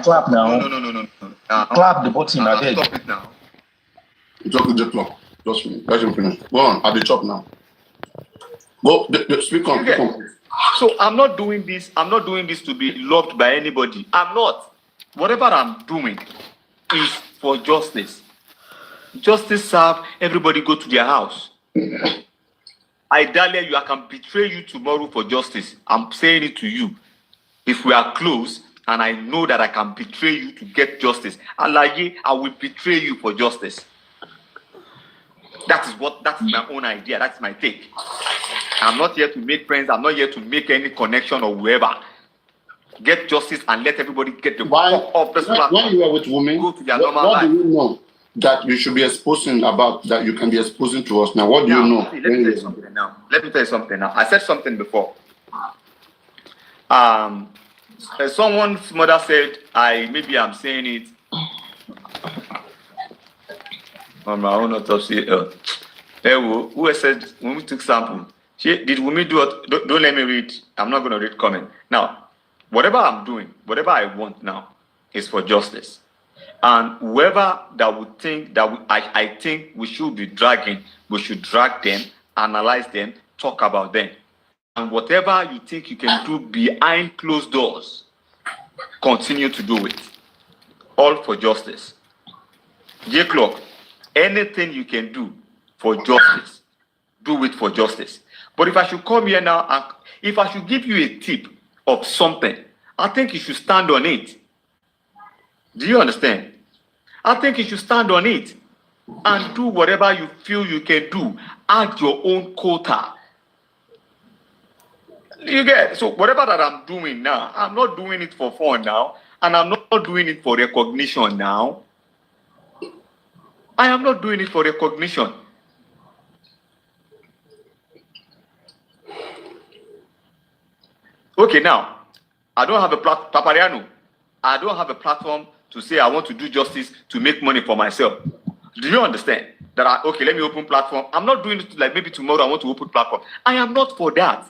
Clap now. No. Clap the button. I did. Stop it now. Just the clock. Just let him finish. Go on. At the chop now. Go. Speak on. Speak on. So I'm not doing this. I'm not doing this to be loved by anybody. I'm not. Whatever I'm doing is for justice. Justice serve. Everybody go to their house. I dare you. I can betray you tomorrow for justice. I'm saying it to you. If we are close, and I know that I can betray you to get justice, Alaye, I will betray you for justice. That is my own idea. That's my take. I'm not here to make friends. I'm not here to make any connection or whoever. Get justice and let everybody get the fuck off this platform. When you are with women, go to their normal what life. do you know that you should be exposing about, that you can be exposing to us now? What do you know? Let me tell you something now. Let me tell you something now. I said something before. Someone's mother said, maybe I'm saying it on my own autopsy. Who said when we took sample? Did Wumi do it? Don't let me read. I'm not going to read comment. Now, whatever I'm doing, whatever I want now is for justice. And whoever that would think that I think we should be dragging, we should drag them, analyze them, talk about them. And whatever you think you can do behind closed doors, continue to do it. All for justice. J-Clock, anything you can do for justice, do it for justice. But if I should come here now, and if I should give you a tip of something, I think you should stand on it. Do you understand? I think you should stand on it and do whatever you feel you can do. Add your own quota. You get? So whatever that I'm doing now, I'm not doing it for fun now, and I'm not doing it for recognition now. I am not doing it for recognition. Okay, now, I don't have a platform, Paparino. I don't have a platform to say I want to do justice to make money for myself. Do you understand? That okay, let me open platform. I'm not doing it like maybe tomorrow I want to open platform. I am not for that.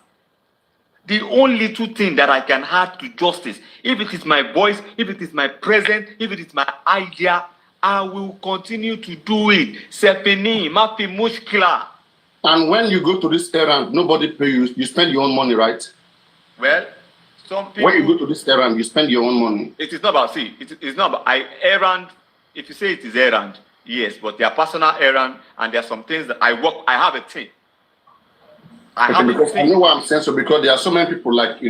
The only two things that I can add to justice, if it is my voice, if it is my presence, if it is my idea, I will continue to do it. Sepeni, mafi mushkila. And when you go to this errand, nobody pay you. You spend your own money, right? Well, some people. When you go to this errand, you spend your own money. It is not about it's not about errand. If you say it is errand, yes, but they are personal errand, and there are some things that I work. I have a team. I know what I'm saying. So because there are so many people, like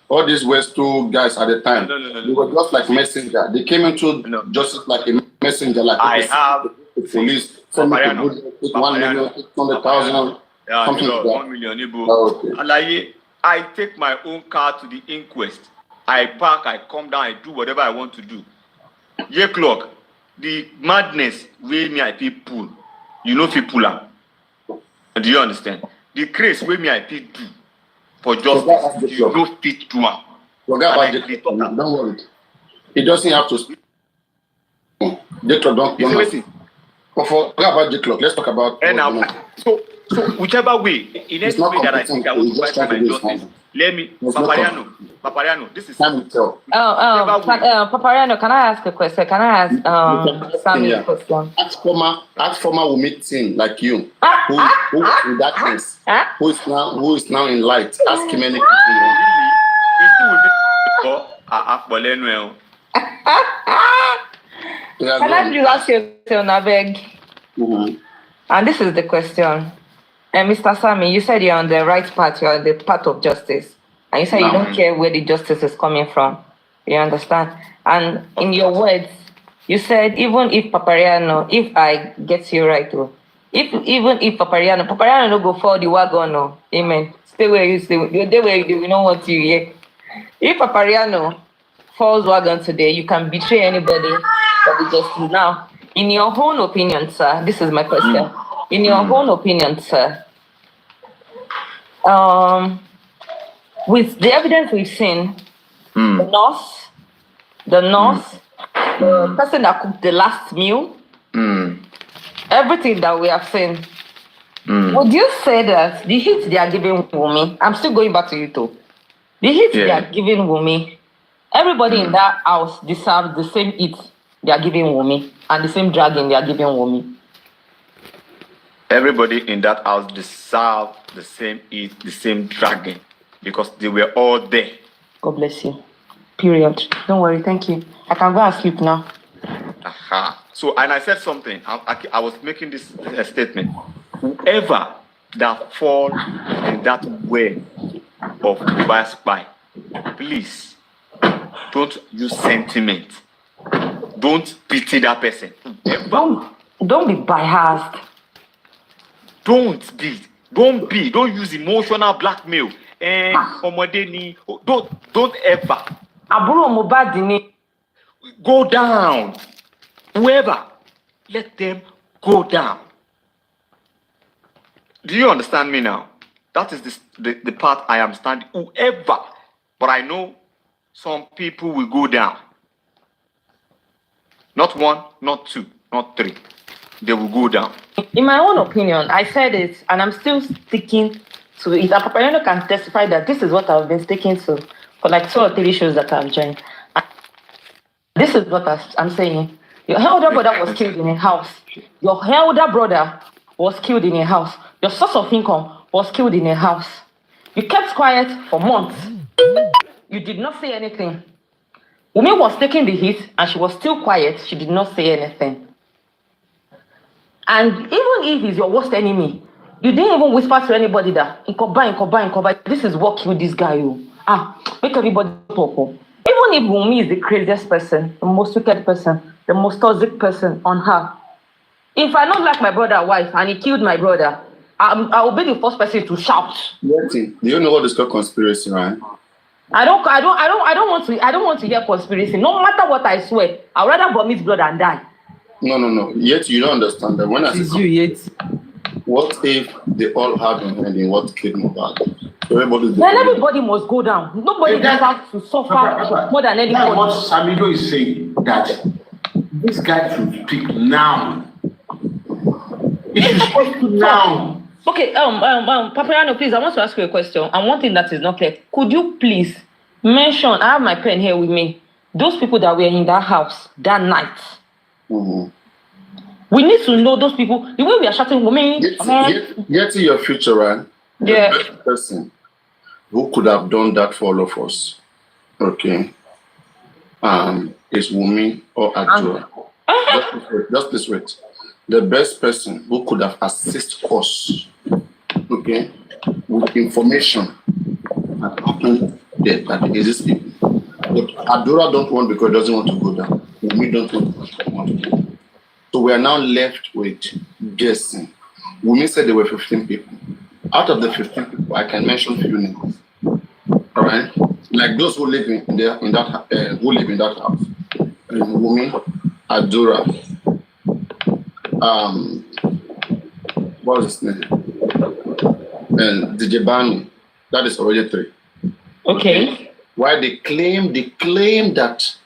all these West 2 guys at the time, they were just like messenger. They came into justice like a messenger. Like I have the police. Some people take 1 million, 600,000, something like that. 1 million. Okay. I take my own car to the inquest. I park, I come down, I do whatever I want to do. J-Clock, the madness wey me I fit pull, you know fit pull am. Do you understand? The craze wey me I fit do for justice, you know fit do am. Don't worry. It doesn't have to speak. J-Clock, don't. Forget about J-Clock. Let's talk about. So whichever way, in any way that I think I will fight for my justice, let me, Paparino, this is Sammy. Paparino, can I ask a question? Can I ask Sammy a question? Ask former Omowummi team like you, who in that case, who is now in light. Ask him any question. Can I please ask you a question, Abeg? And this is the question. Mr. Sammy, you said you're on the right path, you're on the path of justice. And you said you don't care where the justice is coming from. You understand? And in your words, you said even if Paparino, if I get you right, even if Paparino no go for the wagon, no. Amen. Stay where you stay. They where you don't want you here. If Paparino falls wagon today, you can betray anybody for the justice. Now, in your own opinion, sir, this is my question. In your own opinion, sir, with the evidence we've seen, the nurse, the person that cooked the last meal, everything that we have seen, would you say that the hit they are giving Wumi, I'm still going back to you too, the hit they are giving Wumi Everybody in that house deserves the same eat they are giving Wunmi and the same dragging they are giving Wunmi. Everybody in that house deserves the same eat, the same dragging, because they were all there. God bless you. Period. Don't worry. Thank you. I can go and sleep now. Aha. So, and I said something. I was making this statement. Whoever that fall in that way of Dubai spy, please don't use sentiment. Don't pity that person. Don't be biased. Don't use emotional blackmail. Don't ever. Go down. Whoever, let them go down. Do you understand me now? That is the part I am standing. Whoever, but I know some people will go down. Not one, not two, not three. They will go down. In my own opinion, I said it, and I'm still sticking to it. Paparino can testify that this is what I've been sticking to for like 2 or 3 shows that I've joined. This is what I'm saying. Your elder brother was killed in a house. Your elder brother was killed in a house. Your source of income was killed in a house. You kept quiet for months. You did not say anything. Wunmi was taking the hit and she was still quiet. She did not say anything. And even if he's your worst enemy, you didn't even whisper to anybody that Inkoba, this is what killed this guy. Make everybody talk. Even if Wunmi is the craziest person, the most wicked person, the most toxic person on her, if I don't like my brother's wife and he killed my brother, I will be the first person to shout. Do you know what is called conspiracy, right? I don't want to hear conspiracy. No matter what I swear, I'd rather vomit blood and die. No. Yet you don't understand that when I say what if they all have in hand in what killed Mohbad? So everybody must go down. Nobody deserves to suffer more than anybody. That's what Sammy is saying, that this guy should speak now. He should speak now. Okay, Paparino, please, I want to ask you a question. And one thing that is not clear, could you please mention, I have my pen here with me, those people that were in that house that night. Mm-hmm. We need to know those people. The way we are shouting, Get to your future, right? Yeah. The best person who could have done that for all of us, okay, is Wunmi or Adura. Just this wait. The best person who could have assisted us, okay, with information that happened there, that exists people. But Adura don't want because he doesn't want to go down. Wunmi don't want to go down. So we are now left with guessing. Wunmi said there were 15 people. Out of the 15 people, I can mention a few names. All right, like those who live in that house. Wunmi, Adura. What was his name? And DJ Bani. That is already 3. Okay. Why they claim that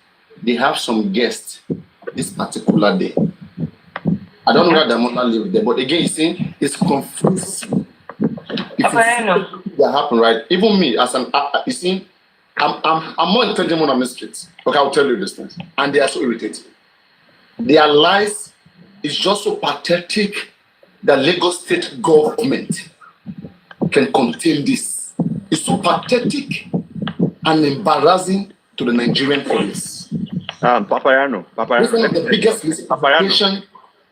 they have some guests this particular day. I don't know where the mother live there, but again, you see, it's confusing. That happened, right? Even me, as an you see, I'm more intelligent when I'm in the streets. Okay, I'll tell you these things, and they are so irritating. Their lies is just so pathetic that Lagos State government can contain this. It's so pathetic and embarrassing to the Nigerian police. Paparino. This is one of the biggest misinformation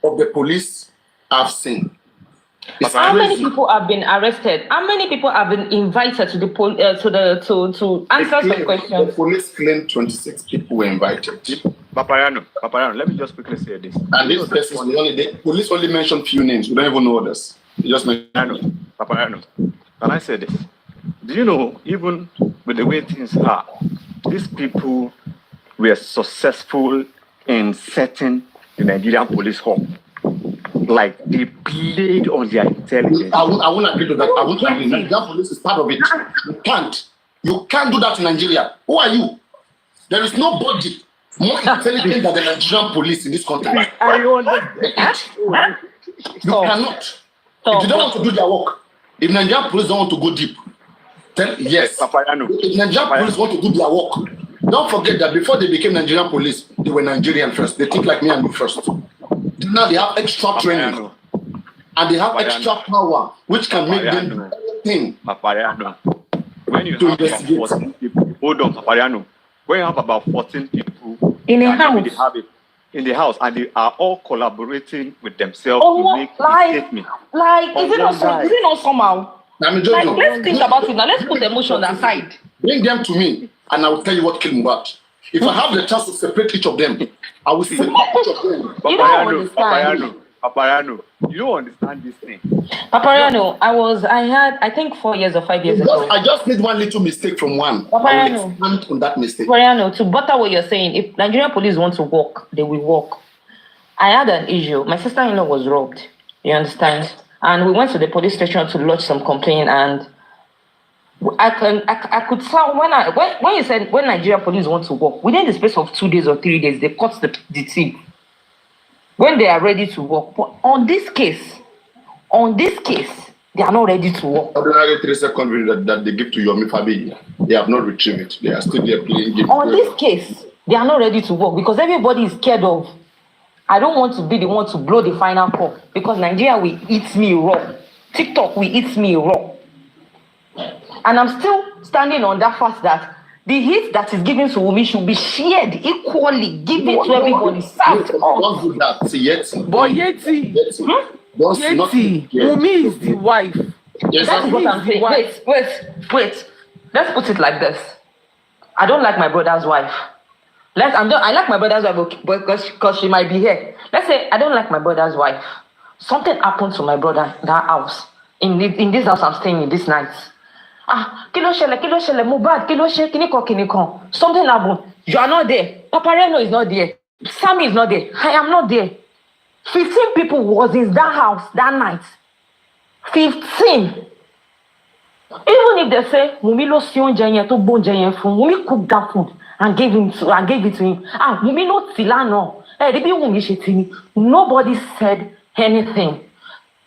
of the police I've seen. How many people have been arrested? How many people have been invited to the to answer some questions? The police claim 26 people were invited. Paparino, let me just quickly say this. And this person, the police only mentioned few names. We don't even know others. They just mentioned. Paparino, can I say this? Do you know, even with the way things are, these people were successful in setting the Nigerian police home. Like they played on their intelligence. I won't agree to that. I won't agree. Nigerian police is part of it. You can't do that in Nigeria. Who are you? There is nobody more intelligent than the Nigerian police in this country. You cannot. If they don't want to do their work, if Nigerian police don't want to go deep, then yes. Paparino. If Nigerian police want to do their work, Don't forget that before they became Nigerian police, they were Nigerian first. They think like me and you first. Now they have extra training. And they have extra power, which can make them do anything. Paparino. When you have about 14 people, hold on, Paparino. When you have about 14 people in a house, they have it in the house, and they are all collaborating with themselves to make like, a statement. Like, is it not somehow? Like, let's think about it now. Let's put the emotion aside. Bring them to me, and I will tell you what killed Mohbad. If I have the chance to separate each of them, I will separate each of them. You don't understand. Paparino, you don't understand this thing. Paparino, I think 4 years or 5 years ago. I just made one little mistake from one. Paparino, I will expand on that mistake. Paparino, to butter what you're saying, if Nigerian police want to walk, they will walk. I had an issue. My sister-in-law was robbed. You understand? And we went to the police station to lodge some complaint, and I could tell when you said when Nigerian police want to walk, within the space of 2 days or 3 days, they cut the thief when they are ready to walk. But on this case, they are not ready to walk. Ordinary 3-second video that they give to Yomi Fabi, they have not retrieved it. They are still there playing games. On this case, they are not ready to walk because everybody is scared of. I don't want to be the one to blow the final call because Nigeria will eat me raw. TikTok will eat me raw. And I'm still standing on that fact that the hit that is given to Wunmi should be shared equally. Give it to everybody. Don't do that. See, Yeti. But Yeti. Wunmi is the wife. Yes, that's what I'm saying. Wait. Let's put it like this. I don't like my brother's wife. I like my brother's wife because she might be here. Let's say I don't like my brother's wife. Something happened to my brother in that house. In this house I'm staying in this night. Kilo shele, Mohbad, kiniko. Something happened. You are not there. Paparino is not there. Sammy is not there. I am not there. 15 people was in that house that night. 15. Even if they say Wunmi lo si oúnjẹ yẹn tó gbóúnjẹ yẹn fún, Wunmi cooked that food and gave it to him. Wunmi no tila no. Wunmi ṣe ti ni. Nobody said anything.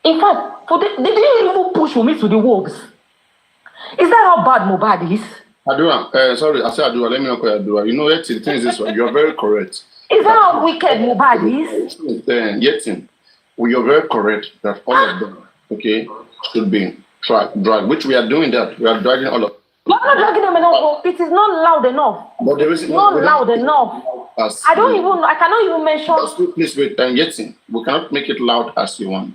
In fact, they didn't even push Wunmi to the wolves. Is that how bad Mohbad is? Adura, sorry, I said Adura. Let me not call you Adura. You know, Yeti, the thing is this one. You are very correct. Is that how wicked Mohbad is? Yeti, you are very correct that all of them, okay, should be dragged, which we are doing that. We are dragging all of. You are not dragging them enough. It is not loud enough. But there is not loud enough. I cannot even mention. Just please wait, Yeti. We cannot make it loud as you want.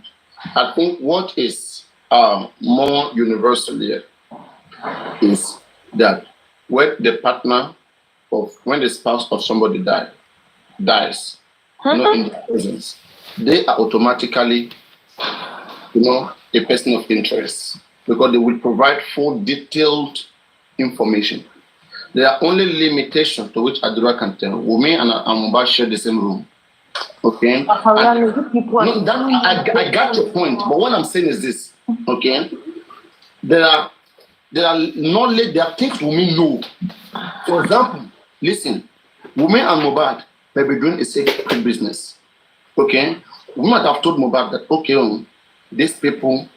I think what is more universal here is that when the spouse of somebody dies, in the presence, they are automatically, a person of interest because they will provide full detailed information. There are only limitations to which Adura can tell. Wunmi and Mohbad share the same room. Okay? I got your point, but what I'm saying is this. Okay? There are knowledge, there are things Wunmi know. For example, listen, Wunmi and Mohbad may be doing a secret business. Okay? We might have told Mohbad that, okay, these people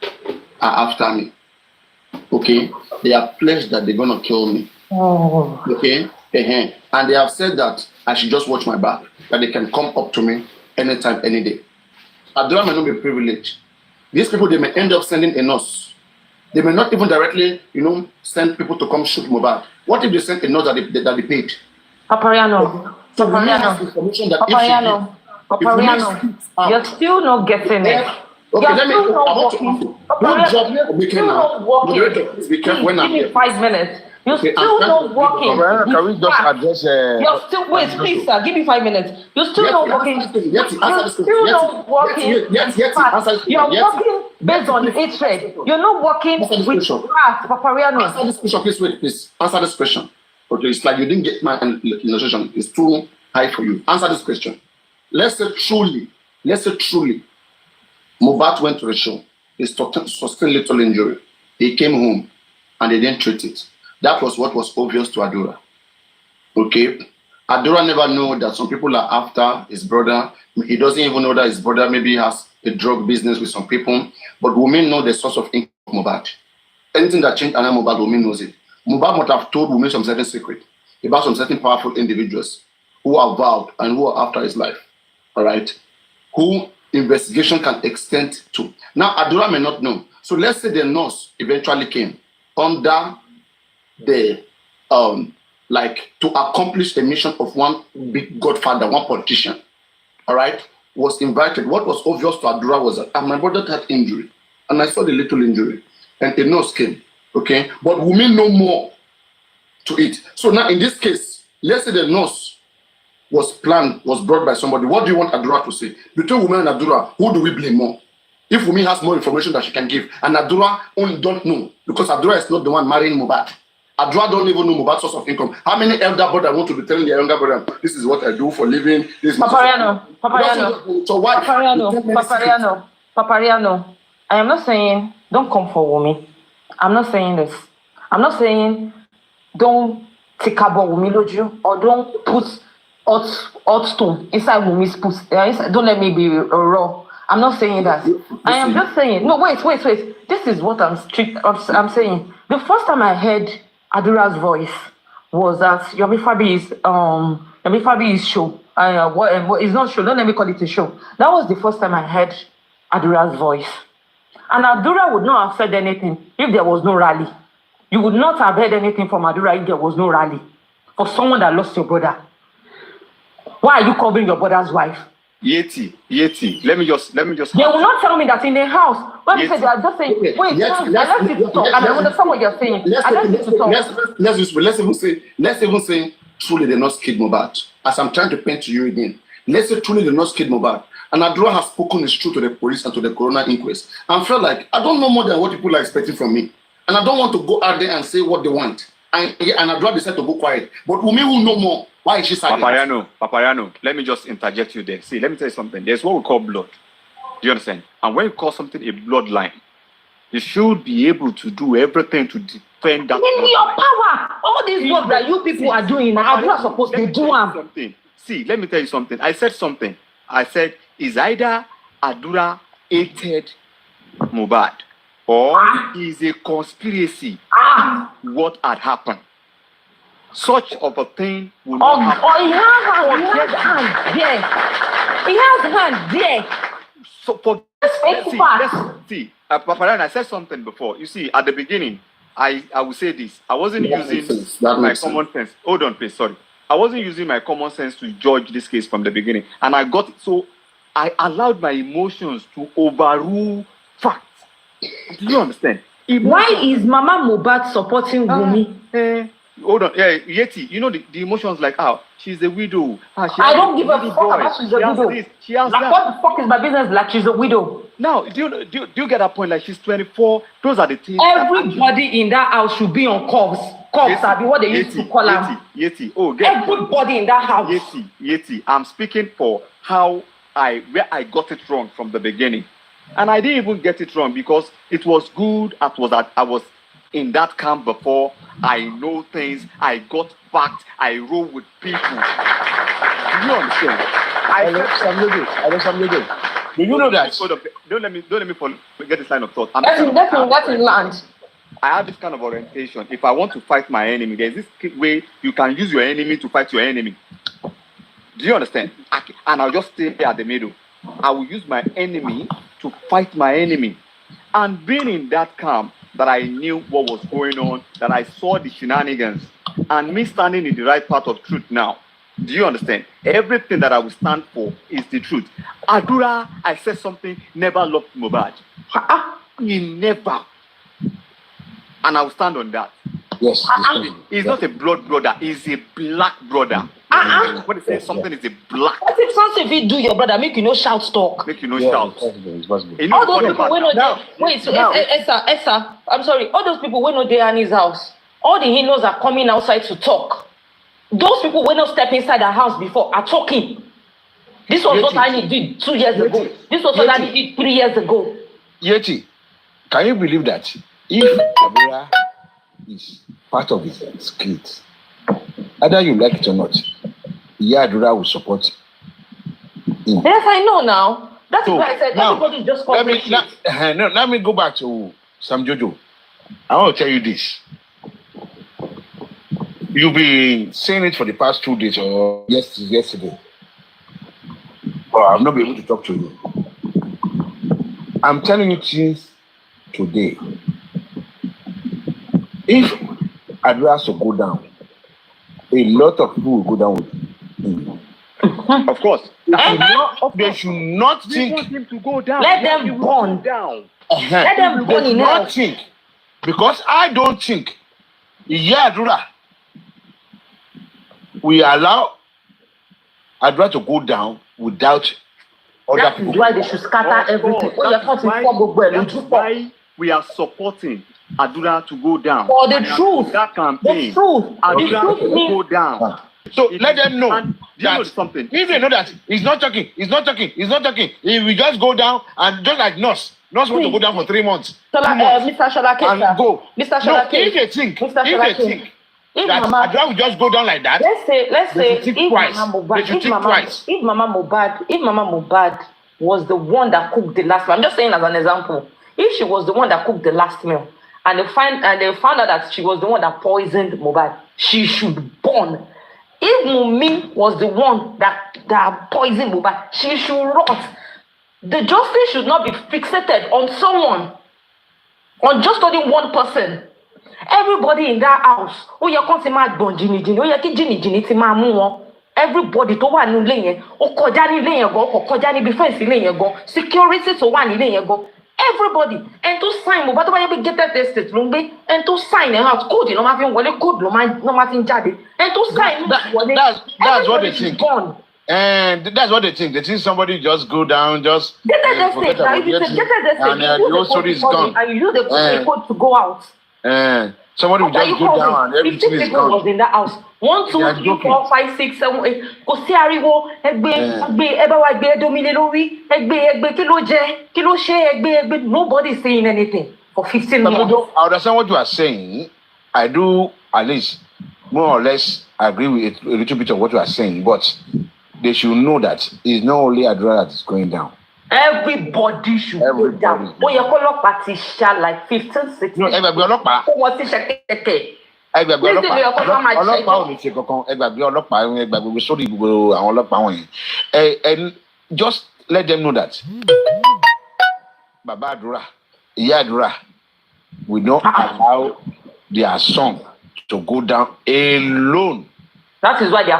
are after me. Okay? They have pledged that they're going to kill me. Oh. Okay? And they have said that I should just watch my back, that they can come up to me anytime, any day. Adura may not be privileged. These people, they may end up sending a nurse. They may not even directly, send people to come shoot Mohbad. What if they send a nurse that they paid? Paparino. So we have information that Paparino. You're still not getting it. Okay, let me. I want to ask you. What job are we making now? Please be careful when I'm here. Give me 5 minutes. You're still not working. Can we just address? You're still please, sir. Give me 5 minutes. You're still not working. You're still not working. Yes. You're working based on hatred. You're not working with Paparino. Answer this question, please. Answer this question. Okay, it's like you didn't get my illustration. It's too high for you. Answer this question. Let's say truly, Mohbad went to the show. He sustained little injury. He came home and they didn't treat it. That was what was obvious to Adura. Okay? Adura never knew that some people are after his brother. He doesn't even know that his brother maybe has a drug business with some people. But Wunmi know the source of income of Mohbad. Anything that changed Anna Mohbad, Wunmi knows it. Mohbad might have told Wunmi some certain secret. about some certain powerful individuals who are vowed and who are after his life. All right, who investigation can extend to. Now, Adura may not know. So let's say the nurse eventually came under the like to accomplish the mission of one big godfather, one politician. All right, was invited. What was obvious to Adura was that my brother had injury, and I saw the little injury, and a nurse came. Okay, but Wunmi know more to it. So now in this case, let's say the nurse was brought by somebody. What do you want Adura to say? Between Wunmi and Adura, who do we blame more? If Wunmi has more information that she can give, and Adura only don't know, because Adura is not the one marrying Mohbad. Adura don't even know Mohbad's source of income. How many elder brothers want to be telling their younger brother, this is what I do for living? This is Paparino. So why? Paparino. I am not saying don't come for Wunmi. I'm not saying this. I'm not saying don't take about Wunmi loju or don't put hot stone inside Wunmi's pussy. Don't let me be raw. I'm not saying that. I am just saying. No, wait. This is what I'm saying. The first time I heard Adura's voice was at Yomi Fabi's show. It's not show. Don't let me call it a show. That was the first time I heard Adura's voice. And Adura would not have said anything if there was no rally. You would not have heard anything from Adura if there was no rally. For someone that lost your brother. Why are you covering your brother's wife? Yeti. Let me just. They will not tell me that in the house. When they say they are just saying, wait, let's you to talk. And I understand what you're saying. Let's even say truly they not killed Mohbad. As I'm trying to paint to you again. Let's say truly they not killed Mohbad. And Adura has spoken his truth to the police and to the coroner inquest. And felt like I don't know more than what people are expecting from me. And I don't want to go out there and say what they want. And Adura decided to go quiet. But Wunmi will know more. Why is she silent? Paparino, let me just interject you there. See, let me tell you something. There's what we call blood. Do you understand? And when you call something a bloodline, you should be able to do everything to defend that. In your power, all these work that you people are doing, Adura supposed to do something. See, let me tell you something. I said something. I said, is either Adura hated Mohbad or is a conspiracy what had happened. Such of a thing will not happen. Oh, he has hand there. He has hand there. So for see, Paparino, I said something before. You see, at the beginning, I will say this. I wasn't using my common sense. Hold on, please. Sorry. I wasn't using my common sense to judge this case from the beginning. And I got it. So I allowed my emotions to overrule facts. Do you understand? Why is Mama Mohbad supporting Wunmi? Hold on, Yeti, you know the emotions like, she's a widow. I don't give a fuck about she's a widow. She has like, what the fuck is my business like she's a widow? Now, do you get that point? Like, she's 24. Those are the things. Everybody in that house should be on cobs. Cobs are what they used to call them. Yeti. Everybody in that house. Yeti. I'm speaking for where I got it wrong from the beginning. And I didn't even get it wrong because it was good. I was in that camp before. I know things. I got facts. I roll with people. Do you understand? I know some lady. Do you know that? Don't let me get this line of thought. That's in land. I have this kind of orientation. If I want to fight my enemy, there's this way you can use your enemy to fight your enemy. Do you understand? And I'll just stay at the middle. I will use my enemy to fight my enemy. And being in that camp, that I knew what was going on, that I saw the shenanigans, and me standing in the right path of truth now. Do you understand? Everything that I will stand for is the truth. Adura, I said something, never loved Mohbad. He never. And I will stand on that. Yes. He's not a blood brother, he's a black brother. When they say something is a black. I think something if you do your brother, make you no shout talk. Make you no shout. It's possible. All those people went on wait, so Esther, I'm sorry. All those people went on there in his house. All the in-laws are coming outside to talk. Those people went not step inside the house before are talking. This was what I did 2 years ago. This was what I did 3 years ago. Yeti, can you believe that if Adura is part of his kids, either you like it or not, Adura will support him. Yes, I know now. That's why I said everybody just call me. Let me go back to Sam Jojo. I want to tell you this. You've been saying it for the past 2 days or yesterday. But I've not been able to talk to you. I'm telling you things today. If Adura has to go down, a lot of people will go down with him. Of course. They should not think. Want him to go down. Let them burn. Down. Let them burn in hell. Not think. Because I don't think Adura we allow Adura to go down without other That people. is why they should scatter everything. That's why we are supporting Adura to go down. For the truth. That campaign. The truth. Adura to go down. So let them know that something. if they know that he's not talking, he will just go down and just like Nürs want to go down for 3 months. Mr. Shalake, and go. Mr. No, Shalake, if they think that Adura will just go down like that, let's say if Mama Mohbad was the one that cooked the last meal. I'm just saying as an example. If she was the one that cooked the last meal and they found out that she was the one that poisoned Mohbad, she should burn. If Mummy was the one that poisoned Mohbad, she should rot. The justice should not be fixated on someone, on just only one person. Everybody in that house, everybody to wà ní ilé yẹn, ó kọjá ní ilé yẹn gan, ó kọjá ní fence ilé yẹn gan, security to wà ní ilé yẹn gan. Everybody, and to sign Mohbad tó bá yẹ pé gated estate ló ń gbé, and to sign ẹ̀ house code ló máa fi wọlé, code ló máa fi jáde, and to sign wọlé. That's what they think. And that's what they think. They think somebody just go down, just gated estate. Now if it's a gated estate, and the whole story is gone. And you use the code to go out. Somebody will just go down and everything is gone. Was in that house. 1, 2, 3, 4, 5, 6, 7, 8. Kò sí ariwo, ẹgbẹ́ domine lórí, ẹgbẹ́ kí ló ṣe, ẹgbẹ́. Nobody is saying anything for 15 minutes. I understand what you are saying. I do at least more or less agree with a little bit of what you are saying, but they should know that it's not only Adura that is going down. Everybody should go down. Ó yẹ kó ọlọ́pàá ti ṣá like 15, 16. No, ẹgbàgbé ọlọ́pàá. Ó wọ́n ti ṣe kẹ̀kẹ́. Ẹgbàgbé ọlọ́pàá ò ní ṣe kankan. Ẹgbàgbé ọlọ́pàá ẹgbàgbé sórí gbogbo àwọn ọlọ́pàá wọ̀nyí. And just let them know that Baba Adura, Ìyá Adura will not allow their son to go down alone. That is why they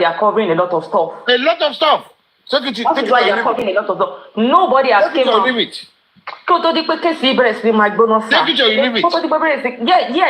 are covering a lot of stuff. A lot of stuff. That is why they are covering a lot of stuff. Nobody has came out. Take it Kó tó di pé kéèsì ìbẹ̀rẹ̀ sí máa gbóná sá. Take it or you leave it. Kó tó di pé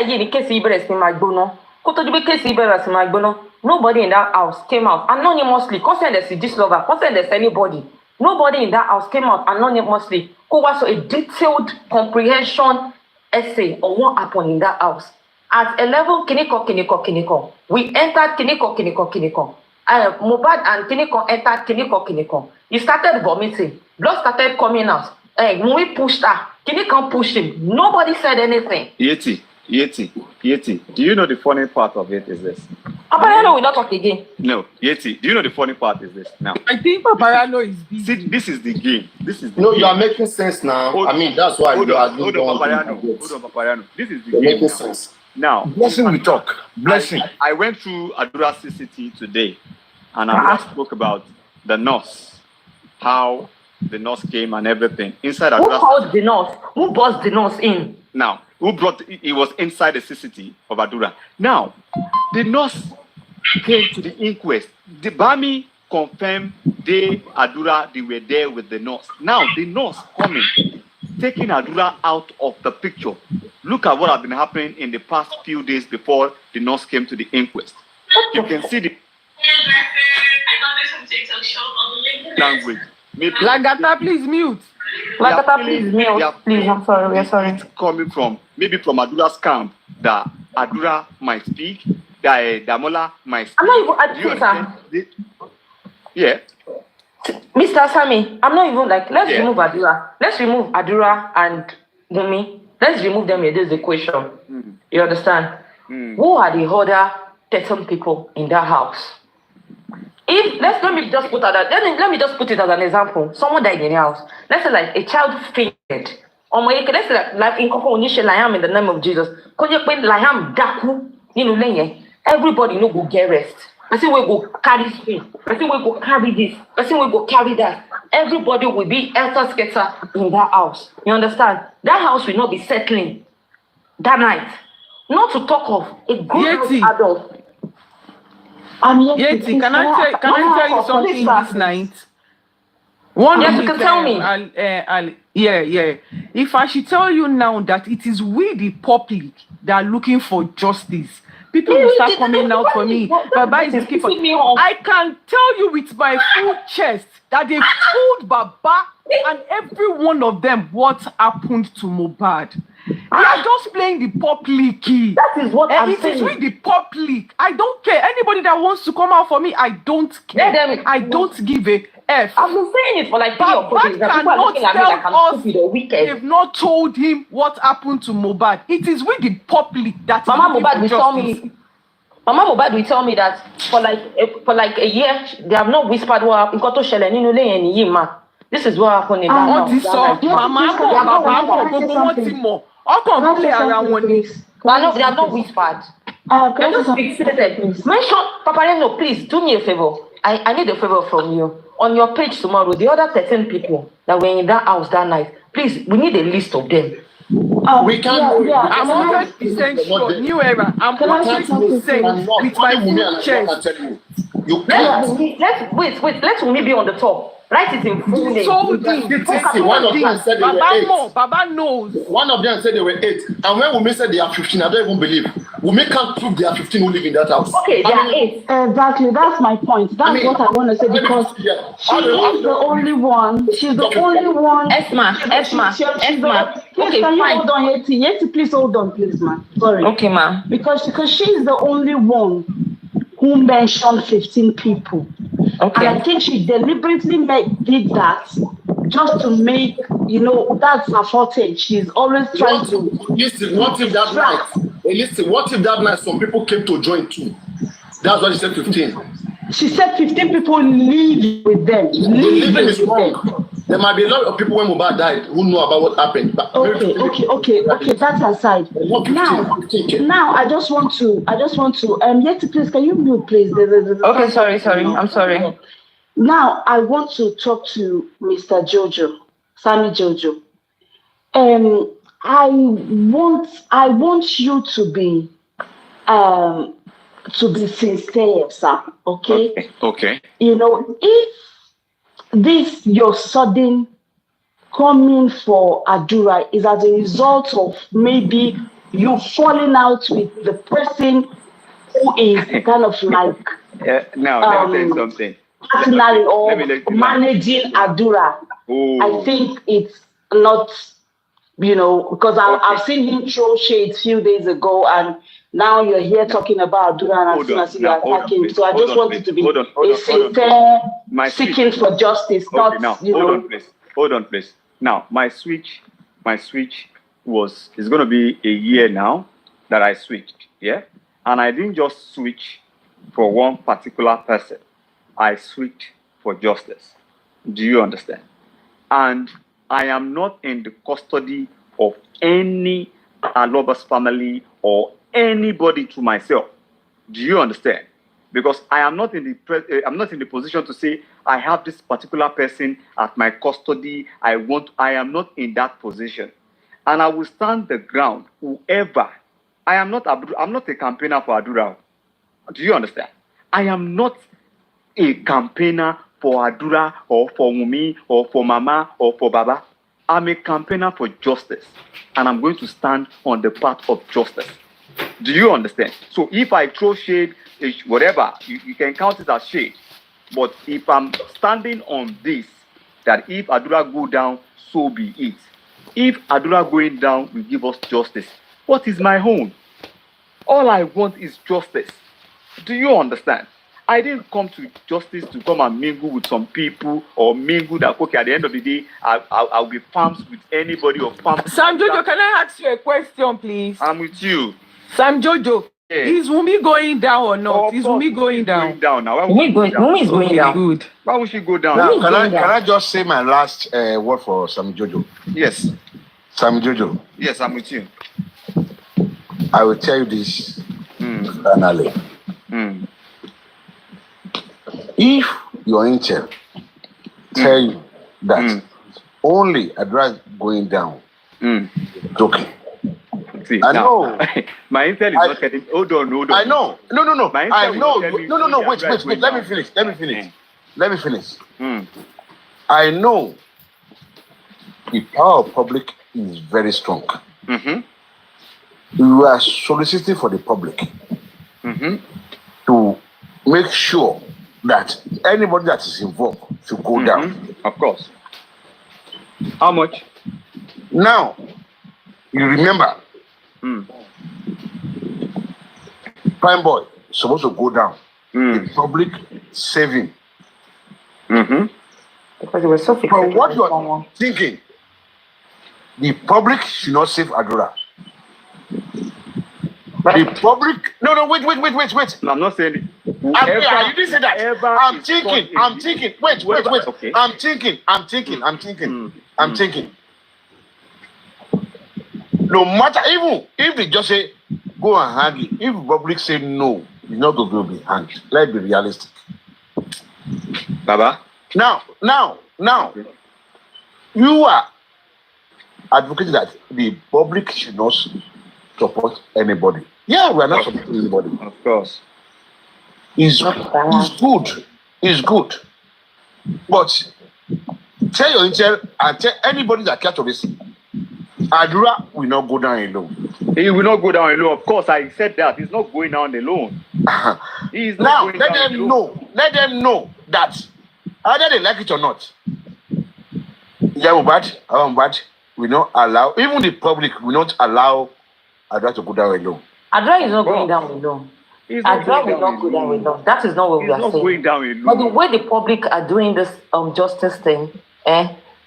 yìí ni kéèsì ìbẹ̀rẹ̀ sí máa gbóná. Kó tó di pé kéèsì ìbẹ̀rẹ̀ sí máa gbóná. Nobody in that house came out anonymously. Consent the this lover. Consent the anybody. Nobody in that house came out anonymously. Who was a detailed comprehension essay on what happened in that house. At 11 kiniko. We entered kiniko. Mohbad and kiniko entered kiniko. He started vomiting. Blood started coming out. When we pushed her, Kiniko pushed him. Nobody said anything. Yeti. Do you know the funny part of it is this? Paparino will not talk again. No, Yeti. Do you know the funny part is this? Now, I think Paparino is busy. see, this is the game. No, you are making sense now. I mean, that's why Hold you are on, doing Paparino. This is the You're game. making Now. sense. Now, Blessing we talk. Blessing. I went through Adura CCT today, and I spoke about the Nürs, how the Nürs came and everything inside Who Adura. called the Nürs? Who buzzed the Nürs in? Now, who brought it was inside the CCT of Adura. Now, the Nürs came to the inquest. The Bami confirmed Adura, they were there with the Nürs. Now, the Nürs coming, taking Adura out of the picture. Look at what has been happening in the past few days before the Nürs came to the inquest. You can see the language. Lagata, please mute. Lagata, please mute. Please, I'm sorry. We're sorry. It's coming from maybe from Adura's camp that Adura might speak, that Damola might speak. I'm not even at Yeah. Mr. Sammy, I'm not even like, let's remove Adura. Let's remove Adura and Mummy. Let's remove them in this equation. You understand? Who are the other 13 people in that house? Let me just put it as an example. Someone died in the house. Let's say like a child fainted. Let's say like in Koko Onishe Layam in the name of Jesus. Konya Pen Layam Daku, everybody no go get rest. Person will go carry spoon. Person will go carry this. Person will go carry that. Everybody will be elter-skelter in that house. You understand? That house will not be settling that night. Not to talk of a grown adult. Yeti, can I tell you something this night? One yes, you can tell me. Yeah. If I should tell you now that it is we, the public, that are looking for justice, people will start coming out for me. Baba is looking for me. I can tell you with my full chest that they told Baba and every one of them what happened to Mohbad. They are just playing the public. That is what I'm saying. It is with the public. I don't care. Anybody that wants to come out for me, I don't care. I don't give a F. I've been saying it for like 3 or 4 days. People are looking at me like I'm stupid or wicked. They've not told him what happened to Mohbad. It is with the public that Mama Mohbad will tell me. Mama Mohbad will tell me that for like a year they have not whispered what happened. This is what happened in that house. They have not whispered. Mention Paparino, please do me a favor. I need a favor from you. On your page tomorrow, the other 13 people that were in that house that night, please, we need a list of them. We can't. I'm 100% sure. New era. I'm 100% with my full chest. You can't. Wait. Let me be on the top. Write it in full name. One of them said they were 8. Baba knows. One of them said they were 8. And when Wunmi said they are 15, I don't even believe. Wunmi can't prove they are 15 who live in that house. Okay, they are 8. Exactly, that's my point. That's what I want to say because she is the only one. She's the only one. Esma. Okay, can you hold on, Yeti? Yeti, please hold on, please, man. Sorry. Okay, ma'am. Because she's the only one who mentioned 15 people. Okay. And I think she deliberately did that just to make, that's her forte. She's always trying to. Listen, what if that night some people came to join too? That's why she said 15. She said 15 people live with them. Living is wrong. There might be a lot of people when Mohbad died who know about what happened. But Okay. That's aside. Now, I just want to. Yeti, please, can you mute, please? Okay, sorry. I'm sorry. Now, I want to talk to Mr. Jojo, Sammy Jojo. I want you to be sincere, sir. Okay. Okay. If this your sudden coming for Adura is as a result of maybe you falling out with the person who is kind of like let me tell you something. Personally or managing Adura. I think it's not, because I've seen him throw shade a few days ago and now you're here talking about Adura and as soon as you're attacking. So I just want it to be a sincere seeking for justice, not. Hold on, please. Now, my switch is going to be a year now that I switched, yeah? And I didn't just switch for one particular person. I switched for justice. Do you understand? And I am not in the custody of any Aloba's family or anybody to myself. Do you understand? Because I am not in the position to say I have this particular person at my custody. I am not in that position, and I will stand the ground. Whoever, I'm not a campaigner for Adura. Do you understand? I am not a campaigner for Adura or for Wunmi or for Mama or for Baba. I'm a campaigner for justice, and I'm going to stand on the path of justice. Do you understand? So if I throw shade, whatever, you can count it as shade. But if I'm standing on this, that if Adura go down, so be it. If Adura going down will give us justice, what is my own? All I want is justice. Do you understand? I didn't come to justice to come and mingle with some people or mingle that, okay, at the end of the day, I'll be farms with anybody or farms. Sam Jojo, can I ask you a question, please? I'm with you. Sam Jojo, yeah. Is Wunmi going down or not? Is Wunmi going down? Wunmi is going down. Good. Why would she go down? Now, can I just say my last word for Sam Jojo? Yes. Sam Jojo. Yes, I'm with you. I will tell you this finally. If your intel tell you that only Adura going down, it's okay. See, I now, know. my intel is not getting. Hold on. I know. No. My intel I will know. tell me No. only Wait. Adura is going Let me down. finish. I know the power of public is very strong. We are soliciting for the public to make sure that anybody that is involved should go down. Of course. How much? Now, you remember, Prime Boy is supposed to go down. The public saving. Because it was so fixed. From what you are thinking, the public should not save Adura. The public. No. Wait. No, I'm not saying it. You didn't say that. I'm thinking. Wait. Okay. I'm thinking. No matter, even if they just say go and hang it, if the public say no, it's not going to be hanged. Let's be realistic. Baba. Now, you are advocating that the public should not support anybody. Yeah, we are not supporting anybody. Of course. It's good. But tell your intel and tell anybody that cares to this, Adura will not go down alone. He will not go down alone. Of course, I said that. He's not going down alone. He is not going down alone. Let them know that either they like it or not. Mobad will not allow, even the public will not allow Adura to go down alone. Adura is not going down alone. Adura will not go down alone. That is not what we are saying. Going down alone. But the way the public are doing this justice thing,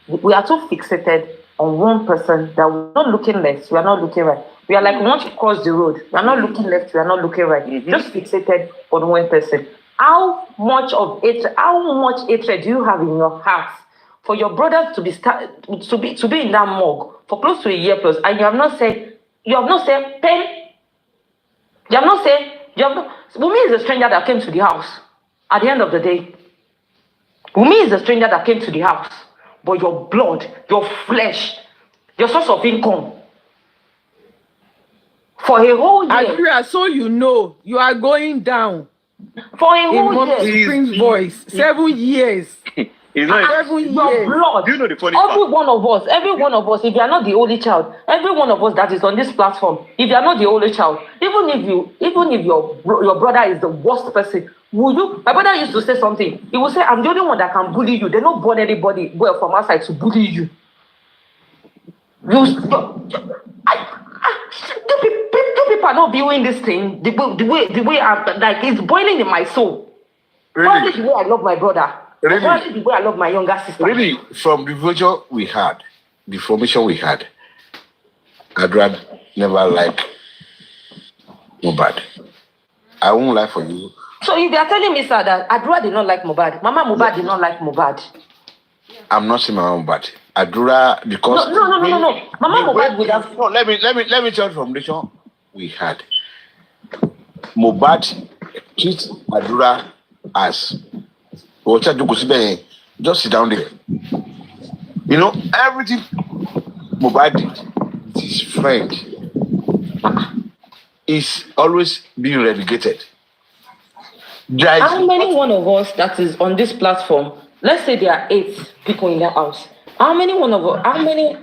we are too fixated on one person that we're not looking left, we are not looking right. We are like once you cross the road, we are not looking left, we are not looking right. Just fixated on one person. How much hatred do you have in your heart for your brother to be in that morgue for close to a year plus, and you have not said pen? Wunmi is a stranger that came to the house. At the end of the day, Wunmi is a stranger that came to the house. But your blood, your flesh, your source of income. For a whole year. Adura, so you know you are going down. For a whole year. Spring voice. 7 years. It's not 7 years. Your blood. Do you know the funny every one of us, if you are not the only child, every one of us that is on this platform, if you are not the only child, even if your brother is the worst person, will you? My brother used to say something. He would say, "I'm the only one that can bully you. They don't burn anybody well from outside to bully you." You people are not viewing this thing the way I'm, like, it's boiling in my soul. Probably the way I love my brother. Probably the way I love my younger sister. Really, from the virtual we had, the formation we had, Adura never liked Mohbad. I won't lie for you. So if they are telling me, sir, that Adura did not like Mohbad, Mama Mohbad did not like Mohbad. I'm not saying Mama Mohbad. Adura, because no. Mama Mohbad would have. No, let me tell you from the show we had. Mohbad treats Adura as just sit down there. You know, everything Mohbad did with his friend is always being relegated. How many one of us that is on this platform, let's say there are 8 people in that house, how many,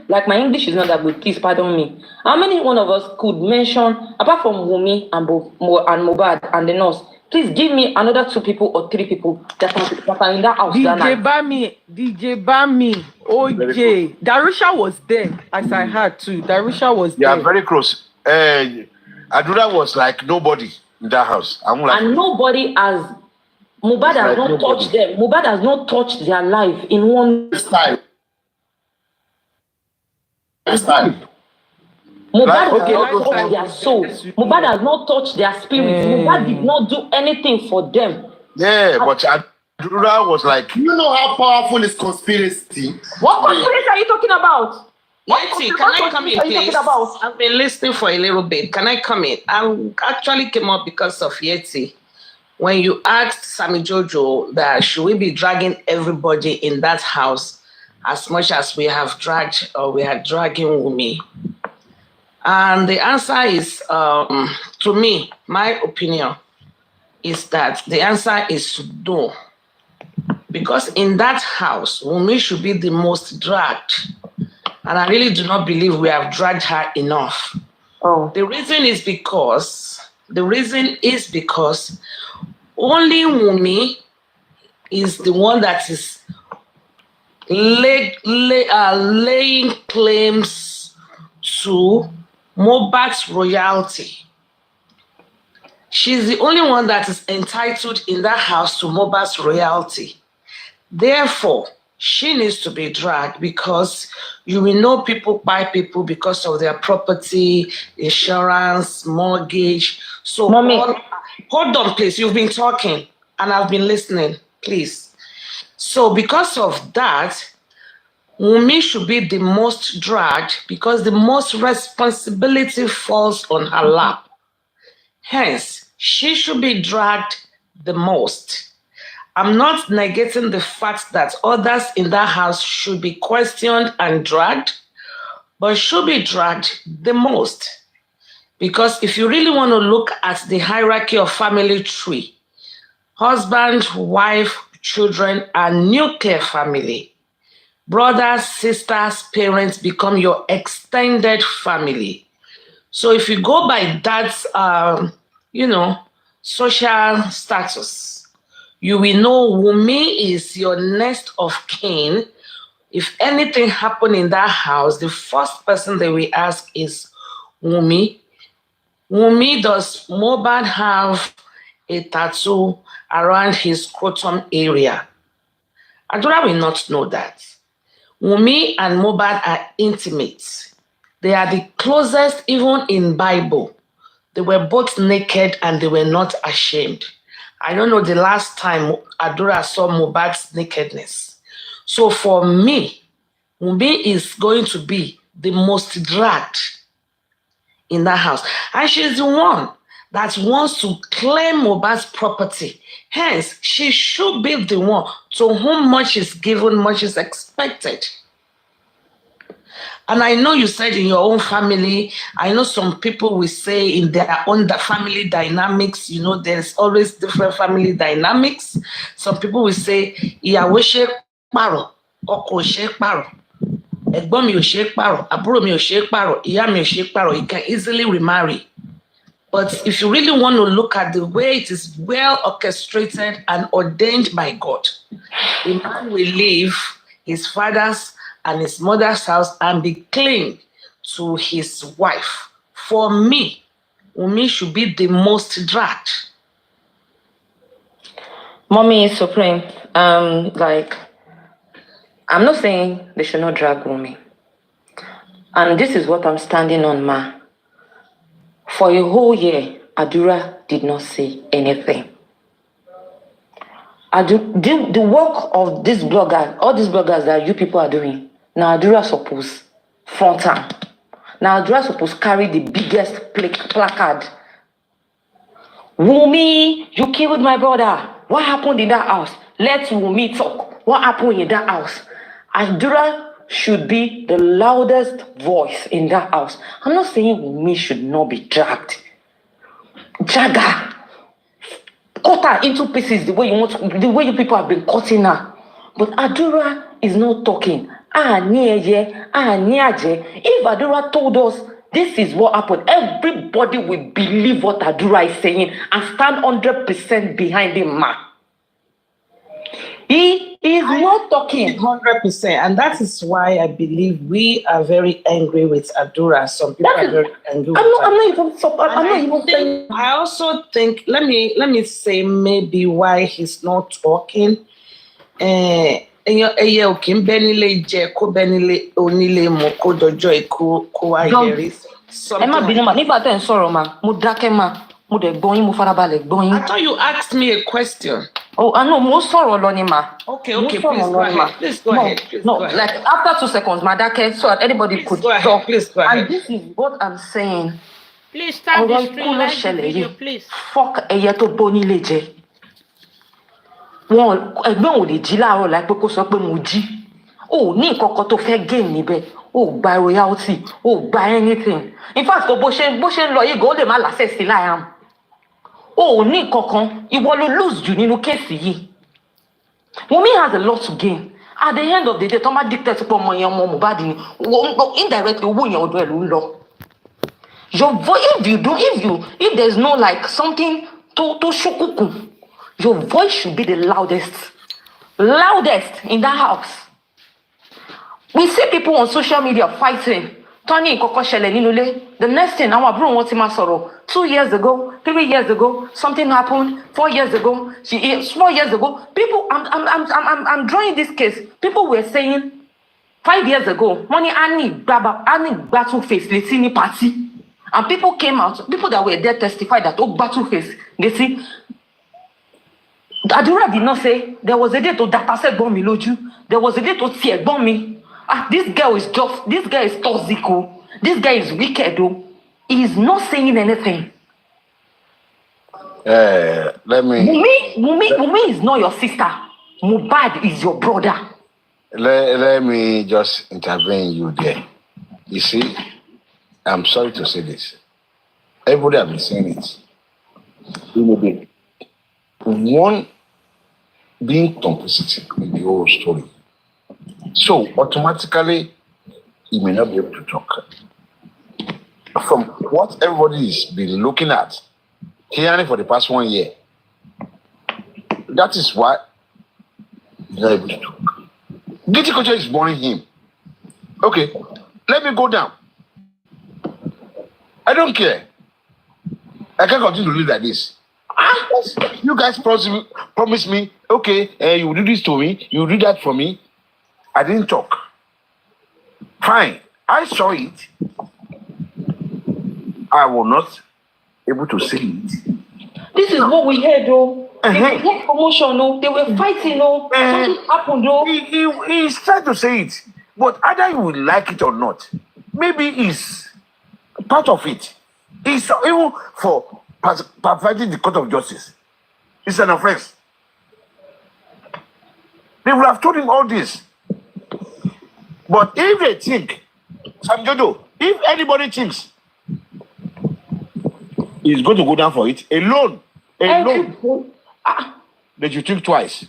like my English is not that good, please pardon me, how many one of us could mention, apart from Wunmi and Mohbad and the nurse, please give me another 2 people or 3 people that are in that house. DJ Bami, OJ, Darusha was there, as I heard too. Darusha was there. Yeah, very close. Adura was like nobody in that house. And nobody has, Mohbad has not touched them. Mohbad has not touched their life in one time. Mohbad has not touched their soul. Mohbad has not touched their spirit. Mohbad did not do anything for them. Yeah, but Adura was like... You know how powerful is conspiracy? What conspiracy are you talking about? Yeti, can I come in, please? I've been listening for a little bit. Can I come in? I actually came up because of Yeti. when you asked Sammy Jojo that should we be dragging everybody in that house as much as we have dragged or we are dragging Wunmi? And the answer is, to me, my opinion is that the answer is no. Because in that house, Wunmi should be the most dragged. And I really do not believe we have dragged her enough. Oh. The reason is because only Wunmi is the one that is laying claims to Mohbad's royalty. She's the only one that is entitled in that house to Mohbad's royalty. Therefore, she needs to be dragged because you will know people buy people because of their property, insurance, mortgage. So, Mommy. Hold on, please. You've been talking and I've been listening, please. So because of that, Wunmi should be the most dragged because the most responsibility falls on her lap. Hence, she should be dragged the most. I'm not negating the fact that others in that house should be questioned and dragged, but should be dragged the most. Because if you really want to look at the hierarchy of family tree, husband, wife, children are nuclear family. Brothers, sisters, parents become your extended family. So if you go by that, social status, you will know Wunmi is your next of kin. If anything happened in that house, the first person they will ask is Wunmi. Wunmi, does Mohbad have a tattoo around his scrotum area? Adura will not know that. Wunmi and Mohbad are intimate. They are the closest, even in Bible. They were both naked and they were not ashamed. I don't know the last time Adura saw Mohbad's nakedness. So for me, Wunmi is going to be the most dragged in that house. And she's the one that wants to claim Mohbad's property. Hence, she should be the one to whom much is given, much is expected. And I know you said in your own family, I know some people will say in their own family dynamics, there's always different family dynamics. Some people will say, ìyàwó ṣe pààrọ̀, ọkọ ṣe pààrọ̀, ẹ̀gbọ́n mi ò ṣe pààrọ̀, àbúrò mi ò ṣe pààrọ̀, ìyá mi ò ṣe pààrọ̀. You can easily remarry. But if you really want to look at the way it is well orchestrated and ordained by God, the man will leave his father's and his mother's house and be clean to his wife. For me, Wunmi should be the most dragged. Mommy is supreme. I'm not saying they should not drag Wunmi. And this is what I'm standing on, ma. For a whole year, Adura did not say anything. The work of this blogger, all these bloggers that you people are doing, now Adura suppose front arm. Now Adura suppose carry the biggest placard. Wunmi, you killed my brother. What happened in that house? Let Wunmi talk. What happened in that house? Adura should be the loudest voice in that house. I'm not saying Wunmi should not be dragged. Drag her. Cut her into pieces the way you people have been cutting her. But Adura is not talking. If Adura told us this is what happened, everybody will believe what Adura is saying and stand 100% behind him, ma. He is not talking 100%, and that is why I believe we are very angry with Adura. Some people are very angry. I'm not even saying. I also think let me say maybe why he's not talking. Ẹyẹ òkè ń bẹ́ nílé jẹ kó bẹ́ nílé onílé mu kó dọjọ́ ikú kó wá yẹrí. Ẹ má bínú mà nígbà tẹ́ ń sọ̀rọ̀ mà mo dákẹ́ mà mo dẹ̀ gbọ́ yín mo farabalẹ̀ gbọ́ yín. I thought you asked me a question. Oh, I know mo sọ̀rọ̀ lọ ni mà. Okay, please go ahead. Please go ahead. No, like after 2 seconds, ma dákẹ́ so that anybody could talk. Please go ahead. And this is what I'm saying. Please start the stream, please. Fuck ẹyẹ tó bó nílé jẹ. wọn ẹgbẹ́ òun lè jí láàárọ̀ láìpẹ́ kó sọ pé mo jí o ní nǹkan kan tó fẹ́ gain níbẹ̀ o gba royalty o gba anything in fact kò bó ṣe ń lọ yìí gan ó lè má láṣẹ sí láyàm o ní nǹkan kan ìwọ ló lose jù nínú kéèsì yìí Wunmi has a lot to gain at the end of the day tó má dictate pé ọmọ yẹn ọmọ Mohbad ni indirectly owó yẹn ọdún ẹ ló ń lọ your voice if there's no like something tó ṣókùnkùn your voice should be the loudest in that house. We see people on social media fighting. Tony Koko Shele Ninule. The next thing, our bro wants him 2 years ago, 3 years ago, something happened. 4 years ago, 4 years ago. People, I'm drawing this case. People were saying 5 years ago, money Annie battle face, let's see party. And people came out, people that were there testified that battle face, they see. Adura did not say there was a day to data set bomb me loju. There was a day to tear bomb me. This guy is toxic. This guy is wicked. He is not saying anything. Wunmi is not your sister. Mohbad is your brother. Let me just intervene you there. You see, I'm sorry to say this. Everybody have been saying it. One being complicit in the whole story. So automatically, he may not be able to talk. From what everybody's been looking at, hearing for the past 1 year, that is why he's not able to talk. Guilty culture is boring him. Okay, let me go down. I don't care. I can't continue to live like this. You guys promise me, okay, you will do this to me, you will do that for me. I didn't talk. Fine. I saw it. I was not able to say it. This is what we heard, though. They were getting promotion, though. They were fighting, though. Something happened, though. He's trying to say it, but either you will like it or not, maybe it's part of it. It's even for perverting the court of justice. It's an offense. They would have told him all this. But if they think, Jojo, if anybody thinks he's going to go down for it alone, they should think twice.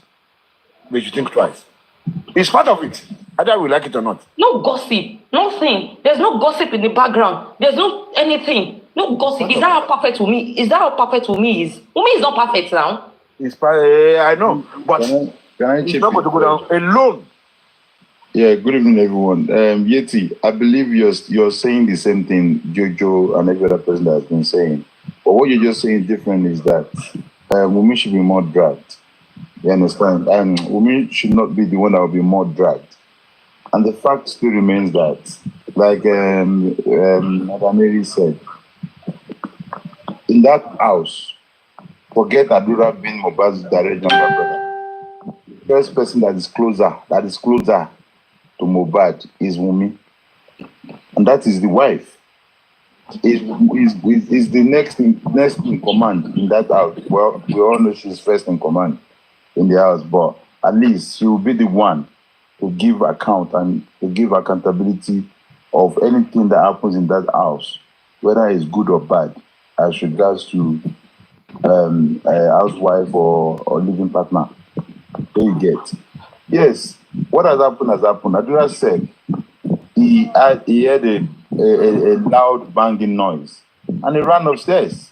It's part of it, either we like it or not. No gossip, nothing. There's no gossip in the background. There's no anything. No gossip. Is that how perfect Wunmi is? Wunmi is not perfect now. It's I know, but Can I he's chip not going to in? go down alone. Yeah, good evening, everyone. Yeti, I believe you're saying the same thing Jojo and every other person that has been saying. But what you're just saying different is that Wunmi should be more dragged. You understand? And Wunmi should not be the one that will be more dragged. And the fact still remains that, like Madam Mary said, in that house, forget Adura being Mohbad's direct younger brother. The first person that is closer to Mohbad is Wunmi, and that is the wife. Is the next in command in that house. Well, we all know she's first in command in the house, but at least she will be the one to give account and to give accountability of anything that happens in that house, whether it's good or bad, as regards to a housewife or living partner. There you get. Yes, what has happened has happened. Adura said he had a loud banging noise and he ran upstairs,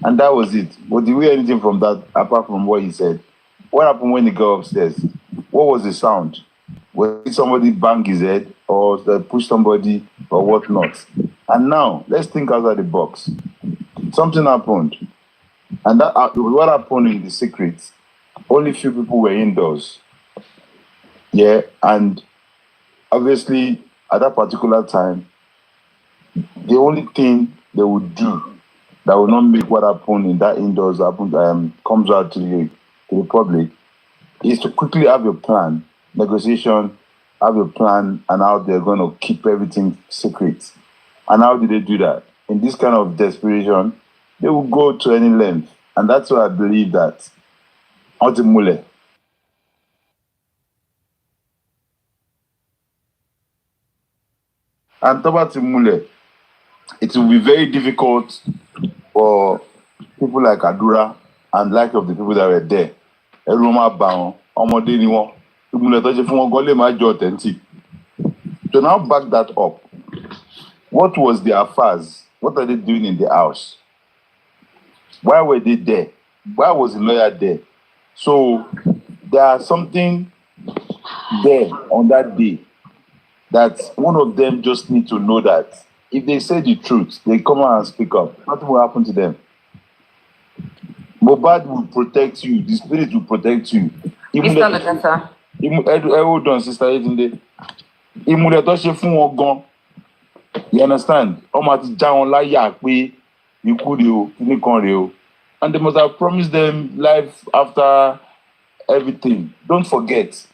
and that was it. But did we hear anything from that apart from what he said? What happened when he got upstairs? What was the sound? Did somebody bang his head or push somebody or whatnot? And now let's think outside the box. Something happened, and that what happened in the secret. Only few people were indoors. Yeah, and obviously at that particular time, the only thing they would do that will not make what happened in that indoors comes out to the public is to quickly have a plan, negotiation, have a plan, and how they're going to keep everything secret. And how do they do that? In this kind of desperation, they will go to any length. And that's why I believe that ultimately And Tobati Mule, it will be very difficult for people like Adura and like of the people that were there. Everyone bound, ọmọdé ni wọ́n. Ìmùlẹ̀ tó ṣe fún wọn gan lè má jẹ́ authentic. To now back that up, what was their affairs? What are they doing in the house? Why were they there? Why was the lawyer there? So there's something there on that day that one of them just need to know that if they say the truth, they come out and speak up. Nothing will happen to them. Mohbad will protect you. The spirit will protect you. Mr. Lagata. Hold on, sister. Ìmùlẹ̀ tó ṣe fún wọn gan. You understand? Ọmọ ti já wọn láyà pé ikú rèé o, kíní kan rèé o. And they must have promised them life after everything. Don't forget.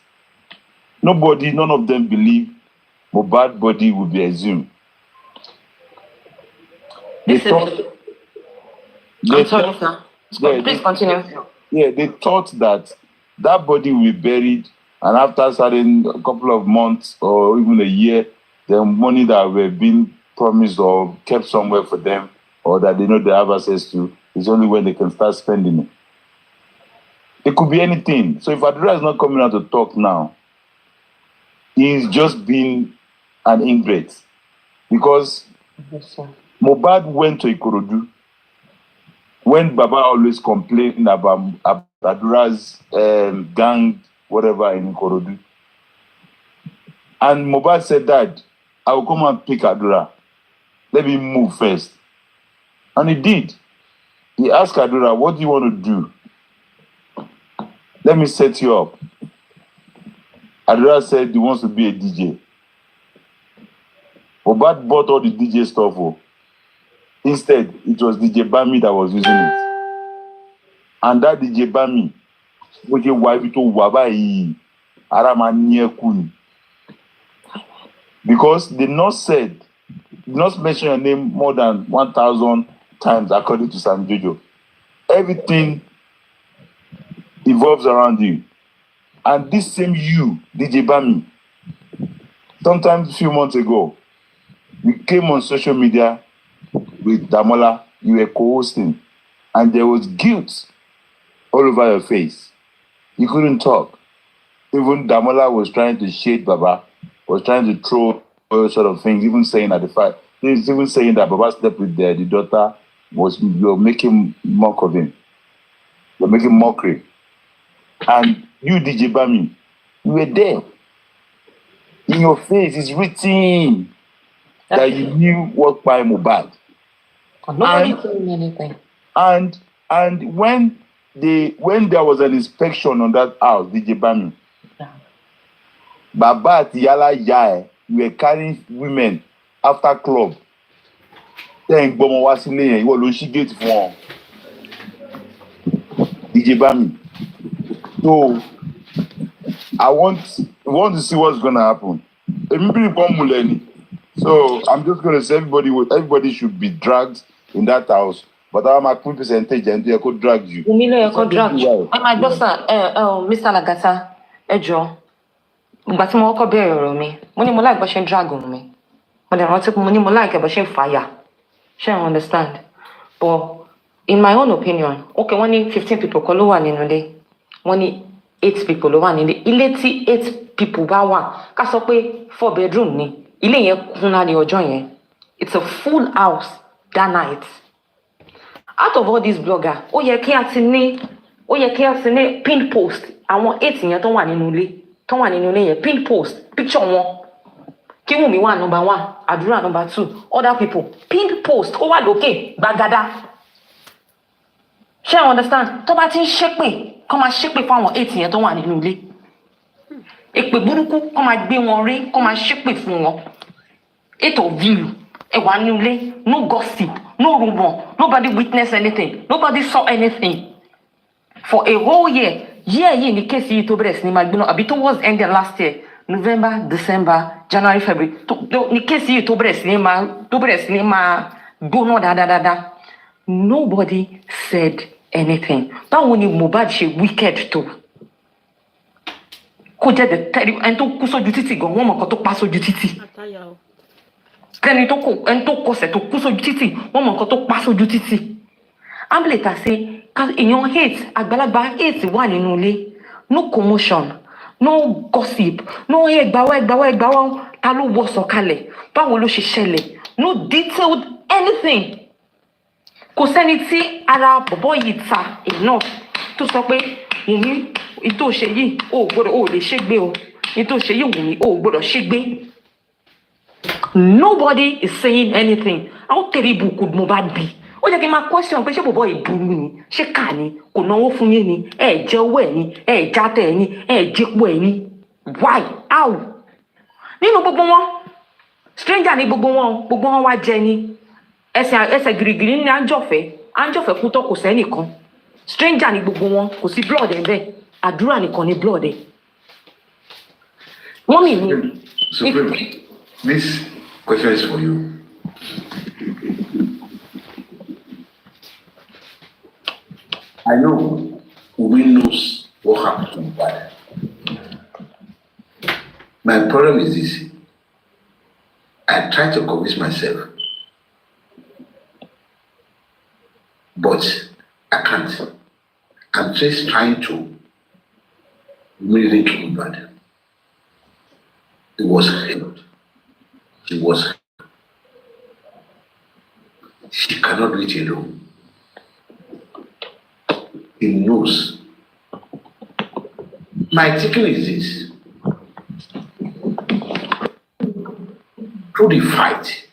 None of them believe Mohbad's body will be exhumed. They thought, Please continue. Yeah, they thought that body will be buried, and after a couple of months or even a year, the money that were being promised or kept somewhere for them, or that they know they have access to, is only when they can start spending it. It could be anything. So if Adura is not coming out to talk now, he's just being an ingrate. Because Mohbad went to Ikorodu when Baba always complained about Adura's gang, whatever, in Ikorodu. And Mohbad said, Dad, I will come and pick Adura. Let me move first. And he did. He asked Adura, what do you want to do? Let me set you up. Adura said he wants to be a DJ. Mohbad bought all the DJ stuff. Instead, it was DJ Bami that was using it. And that DJ Bami, which is why we told Wabai Aramani. Because the nurse mentioned your name more than 1,000 times according to Sam Jojo. Everything evolves around you. And this same you, DJ Bami, sometimes a few months ago, you came on social media with Damola, you were co-hosting, and there was guilt all over your face. You couldn't talk. Even Damola was trying to shade Baba, was trying to throw all sort of things, even saying that even saying that Baba slept with the daughter, you're making mock of him. You're making mockery. And you, DJ Bami, you were there. In your face, it's written that you knew what by Mohbad. Nobody told me anything. And when there was an inspection on that house, DJ Bami, Baba Tiyala Yai, you were carrying women after club. Then Bomo Wasile, you will she gate for DJ Bami. So I want to see what's gonna happen. So I'm just gonna say everybody should be dragged in that house. But I'm a quick percentage and they could drag you. My daughter, Mr. Lagata, Ejo. But mo ko bẹ̀rẹ̀ mi. Mo ní mo like bó ṣe drag on mi. Mo dey rántí mo ní mo like bó ṣe fire. She understand. But in my own opinion, okay, wọ́n ní 15 people kọ́ ló wà nínú ilé. Wọ́n ní 8 people ló wà nínú ilé. Ilé tí 8 people bá wà, ká sọ pé 4 bedroom ni. Ilé yẹn kún lálẹ́ ọjọ́ yẹn. It's a full house that night. Out of all these bloggers, ó yẹ kí a ti ní pin post àwọn 8 yẹn tó wà nínú ilé. Tó wà nínú ilé yẹn, pin post picture wọn. Kí Wùmí wà number 1, Adura number 2, other people. Pin post ó wà lókè gbàgádá. Ṣé understand? Tó bá ti ń ṣépè, kó máa ṣépè fún àwọn 8 yẹn tó wà nínú ilé. Èpè burúkú kó máa gbé wọn rí, kó máa ṣépè fún wọn. 8 of you, ẹ wà nínú ilé, no gossip, no rumor, nobody witnessed anything, nobody saw anything. For a whole year, yìí ní case yìí tó bẹ̀rẹ̀ sí ní máa gbóná, àbí tó was ended last year, November, December, January, February, ní case yìí tó bẹ̀rẹ̀ sí ní máa gbóná dáadáa. Nobody said anything. Báwo ni Mohbad ṣe wicked tó? Kó jẹ́ the terrible ẹni tó kú sójú títì gan, wọ́n mọ̀ nǹkan tó pa sójú títì. kẹ́ni tó kò ẹni tó kọsẹ̀ tó kú sójú títì wọ́n mọ nǹkan tó pa sójú títì. Ambulance ṣe èèyàn hate àgbàlagbà hate wà nínú ilé, no commotion, no gossip, no ẹgbàwọ́ ta ló wọ sọ̀kalẹ̀ báwo ló ṣe ṣẹlẹ̀, no detailed anything. Kò sẹ́ni tí ara bọ̀bọ̀ yìí ta enough tó sọ pé Wùnmí ìtò ṣe yìí ò gbọ́dọ̀ ò lè ṣègbé o, ìtò ṣe yìí Wùnmí ò gbọ́dọ̀ ṣègbé. Nobody is saying anything. How terrible could Mohbad be? Ó jẹ́ kí n máa question pé ṣé bọ̀bọ̀ ìburú ni, ṣé kà ni, kò náwó fún yín ni, ẹ jẹ owó ẹ ni, ẹ játẹ ẹ ni, ẹ jẹpo ẹ ni. Why? How? Nínú gbogbo wọn, stranger ni gbogbo wọn wá jẹ ni. Ẹsẹ̀ gìrìgìrì ní Anjọ̀fẹ́ kú tó kò sẹ́nìkan. Stranger ni gbogbo wọn, kò sí blood ẹ̀ bẹ́ẹ̀. Àdúrà nìkan ni blood ẹ̀. Mọ́mì ni. Supreme, this question is for you. I know Wunmi knows what happened to Mohbad. My problem is this. I try to convince myself, but I can't. I'm just trying to really kill Mohbad. It was held. She was held. She cannot do it alone. He knows. My thinking is this. Through the fight,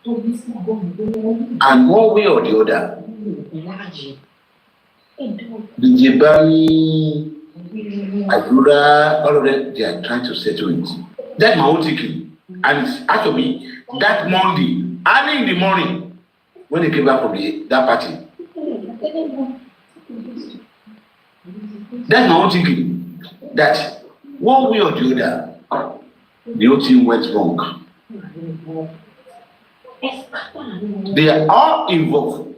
and one way or the other, the Jebani, Adura, all of them, they are trying to settle it. That's my own thinking. And it has to be that Monday, early in the morning, when they came back from that party. That's my own thinking. That one way or the other, the whole thing went wrong. They are all involved.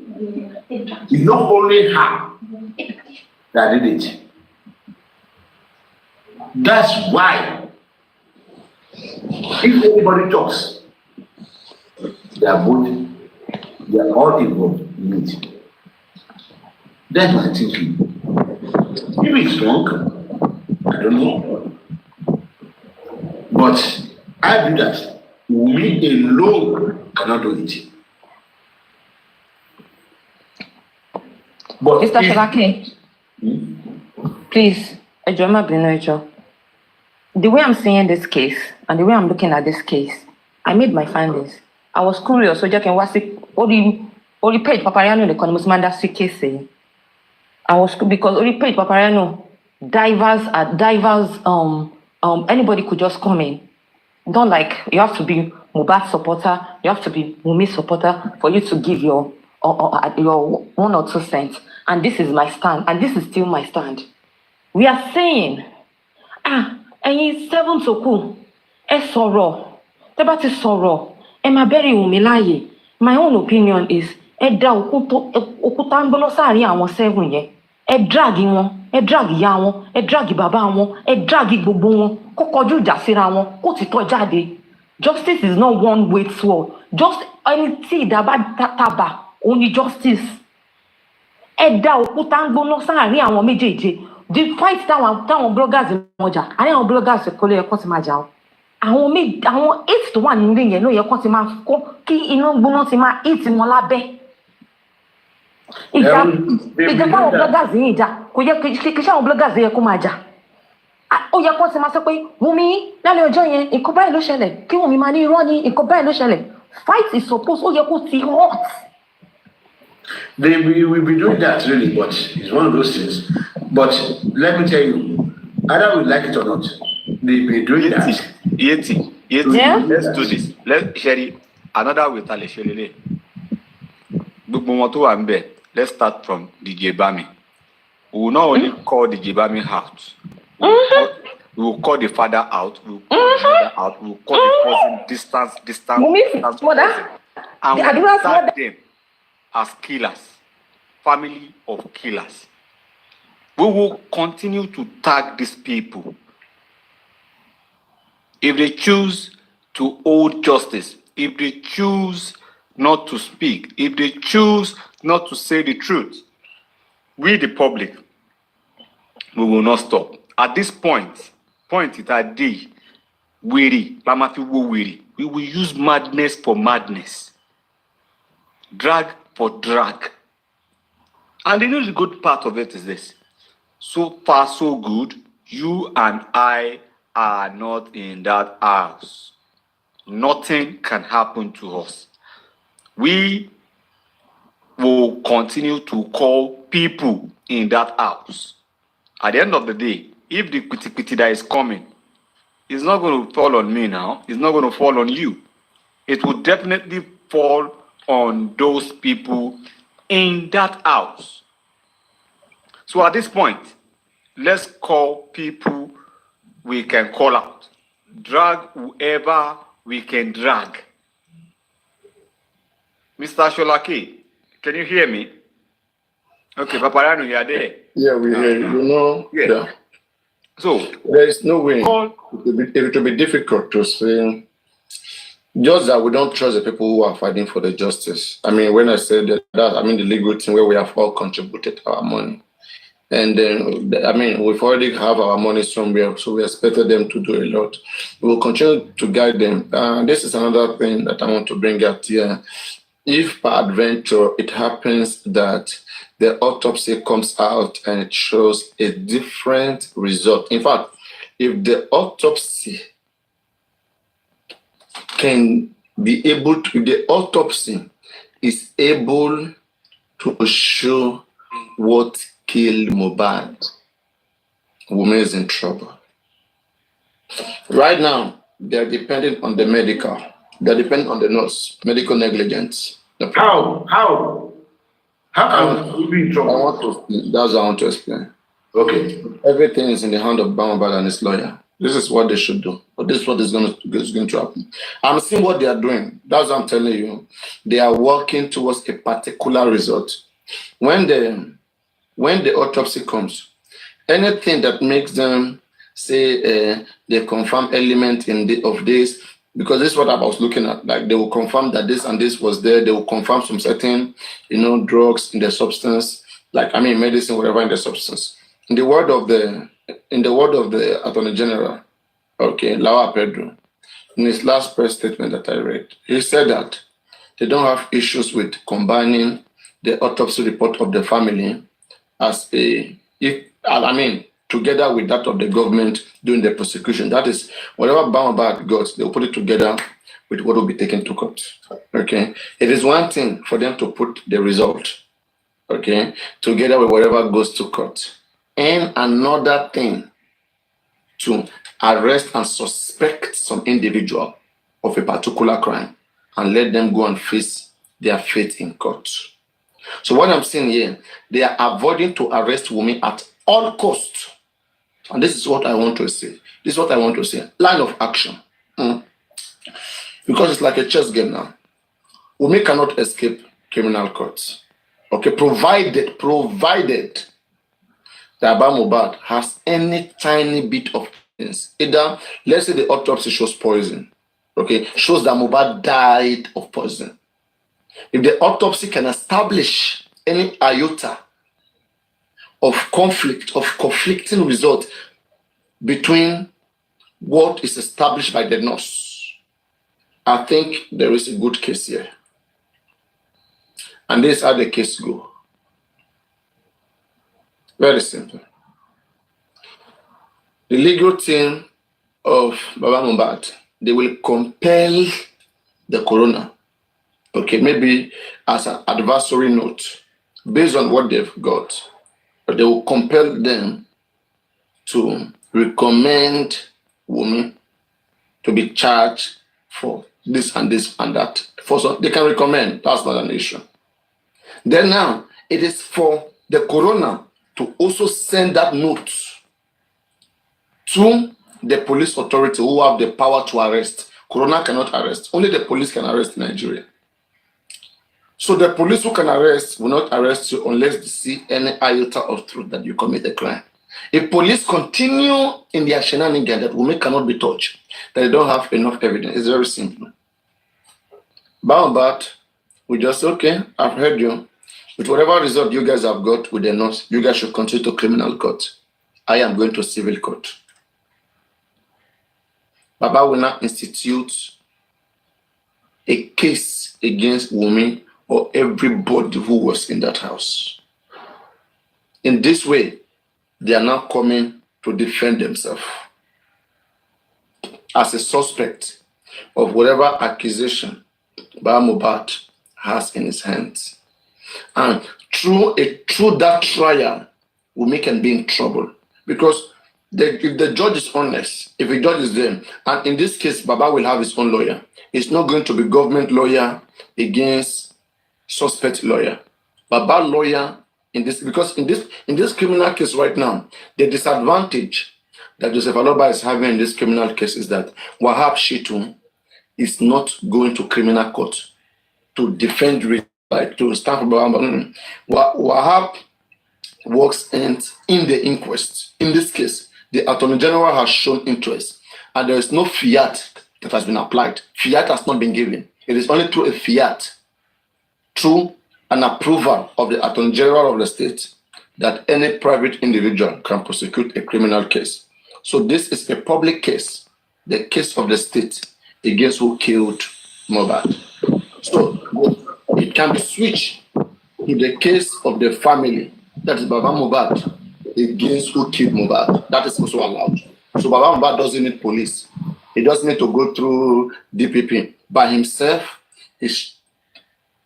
It's not only her that did it. That's why, if anybody talks, they are all involved in it. That's my thinking. If it's wrong, I don't know. But I do that. We alone cannot do it. But Mr. Shalake, please, the way I'm seeing this case and the way I'm looking at this case, I made my findings. I was curious, so just can watch it. Only page Paparino the economist man that's case. I was because only page Paparino divers. Anybody could just come in. Don't like you have to be Mohbad supporter, you have to be Wunmi supporter for you to give your 1 or 2 cents. And this is my stand, and this is still my stand. We are saying, ẹ̀yin 7 tó kù, ẹ sọ̀rọ̀, tẹ́ bá ti sọ̀rọ̀, ẹ má bury Wunmi láàyè. My own opinion is, ẹ dá òkúta ń gbóná sáàrin àwọn 7 yẹn. Ẹ drag wọn, ẹ drag ìyá wọn, ẹ drag bàbá wọn, ẹ drag gbogbo wọn, kó kọjú ìjà síra wọn, kó ti tọ́ jáde. Justice is not one way sword. Just ẹni tí ìdàbà tàbà, only justice. Ẹ dá òkúta ń gbóná sáàrin àwọn méjèèjì. The fight táwọn bloggers wọn jà, àwọn bloggers kò lè ẹ̀kọ́ ti máa jà o. Àwọn 8 tó wà nínú ilé yẹn ló yẹ kó ti máa kó kí iná gbóná ti máa 8 wọn lábẹ́. Ìjà táwọn bloggers yìí jà kò yẹ kí sáwọn bloggers yẹ kó máa jà. Ó yẹ kó ti máa sọ pé Wunmi lálẹ́ ọjọ́ yẹn nǹkan báyìí ló ṣẹlẹ̀, kí Wunmi máa ní irọ́ ní nǹkan báyìí ló ṣẹlẹ̀. Fight is supposed ó yẹ kó ti hot. They will be doing that really, but it's one of those things. But let me tell you, either we like it or not, they be doing that. Yeti. Yeah? Let's do this. Let's Sherry, another with Aleshelele. Let's start from the Jebami. We will not only call the Jebami out. We will call the father out. We will call the mother out. We will call the cousin distance. And we will tag them as killers, family of killers. We will continue to tag these people. If they choose to hold justice, if they choose not to speak, if they choose not to say the truth, we, the public, we will not stop. At this point it a day, weary, we will use madness for madness, drag for drag. And you know the good part of it is this. So far, so good. You and I are not in that house. Nothing can happen to us. We will continue to call people in that house. At the end of the day, if the kwiti that is coming, it's not going to fall on me now. It's not going to fall on you. It will definitely fall on those people in that house. So at this point, let's call people we can call out. Drag whoever we can drag. Mr. Sholake, can you hear me? Okay, Paparino, you are there. Yeah, we hear you. You know, yeah. So there is no way. It will be difficult to say. Just that we don't trust the people who are fighting for the justice. I mean, when I say that, I mean the legal team where we have all contributed our money. And then, I mean, we've already have our money somewhere, so we expected them to do a lot. We will continue to guide them. This is another thing that I want to bring out here. If per adventure it happens that the autopsy comes out and it shows a different result. In fact, if the autopsy can be able to, if the autopsy is able to show what killed Mohbad, woman is in trouble. Right now, they're dependent on the medical. They're dependent on the nurse, medical negligence. How can we be in trouble? That's what I want to explain. Okay. Everything is in the hand of Mohbad and his lawyer. This is what they should do. But this is what is going to happen. I'm seeing what they are doing. That's what I'm telling you. They are working towards a particular result. When the autopsy comes, anything that makes them say they confirm element of this, because this is what I was looking at. Like they will confirm that this and this was there. They will confirm some certain, drugs in the substance, like medicine, whatever in the substance. In the word of the Attorney General, okay, Lawa Pedro, in his last press statement that I read, he said that they don't have issues with combining the autopsy report of the family as together with that of the government during the prosecution. That is, whatever Mohbad got, they'll put it together with what will be taken to court. Okay, it is one thing for them to put the result, okay, together with whatever goes to court, and another thing to arrest and suspect some individual of a particular crime and let them go and face their fate in court. So what I'm saying here, they are avoiding to arrest Wunmi at all costs. And this is what I want to say. This is what I want to say. Line of action. Because it's like a chess game now. Wunmi cannot escape criminal courts. Okay, provided that Mohbad has any tiny bit of evidence. Either, let's say the autopsy shows poison. Okay, shows that Mohbad died of poison. If the autopsy can establish any iota of conflicting result between what is established by the nurse, I think there is a good case here. And this is how the case go. Very simple. The legal team of Baba Mohbad, they will compel the coroner, okay, maybe as an advisory note, based on what they've got, but they will compel them to recommend Wunmi to be charged for this and this and that. First, they can recommend, that's not an issue. Then now, it is for the coroner to also send that note to the police authority who have the power to arrest. Coroner cannot arrest. Only the police can arrest in Nigeria. So the police who can arrest will not arrest you unless they see any iota of truth that you commit a crime. If police continue in their shenanigans that women cannot be touched, that they don't have enough evidence, it's very simple. But we just say, okay, I've heard you. With whatever result you guys have got with the nurse, you guys should continue to criminal court. I am going to civil court. Baba will now institute a case against Wunmi or everybody who was in that house. In this way, they are now coming to defend themselves as a suspect of whatever accusation Baba Mohbad has in his hands. And through that trial, Wunmi can be in trouble. Because if the judge is honest, if the judge is there, and in this case, Baba will have his own lawyer. It's not going to be government lawyer against suspect lawyer. Baba lawyer in this, because in this criminal case right now, the disadvantage that Joseph Aloba is having in this criminal case is that Wahab Shitu is not going to criminal court to defend, like to stand for Baba. Wahab works in the inquest. In this case, the Attorney General has shown interest, and there is no fiat that has been applied. Fiat has not been given. It is only through a fiat, through an approval of the Attorney General of the state, that any private individual can prosecute a criminal case. So this is a public case, the case of the state against who killed Mohbad. So it can be switched to the case of the family, that is Baba Mohbad, against who killed Mohbad. That is also allowed. So Baba Mohbad doesn't need police. He doesn't need to go through DPP. By himself, he's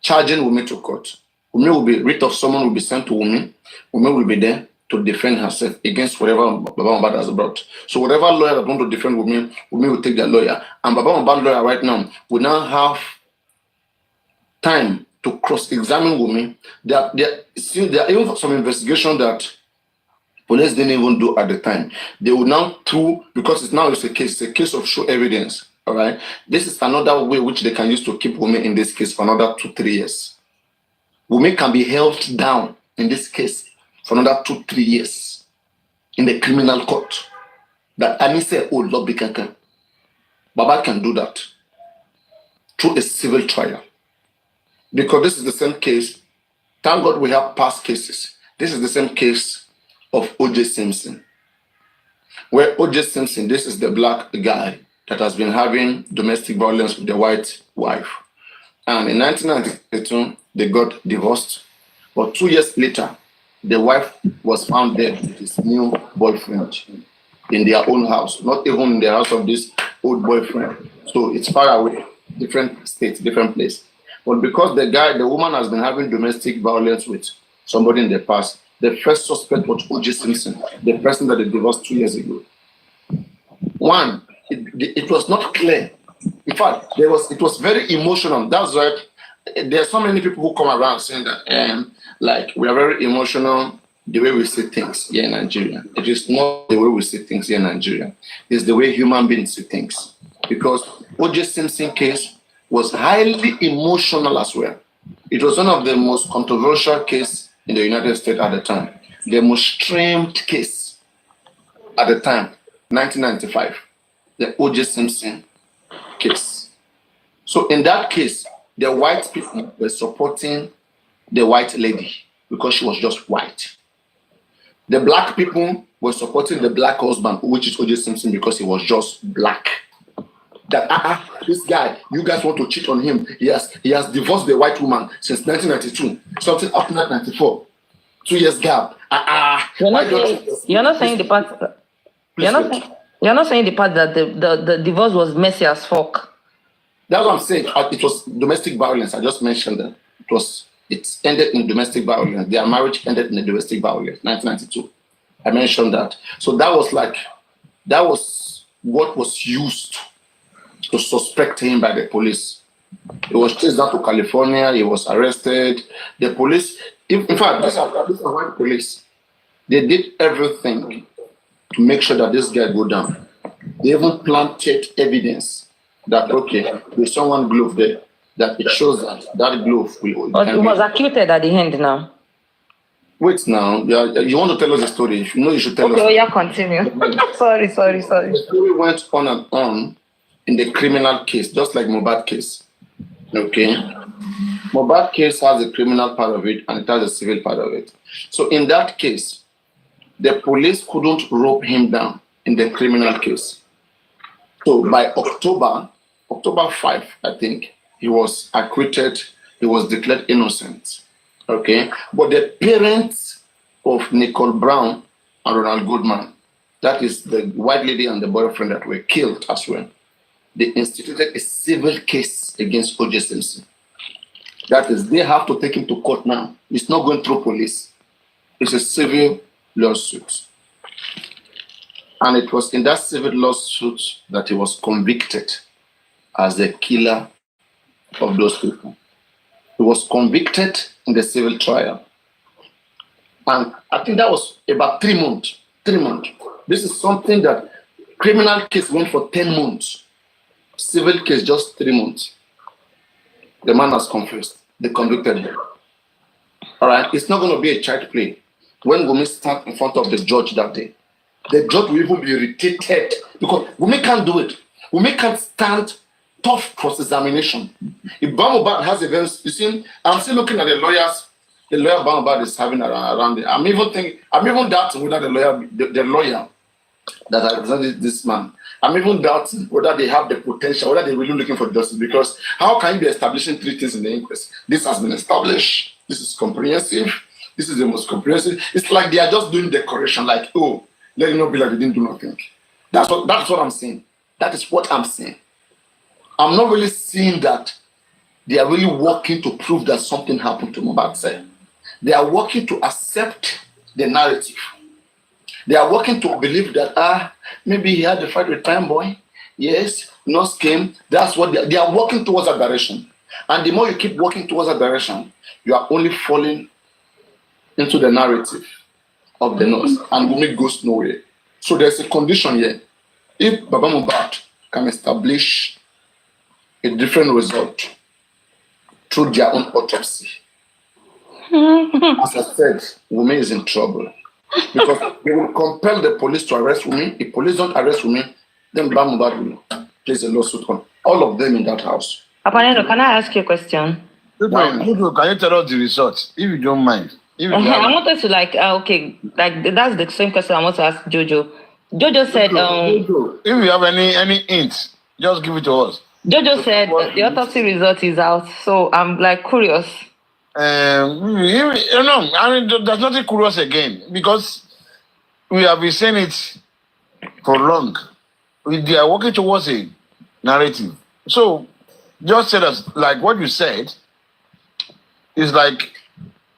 charging Wunmi to court. Wunmi will be writ of someone will be sent to Wunmi. Wunmi will be there to defend herself against whatever Baba Mohbad has brought. So whatever lawyer that want to defend Wunmi, Wunmi will take their lawyer. And Baba Mohbad lawyer right now will now have time to cross-examine Wunmi. There are even some investigation that police didn't even do at the time. They will now because it's a case of show evidence. All right. This is another way which they can use to keep Wunmi in this case for another 2-3 years. Wunmi can be held down in this case for another 2-3 years in the criminal court. That Ani said, oh, Lord Bikanka. Baba can do that through a civil trial. Because this is the same case. Thank God we have past cases. This is the same case of O.J. Simpson. Where O.J. Simpson, this is the black guy that has been having domestic violence with the white wife. And in 1992, they got divorced. But 2 years later, the wife was found dead with his new boyfriend in their own house, not even in the house of this old boyfriend. So it's far away, different states, different place. But because the woman has been having domestic violence with somebody in the past, the first suspect was O.J. Simpson, the person that they divorced 2 years ago. One, it was not clear. In fact, it was very emotional. That's right. There are so many people who come around saying that, like, we are very emotional the way we see things here in Nigeria. It is not the way we see things here in Nigeria. It's the way human beings see things. Because O.J. Simpson case was highly emotional as well. It was one of the most controversial cases in the United States at the time. The most streamed case at the time, 1995, the O.J. Simpson case. So in that case, the white people were supporting the white lady because she was just white. The black people were supporting the black husband, which is O.J. Simpson, because he was just black. That this guy, you guys want to cheat on him. He has divorced the white woman since 1992, something up to 1994. 2 years gap. You're not saying the part. You're not saying the part that the divorce was messy as fuck. That's what I'm saying. It was domestic violence. I just mentioned that it ended in domestic violence. Their marriage ended in domestic violence, 1992. I mentioned that. So that was what was used to suspect him by the police. He was chased down to California. He was arrested. The police, in fact, these are white police. They did everything to make sure that this guy go down. They even planted evidence that, okay, there's someone glove there, that it shows that glove will... But he was acquitted at the end now. Wait now. You want to tell us the story? If you know, you should tell us. Okay, yeah, continue. sorry. The story went on and on in the criminal case, just like Mohbad case. Okay. Mohbad case has a criminal part of it and it has a civil part of it. So in that case, the police couldn't rope him down in the criminal case. So by October 5, I think, he was acquitted, he was declared innocent. Okay. But the parents of Nicole Brown and Ronald Goodman, that is the white lady and the boyfriend that were killed as well, they instituted a civil case against O.J. Simpson. That is, they have to take him to court now. It's not going through police. It's a civil lawsuit. And it was in that civil lawsuit that he was convicted as the killer of those people. He was convicted in the civil trial. And I think that was about 3 months. 3 months. This is something that criminal case went for 10 months. Civil case just 3 months. The man has confessed. They convicted him. All right, it's not going to be a child play. When Wunmi stands in front of the judge that day, the judge will even be irritated because Wunmi can't do it. Wunmi can't stand tough cross-examination. If Mohbad has a very, you see, I'm still looking at the lawyers. The lawyer Mohbad is having around it. I'm even doubting whether the lawyer that I represented this man, I'm even doubting whether they have the potential, whether they're really looking for justice. Because how can you be establishing 3 things in the inquest? This has been established. This is comprehensive. This is the most comprehensive. It's like they are just doing decoration, like, oh, let it not be like they didn't do nothing. That's what I'm saying. That is what I'm saying. I'm not really seeing that they are really working to prove that something happened to Mohbad. They are working to accept the narrative. They are working to believe that maybe he had a fight with Time Boy. Yes, nurse came. That's what they are working towards that direction. And the more you keep working towards that direction, you are only falling into the narrative of the nurse, and Wunmi goes nowhere. So there's a condition here. If Baba Mohbad can establish a different result through their own autopsy, as I said, Wunmi is in trouble. Because they will compel the police to arrest Wunmi. If police don't arrest Wunmi, then Baba Mohbad will place a lawsuit on all of them in that house. Paparino, can I ask you a question? Can you tell us the results, if you don't mind? I wanted to that's the same question I want to ask Jojo. Jojo said, if you have any hints, just give it to us. Jojo said the autopsy result is out, so I'm curious. There's nothing curious again because we have been saying it for long. They are working towards a narrative. So just tell us, like what you said, is like,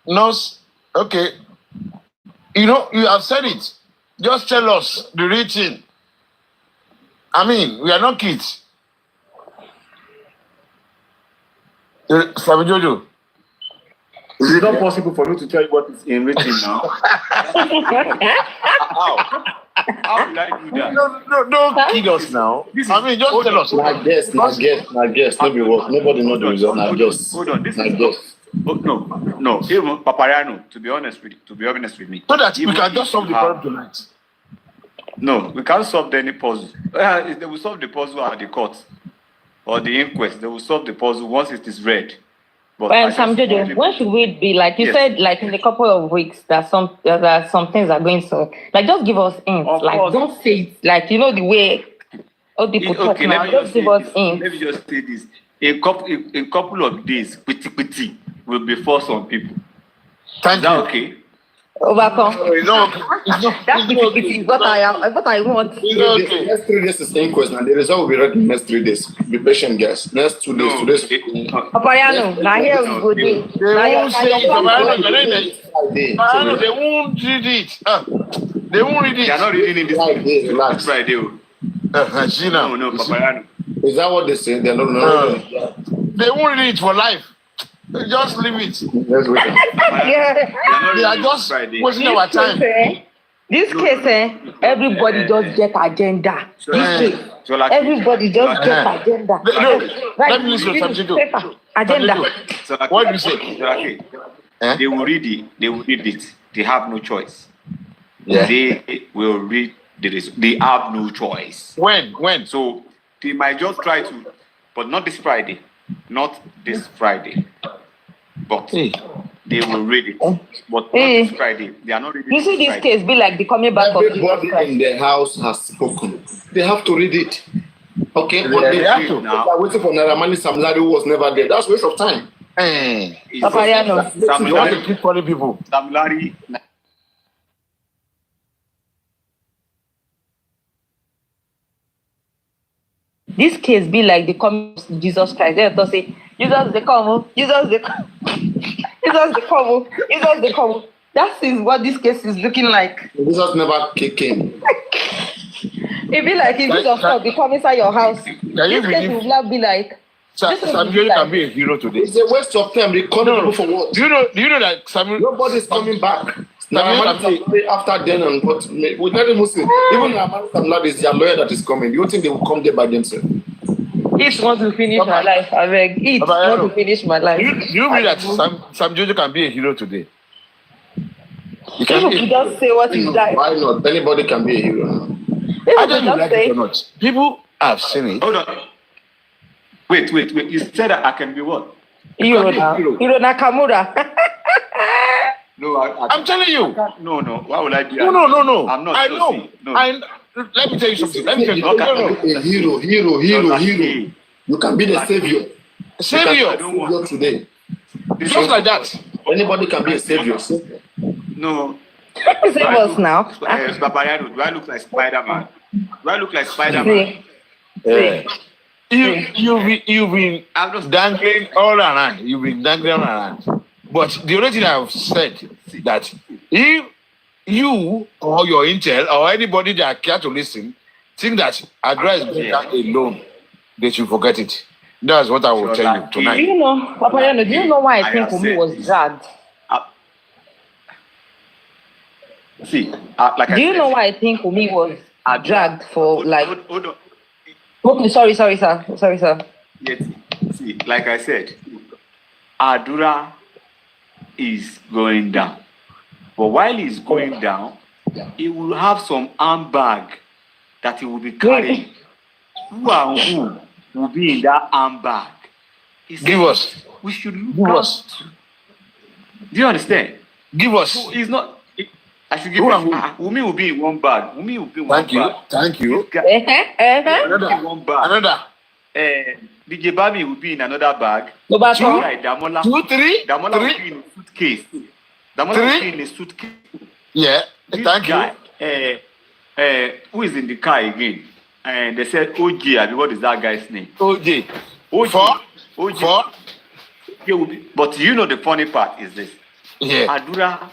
nurse, okay, you have said it. Just tell us the reason. I mean, we are not kids. Sammy Jojo. Is it not possible for me to tell you what is in written now? How will I do that? No, don't kid us now. I mean, just tell us. My guess. Nobody knows the result. Hold on. This is guess. No. Even Paparino, to be honest with me. So that we can just solve the problem tonight. No, we can't solve any puzzle. They will solve the puzzle at the court or the inquest. They will solve the puzzle once it is read. But Sam Jojo, when should we be you said in a couple of weeks that some things are going to just give us hints. Don't say it the way all people talk now. Just give us hints. Let me just say this. A couple of days, pity will be forced on people. Thank you. Okay? Overcome. That's what I want. Okay. Next 3 days is inquest, and the result will be ready in the next 3 days. Be patient, guys. Next 2 days. Paparino, now here we go. They won't say it. They won't read it. They won't read it. They are not reading in this Friday. No, Paparino. Is that what they say? They're not. They won't read it for life. Just leave it. Yeah. They are just wasting our time. This case, everybody just get agenda. Everybody just get agenda. Let me listen to something. Agenda. What do you say? They will read it. they have no choice. Yeah. They will read the result. They have no choice. When? So they might just try to, but not this Friday. Not this Friday. But they will read it. But not this Friday. They are not reading it. You see this Friday. case be like the coming back of Jesus Everybody Christ. in the house has spoken. They have to read it. Okay, but Yeah, they they have to. are waiting for Naramani Samlari who was never there. That's waste of time. Paparino. You want to keep calling people. Sam Larry. This case be like the coming of Jesus Christ. They have to say, Jesus the come, Jesus the come, Jesus the come, Jesus the come. That is what this case is looking like. Jesus never came. It be like if Jesus come, they come inside your house. Can you This case believe? will not be like. Samuel can be a hero today. It's a waste of time. They call people for what? Do you know that Samuel? Nobody's coming back. Samuel Naramani Samlari after then and what? We not even see. Even Naramani Samlari is their lawyer that is coming. You think they will come there by themselves? It want to finish my life. I beg. It want to finish my life. You mean that Sam Jojo can be a hero today? He can People be a could hero. just say what is that. Why not? Anybody can be a hero now. I People don't could know just like it say. or not. People have seen it. Hold on. Wait. You said that I can be what? Hero Nakamura. No, I'm telling you. No. Why would I be? No. I'm not. I know. No. Let me tell you something. Let me tell you. You can No. be a hero. You can be the savior. Savior. Savior today. Just like that. Anybody can be a savior. No. Save us now. Paparino, do I look like Spider-Man? Do I look like Spider-Man? See. You've been dangling all around. You've been dangling all around. But the only thing I've said that if you or your intel or anybody that care to listen think that Adura is better alone, they should forget it. That's what I will tell you Do tonight. you know, Paparino, do you know why I think Umi was dragged? Do you know why I think Umi was dragged for like... Hold on. Okay, sorry, sir. Yes. See, like I said, Adura is going down. But while he's going down, he will have some handbag that he will be carrying. Who and who will be in that handbag? Give us. We should look Give at. us. Do you understand? Give us. So it's not. I should give you. Wumi will be in one bag. Wumi will be in one bag. Thank you. One bag. Another. DJ Bami will be in another bag. Damola. 2, 3. Damola will be in a suitcase. Damola will be in a suitcase. Yeah. This Thank guy, you. Who is in the car again? And they said OJ. I mean, what is that guy's name? OJ. OJ. Four. But you know the funny part is this. Yeah. Adura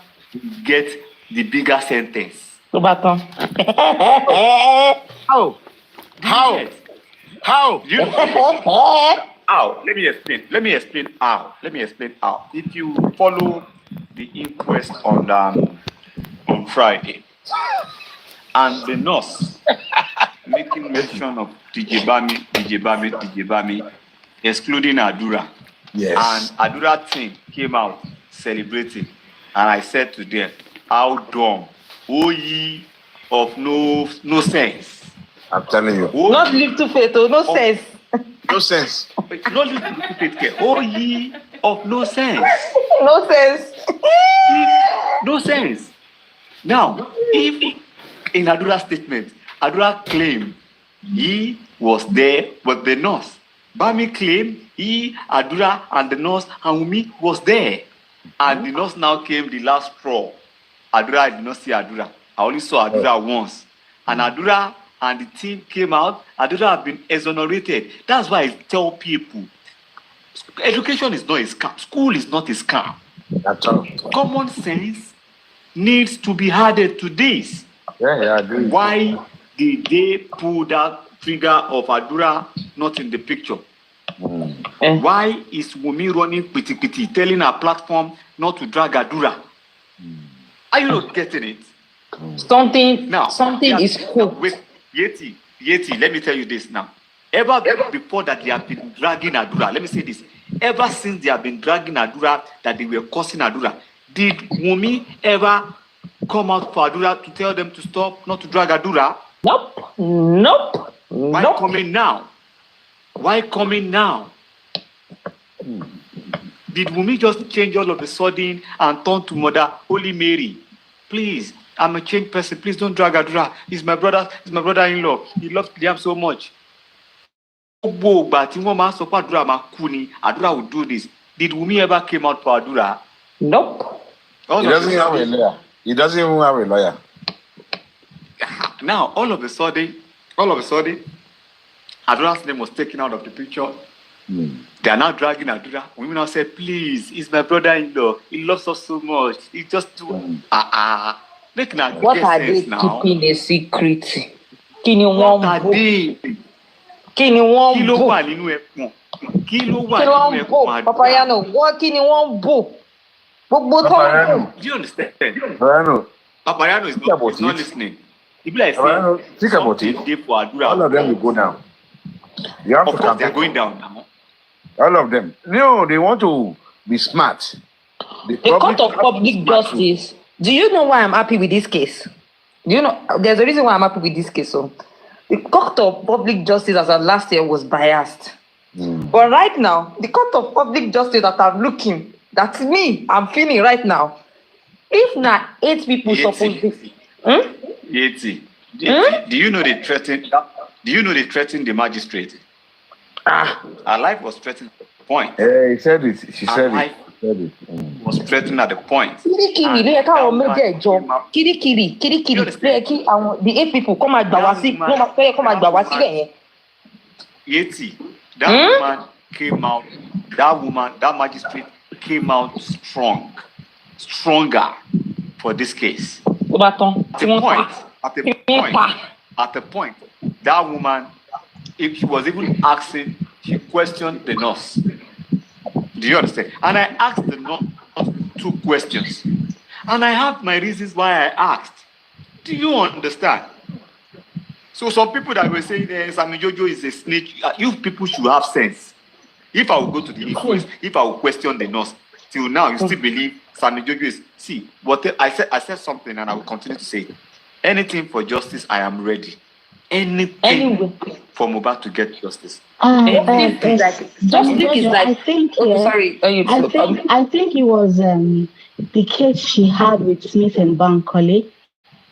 get the bigger sentence. How? You know, how? Let me explain how. If you follow the inquest on Friday, and the nurse making mention of DJ Bami, excluding Adura. Yes. And Adura team came out celebrating, and I said to them, "How dumb, O ye of no sense." I'm telling you. Not live to faith, no sense. No sense. Not live to faith. O ye of no sense. No sense. No sense. Now, if in Adura's statement, Adura claimed he was there with the nurse. Bami claimed he, Adura, and the nurse and Umi was there. And the nurse now came the last straw. Adura, I did not see Adura. I only saw Adura once. And Adura and the team came out. Adura have been exonerated. That's why I tell people, education is not a scam. School is not a scam. That's all. Common sense needs to be added to this. Yeah, I agree. Why did they pull that trigger of Adura not in the picture? Why is Wumi running piti telling our platform not to drag Adura? Are you not getting it? Something yeah, is cool. Wait, Yeti, let me tell you this now. Ever before that they have been dragging Adura, let me say this. Ever since they have been dragging Adura, that they were cursing Adura, Did Wunmi ever come out for Adura to tell them to stop, not to drag Adura? Nope. Why coming now? Why coming now? Did Wunmi just change all of a sudden and turn to Mother Holy Mary? Please, I'm a changed person. Please don't drag Adura. He's my brother-in-law. He loves Liam so much. But Adura will do this. Did Wunmi ever came out for Adura? Nope. He doesn't have a lawyer. He doesn't even have a lawyer. Now, all of a sudden, Adura's name was taken out of the picture. They are now dragging Adura. Women now say, please, he's my brother-in-law. He loves us so much. He just do. What are they keeping a secret? What are they? Paparino, what can you want boo? Do you understand? Paparino is not listening. Think about it. All of them will go down. You have to they're going down now. All of them. No, they want to be smart. The court of public justice. Do you know why I'm happy with this case? Do you know? There's a reason why I'm happy with this case. So, the court of public justice as of last year was biased. But right now, the court of public justice that I'm looking, that's me. I'm feeling right now. If not 8 people supposed to. Yeti. Do you know they threatened? Do you know they threatened the magistrate? Her life was threatened at the point. He said it. She said it. Was threatened at the point. Kiri, the 8 people come at Bawasi. Yeti, that woman came out. That magistrate came out stronger for this case. At the point, that woman, if she was even asking, she questioned the nurse. Do you understand? And I asked the nurse 2 questions. And I have my reasons why I asked. Do you understand? So some people that were saying Sammy Jojo is a snitch, you people should have sense. If I will go to the inquest, if I will question the nurse, till now you still believe Sammy Jojo is. See, what I said something and I will continue to say. Anything for justice, I am ready. Anything for Mohbad to get justice. I think it was the case she had with Smith and Bankole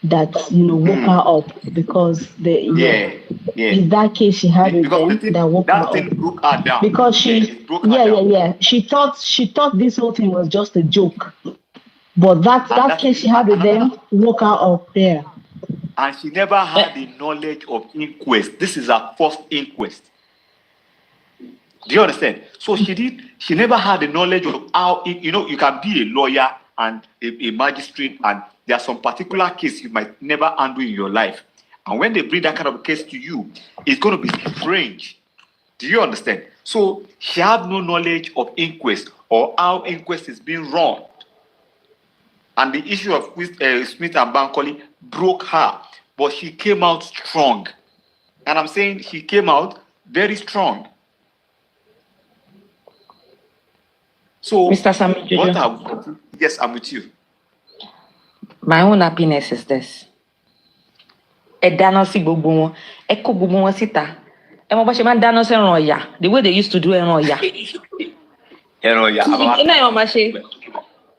that woke her up, because is that case she had with them that woke her up, broke her down. Because she thought this whole thing was just a joke, but that case she had with them woke her up there. And she never had the knowledge of inquest. This is her first inquest. Do you understand? So she never had the knowledge of how, you can be a lawyer and a magistrate, and there are some particular cases you might never handle in your life. And when they bring that kind of case to you, it's going to be strange. Do you understand? So she had no knowledge of inquest or how inquest is being run. And the issue of Smith and Bankole broke her, but she came out strong. And I'm saying she came out very strong. So, Mr. Sammy Jojo. Yes, I'm with you. My own happiness is this. The way they used to do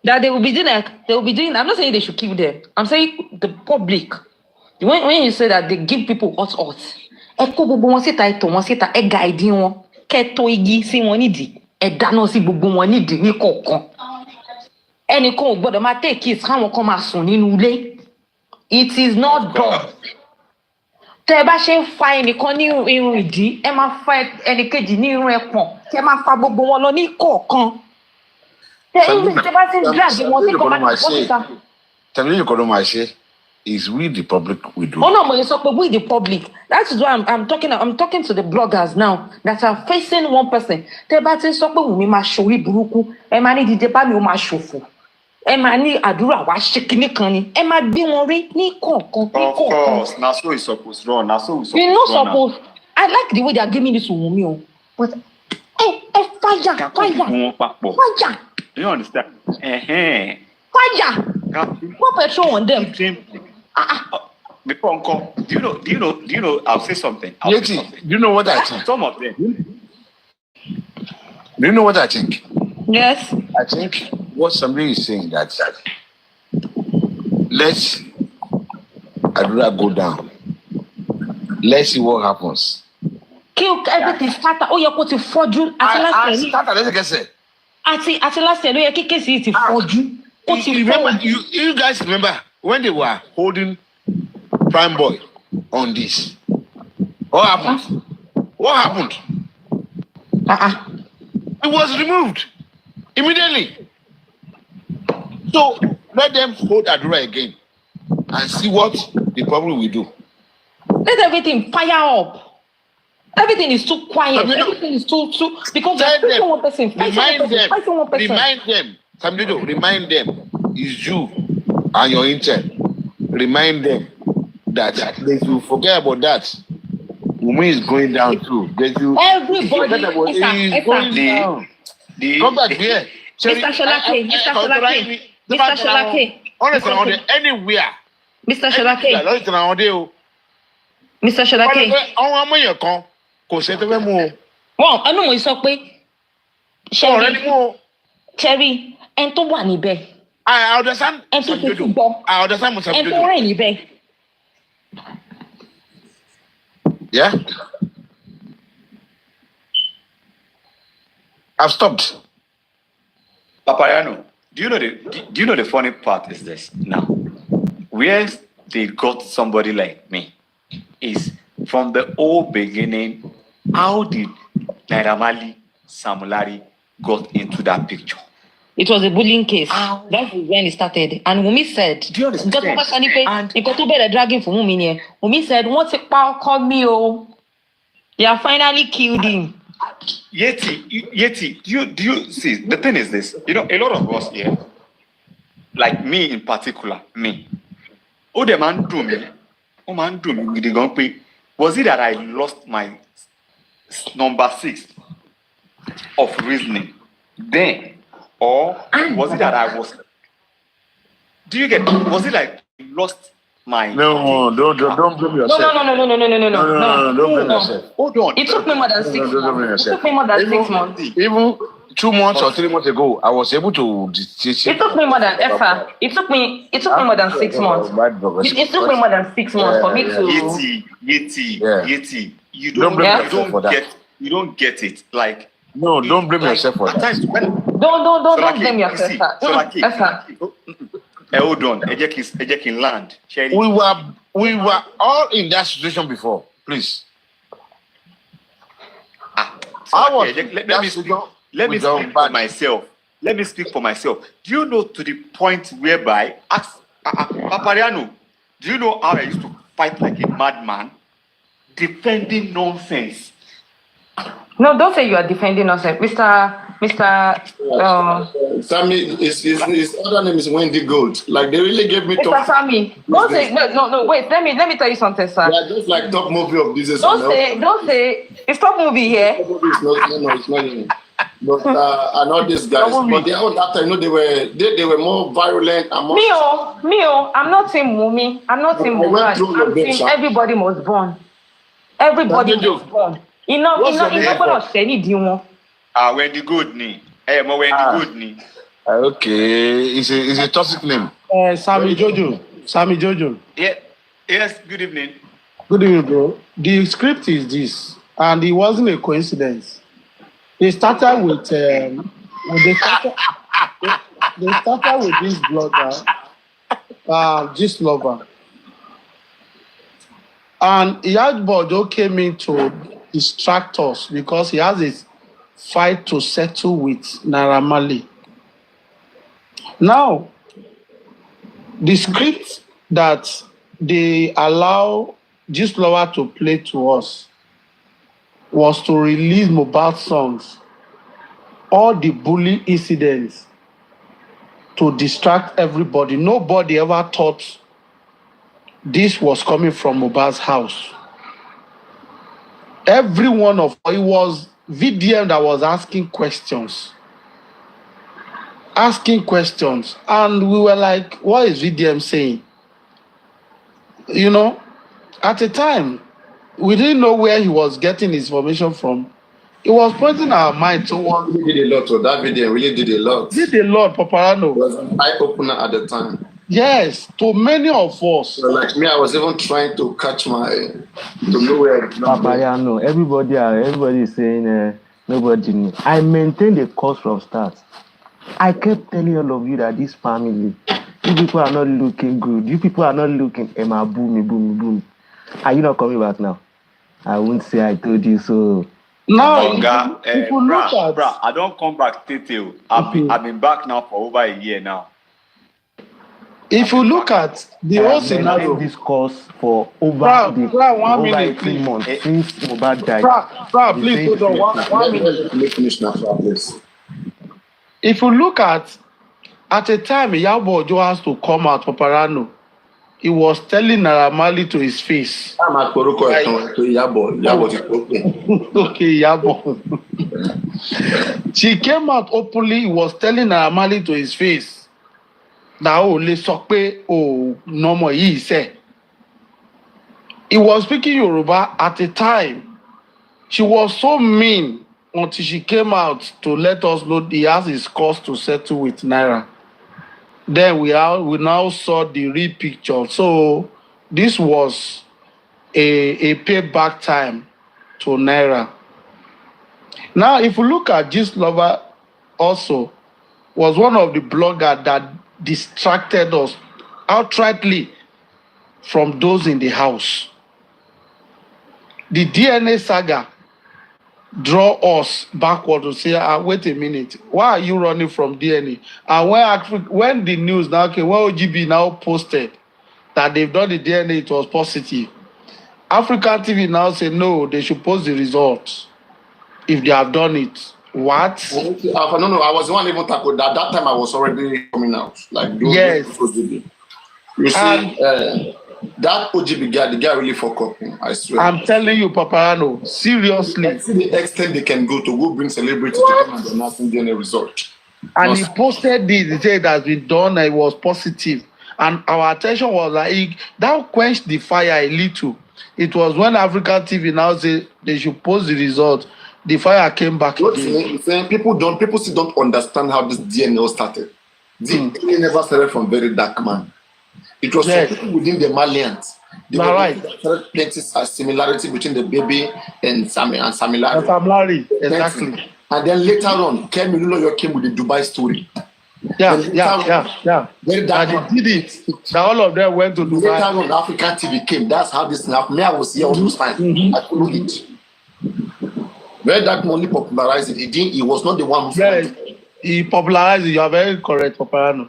that they will be doing. I'm not saying they should kill them. I'm saying the public. When you say that they give people hot. It is not done. Tẹ́ bá ṣe ń fa ẹnìkan ní irun ìdí, ẹ máa fa ẹnìkejì ní irun ẹpọ̀n, kẹ́ máa fa gbogbo wọn lọ ní kọ̀ọ̀kan. Tẹ́ bá ti ń drag wọn sí kọ̀ọ̀kan. Tell you Kodomashe is we the public we do. Oh no, but it's we the public. That is why I'm talking to the bloggers now that are facing one person. Tẹ́ bá ti ń sọ pé Wunmi máa ṣorí burúkú, ẹ máa ní dídé bá mi ó máa ṣòfò. Ẹ máa ní Adura wá ṣe kíní kan ni. Ẹ máa gbé wọn rí ní kọ̀ọ̀kan. Of course, na so it's supposed to run. Na so it's supposed to run. You're not supposed. I like the way they are giving this to Wunmi, but fire. You understand? Fire! Put petrol on them. Before Uncle, do you know, I'll say something. Do you know what I think? Some of them. Do you know what I think? Yes. I think what somebody is saying that let's Adura go down. Let's see what happens. Kill everything. Start. Oh, you're going to forge you. You guys remember when they were holding Prime Boy on this? What happened? What happened? It was removed immediately. So let them hold Adura again and see what the public will do. Let everything fire up. Everything is too quiet. Everything is too because there's one person. Remind them. Sammy, remind them. It's you and your intel. Remind them that they should forget about that. Omowummi is going down too. Everybody is going down. Come back here. Mr. Sholake. Honestly, anywhere. Mr. Sholake. Mr. Sholake. Kò ṣe tó fẹ́ mú o. Wọ́n ẹnu mo sọ pé Cherry ẹni tó wà níbẹ̀. I understand. Ẹni tó ti gbọ́. I understand Musa ẹni tó rìn níbẹ̀. Yeah. I've stopped. Paparino, do you know the funny part is this now? Where they got somebody like me is from the old beginning. How did Naira Marley, Sam Larry got into that picture? It was a bullying case. That's when it started. And Omowummi said, do you understand? And dragging for Omowummi. Omowummi said, "What's a power called me? Oh, you have finally killed him." Yeti, do you see? The thing is this. You know, a lot of us here, like me in particular, me. Oh, the man do me. Oh, man do me with the gun pay. Was it that I lost my number 6 of reasoning then? Or was it that I was... Do you get... Was it like I lost my... No, don't blame yourself. No, don't blame yourself. Hold on. It took me more than 6 months. It took me more than 6 months. Even 2 months or 3 months ago, I was able to... It took me more than ever. It took me more than 6 months. It took me more than 6 months for me to... Yeti. You don't get it. Like... No, don't blame yourself for that. Don't blame yourself. Hold on. Ejekin land. We were all in that situation before. Please. Let me speak for myself. Let me speak for myself. Do you know to the point whereby, Paparino, do you know how I used to fight like a madman, defending nonsense? No, don't say you are defending us, Mr. Sammy, his other name is Wendy Gold. Like they really gave me Mr. Sammy. Don't say no. Wait, let me tell you something, sir. Yeah, just like top movie of business. Don't say it's top movie here. No, it's not. But and all these guys, but they all that time, they were more violent. Mio, I'm not saying Omowummi. I'm not saying Mohbad. I'm saying everybody was born. Everybody was born. Wendy Good ni. Wendy Good ni. Okay, it's a toxic name. Sammy Jojo. Yeah. Yes. Good evening. Good evening, bro. The script is this, and it wasn't a coincidence. They started with this blogger, this lover, and Iyadbojo came in to distract us because he has a fight to settle with Naira Marley. Now, the script that they allow this lover to play to us was to release Mohbad songs, all the bully incidents, to distract everybody. Nobody ever thought this was coming from Mohbad's house. Every one of it was VDM that was asking questions. asking questions, and we were like, what is VDM saying? You know, at the time, we didn't know where he was getting his information from. He was pointing our mind towards. He did a lot. So that video really did a lot. Did a lot, Paparino. It was an eye opener at the time. Yes, to many of us. So like me, I was even trying to catch my to know where. Paparino, everybody is saying nobody knew. I maintained the course from start. I kept telling all of you that this family, you people are not looking good. You people are not looking. Emma, boom. Are you not coming back now? I won't say I told you so. No, bruh, I don't come back till I've been back now for over a year now. If you look at the whole scenario, this course for over 18 months since Mohbad died. Please hold on 1 minute. Let me finish now, please. If you look at a time Iyabo Ojo has to come out, Paparino, he was telling Naira Marley to his face. I'm at Poroko to Iyabo is okay. Okay, Iyabo. She came out openly, he was telling Naira Marley to his face. Now, let's talk no more, he said. He was speaking Yoruba at the time. She was so mean until she came out to let us know he has his cause to settle with Naira. Then we now saw the real picture. So this was a payback time to Naira. Now, if you look at Gist Lover, also was one of the bloggers that distracted us outrightly from those in the house. The DNA saga draw us backward to say, wait a minute, why are you running from DNA? And when the news now came, when OGB now posted that they've done the DNA, it was positive. African TV now say no, they should post the results if they have done it. What? No, I was the one even tackled that. That time I was already coming out. Like yes. OGB. You see, that OGB guy, the guy really fuck up. I swear. I'm telling you, Paparino, seriously. I see the extent they can go to bring celebrity to come and announce DNA result. And he posted this, he said it has been done, and it was positive. And our attention was like, that quenched the fire a little. It was when African TV now say they should post the result. The fire came back again. People still don't understand how this DNA started. DNA never started from very dark man. It was people within the Malians. There was plenty of similarity between the baby and Sammy and Sammy Larry. Exactly. And then later on, Kemi Luloyo came with the Dubai story. Yeah. Very dark. They did it. Now all of them went to Dubai. Later on, African TV came. That's how this happened. Me, I was here all those times. I couldn't it. Where that money popularized it, he was not the one who he popularized it. You are very correct, Paparino.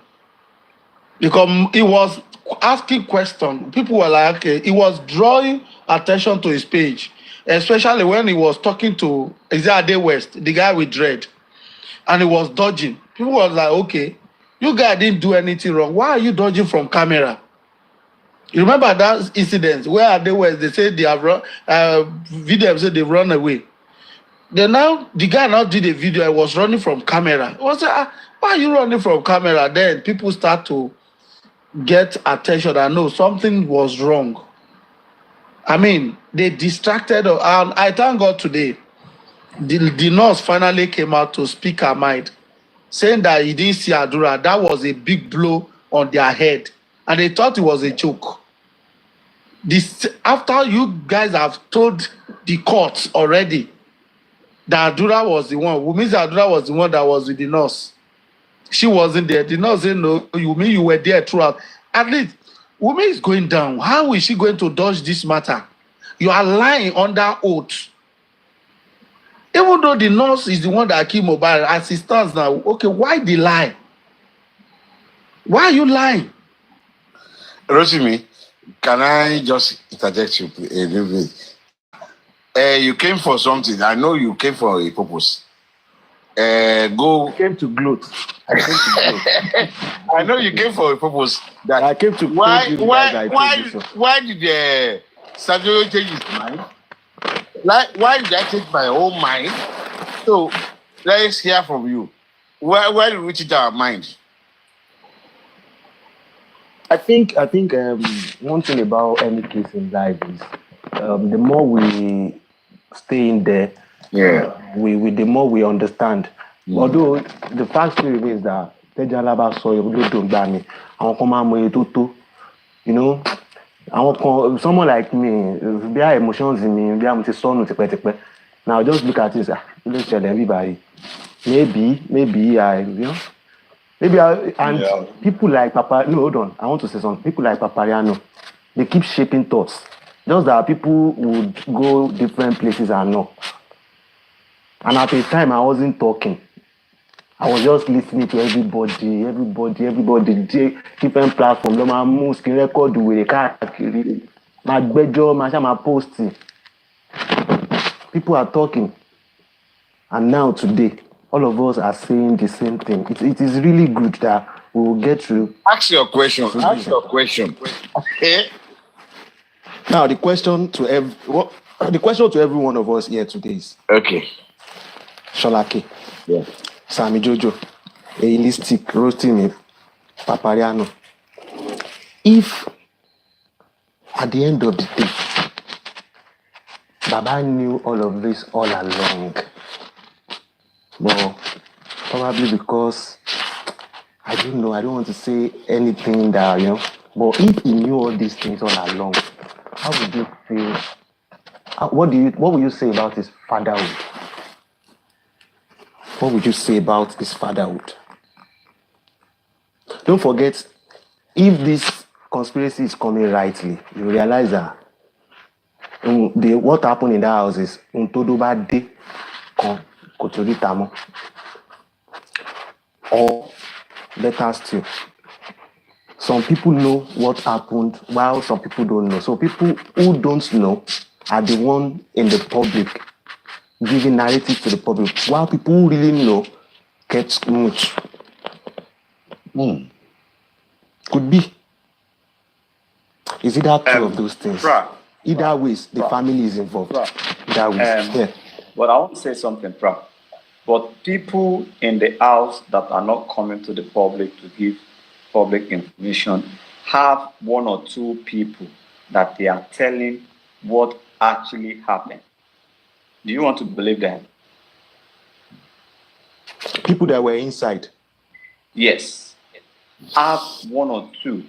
Because he was asking questions. People were like, okay, he was drawing attention to his page, especially when he was talking to Ade West, the guy with dread, and he was dodging. People were like, okay, you guys didn't do anything wrong. Why are you dodging from camera? You remember that incident where Ade West, they said they have run, video said they've run away. Then now, the guy now did a video, I was running from camera. I was like, why are you running from camera? Then people start to get attention and know something was wrong. I mean, they distracted, and I thank God today, the nurse finally came out to speak her mind, saying that he didn't see Adura. That was a big blow on their head, and they thought it was a joke. After you guys have told the courts already that Adura was the one, who means Adura was the one that was with the nurse. She wasn't there. The nurse said, no, you mean you were there throughout. At least, Wunmi is going down. How is she going to dodge this matter? You are lying under oath. Even though the nurse is the one that killed Mohbad, as it stands now, okay, why the lie? Why are you lying? Rosimi, can I just interject you a little bit? You came for something. I know you came for a purpose. I came to gloat. I know you came for a purpose. That I came to why did Sergio change his mind? Why did I change my own mind? So let's hear from you. Where did we change our mind? I think one thing about any case in life is the more we stay in there, we the more we understand. Although the fact still remains that Tejalaba sọ ìrúdò tó gbà mí, àwọn kan máa mọ èyí tó tó, you know, àwọn kan someone like me, bí i emotions mi, bí i mo ti sọnù tipẹ́tipẹ́. Now just look at this, kí ló ṣẹlẹ̀ everybody. Maybe I, you know. Maybe people like Papa. No, hold on. I want to say something. People like Paparino, they keep shaping thoughts. Just that people would go different places and know. And at a time, I wasn't talking. I was just listening to everybody, different platforms. My moves can record the way my bedroom, my posting. People are talking, and now today. All of us are saying the same thing. It is really good that we will get through. Ask your question. Okay. Now the question to every one of us here today is okay. Sholake, Sammy, Jojo, Elistic, roasting me, Paparino. If at the end of the day, Baba knew all of this all along. But probably because I don't know, I don't want to say anything that, you know, but if he knew all these things all along, how would you feel? What would you say about his fatherhood? What would you say about his fatherhood? Don't forget, if this conspiracy is coming rightly, you realize that what happened in that house is or better still, some people know what happened while some people don't know. So people who don't know are the one in the public giving narrative to the public, while people who really know get much. Could be. Is it that two of those things? Either ways, the family is involved. Either ways. But I want to say something, But people in the house that are not coming to the public to give public information have one or two people that they are telling what actually happened. Do you want to believe that? People that were inside? Yes. Have one or two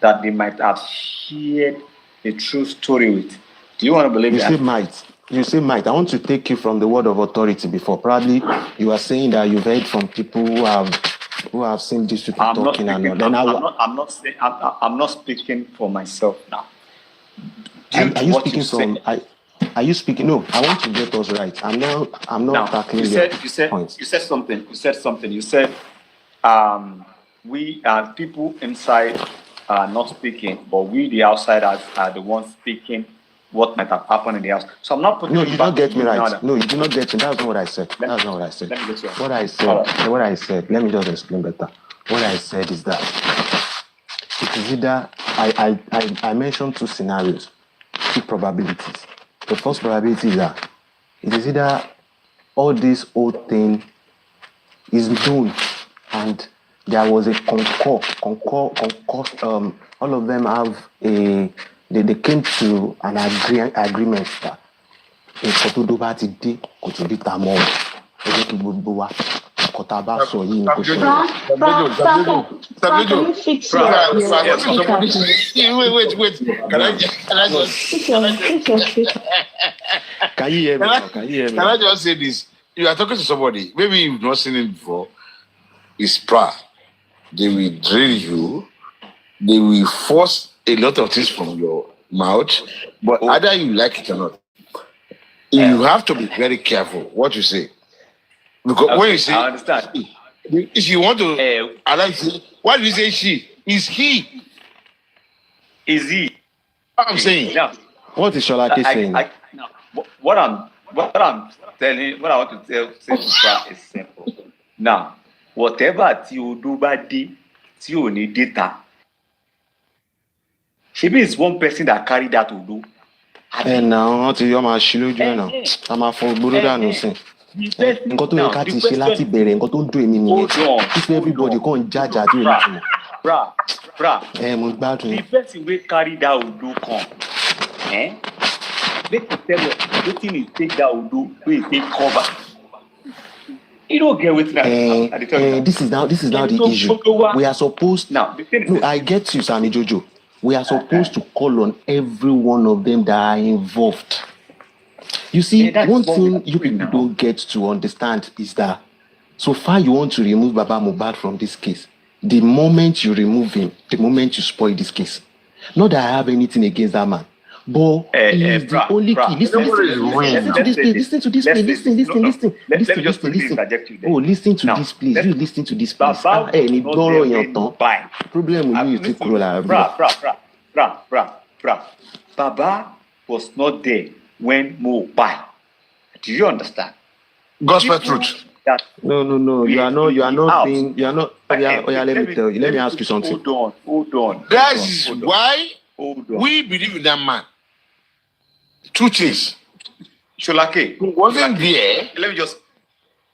that they might have shared a true story with. Do you want to believe that? You say might. I want to take you from the word of authority before. Probably you are saying that you've heard from people who have seen these people talking and all. Then I'm not speaking for myself now. Are you speaking from? Are you speaking? No, I want to get us right. I'm not tackling your points. You said something. You said we are people inside are not speaking, but we the outsiders are the ones speaking what might have happened in the house. So I'm not putting. No, you don't get me right. No, you do not get me. That's not what I said. That's not what I said. Let me get you right. What I said. Let me just explain better. What I said is that it is either I mentioned two scenarios, two probabilities. The first probability is that it is either all this old thing is known and there was a all of them have they came to an agreement that nǹkan tó dó bá ti dé kò tún bí ta mọ́ ẹ jẹ́ kí gbogbo wa nǹkan tá a bá sọ yìí ni kò ṣe. Wait. Can you hear me? Can I just say this? You are talking to somebody, maybe you've not seen him before. It's pra. They will drill you. They will force a lot of things from your mouth. But either you like it or not, you have to be very careful what you say. Because when you say, I understand. If you want to, why do you say she? Is he? Is he? I'm saying. Now, what is Sholake saying? What I want to say is simple. Now, whatever you do bad, you need data. Maybe it's one person that carry that to do. And now, what is your machine now? I'm a full Buddha. nǹkan tó yẹ ká ti ṣe láti bẹ̀rẹ̀ nǹkan tó ń dùn èmi nìyẹn if everybody come judge àti òní tìmọ̀. Bra. Mo gbádùn. The person wey carry that odo come, make you tell us wetin he take that odo wey he take cover. You don't get wetin I dey tell you. This is now the issue. We are supposed. No, I get you, Sammy Jojo. We are supposed to call on every one of them that are involved. You see, one thing you people don't get to understand is that so far you want to remove Baba Mohbad from this case. The moment you remove him, the moment you spoil this case. Not that I have anything against that man. But he is the only key. Listen to this, please. Listen. Oh, listen to this, please. You listen to this, please. Problem with you is Baba was not there when Mo buy. Do you understand? Gospel truth. No. You are not being. You are not. Let me tell you. Let me ask you something. Hold on. That's why we believe in that man. Truth is, Sholake wasn't there. Let me just.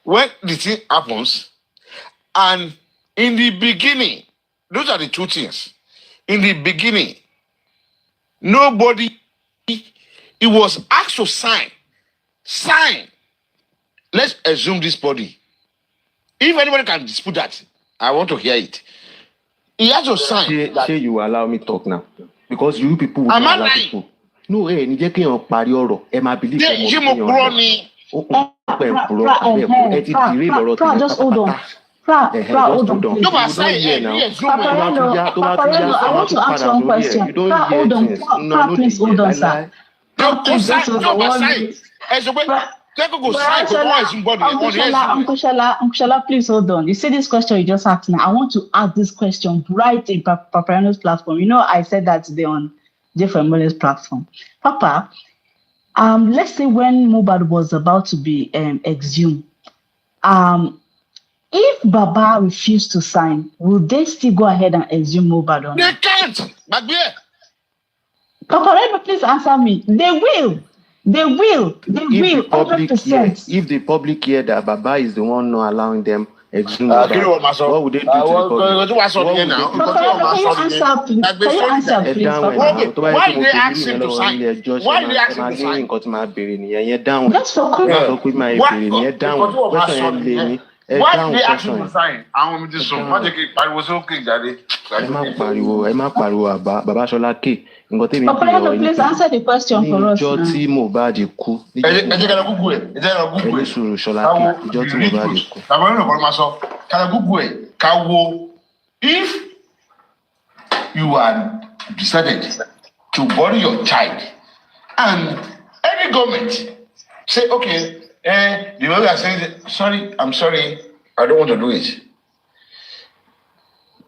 When the thing happens, and in the beginning, those are the two things. In the beginning, nobody. It was asked to sign. Let's assume this body. If anybody can dispute that, I want to hear it. He has to sign. Say you allow me talk now, because you people will not allow people. No, ní jẹ́ kí èèyàn parí ọ̀rọ̀. Ẹ máa believe ọmọ tí mo kúrò ní. Ẹ ti dìré lọ́rọ̀ tó just hold on. Hold on. No, but say Paparino, I want to ask one question. Hold on. Please hold on, sir. Uncle Shola, please hold on. You see this question you just asked now. I want to ask this question right in Paparino's platform. You know, I said that today on different Muller's platform. Papa, let's say when Mohbad was about to be exhumed, if Baba refused to sign, will they still go ahead and exhume Mohbad or not? They can't. Paparino, please answer me. They will. 100%. If the public hear that Baba is the one not allowing them exhume Mohbad, what would they do to the public? Can you answer, please? Why did they ask him to sign? Why did they ask him to sign? That's for Why did they ask him to sign? I want me to show. I was okay, Daddy. Baba Sholake. Paparino, please answer the question for us. Ìjọ tí Mohbad kú. If you are decided to bury your child and any government say, okay, the way we are saying, sorry, I'm sorry, I don't want to do it.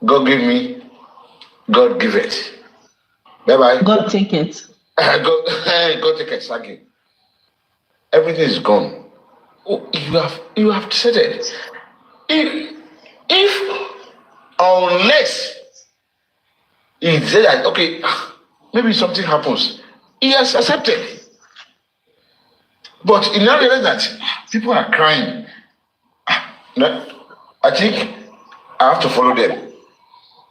God give me, God give it. Bye-bye. God take it. God take it, Sagi. Everything is gone. Oh, you have decided. If unless he said that, okay, maybe something happens, he has accepted. But in now realize that people are crying. I think I have to follow them.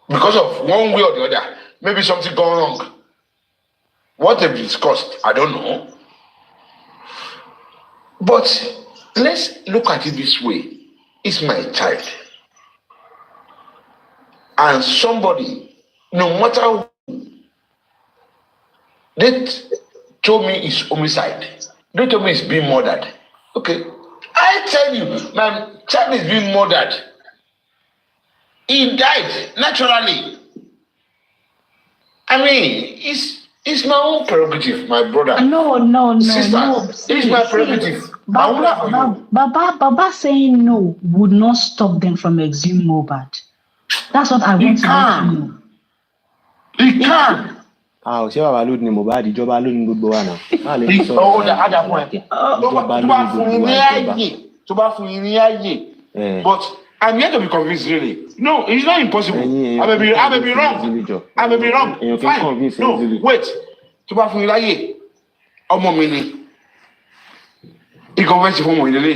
Because of one way or the other, maybe something gone wrong. What they've discussed, I don't know. But let's look at it this way. It's my child. And somebody, no matter who, they told me it's homicide. They told me it's being murdered. Okay. I tell you, my child is being murdered. He died naturally. I mean, it's my own prerogative, my brother. No. Sister, it's my prerogative. Baba saying no would not stop them from exhuming Mohbad. That's what I want to know. He can. Ṣé bàbá ló ní Mohbad ìjọba ló ní gbogbo wa náà? Tó bá fún yín ní ààyè. But I'm yet to be convinced, really. No, it's not impossible. I may be wrong. Fine. No, wait. Tó bá fún yín láàyè, ọmọ mi ni. He convinced fún ọmọ ìdílé.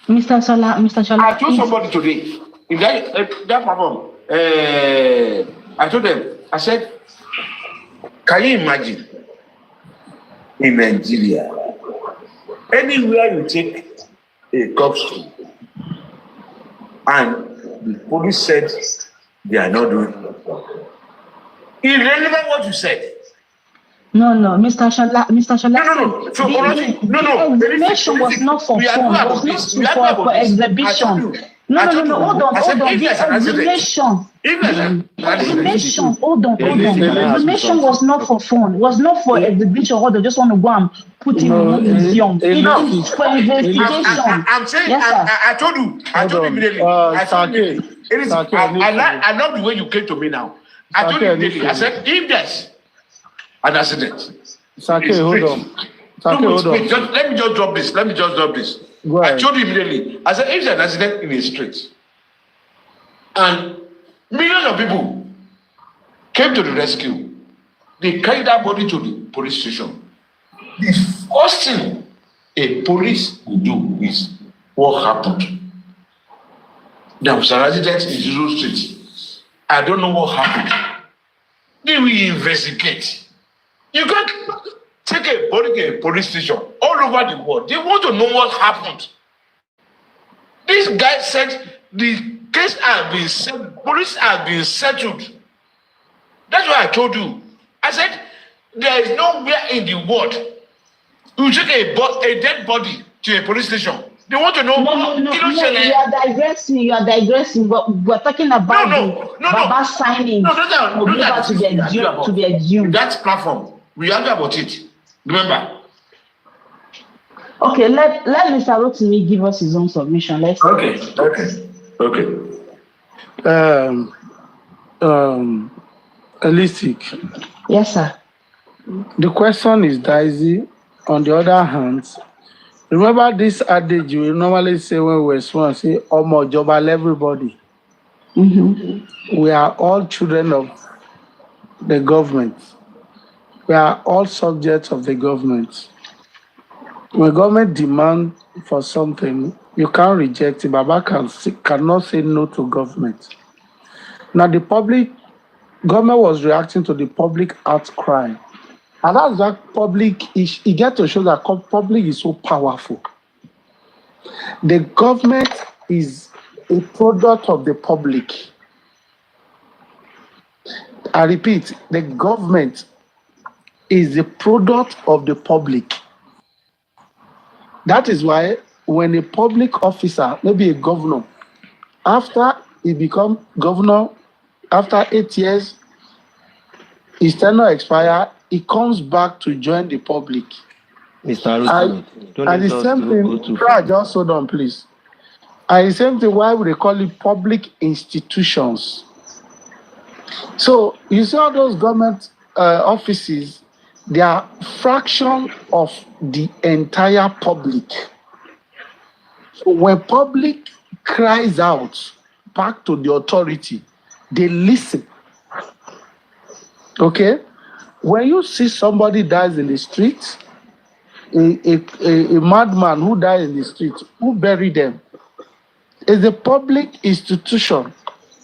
Mr. Shola, I told somebody today, in that problem, I told them, I said, can you imagine in Nigeria, anywhere you take a corpse and the police said they are not doing it. Irrelevant what you said. No, Mr. Shola. No. So the exhibition was not for fun. Was not for exhibition. No. Hold on. The exhibition. Hold on. The exhibition was not for fun. Was not for exhibition. Hold on. Just want to go and put in the museum. It is for investigation. I'm saying. Yes, sir. I told you immediately. I love the way you came to me now. I told you immediately. I said, if there's an accident. Sake, hold on. Let me just drop this. I told you immediately. I said, if there's an accident in the street and millions of people came to the rescue, they carried that body to the police station. The first thing a police will do is what happened. There was an accident in Jojo Street. I don't know what happened. They will investigate. You can't take a body to a police station all over the world. They want to know what happened. This guy said the case has been settled, police has been settled. That's why I told you. I said there is nowhere in the world you take a dead body to a police station. They want to know. No. You are digressing. But we're talking about Baba signing. To be exhumed. That's platform. We argue about it. Remember. Okay, let Mr. Rotimi give us his own submission. Let's. Okay. Elistic. Yes, sir. The question is dicey. On the other hand, remember this adage you normally say when we're small, say, Omo Jobal everybody. Mm-hmm. We are all children of the government. We are all subjects of the government. When government demand for something, you can't reject it. Baba cannot say no to government. Now the government was reacting to the public outcry. And that's that public, it gets to show that public is so powerful. The government is a product of the public. I repeat, the government is a product of the public. That is why when a public officer, maybe a governor, after he becomes governor, after 8 years, his tenure expires, he comes back to join the public. Mr. Rotimi, and the same thing, just hold on, please. And the same thing, why would they call it public institutions? So you see all those government offices, they are fraction of the entire public. So when public cries out back to the authority, they listen. Okay? When you see somebody dies in the street, a madman who died in the street, who buried them? It's a public institution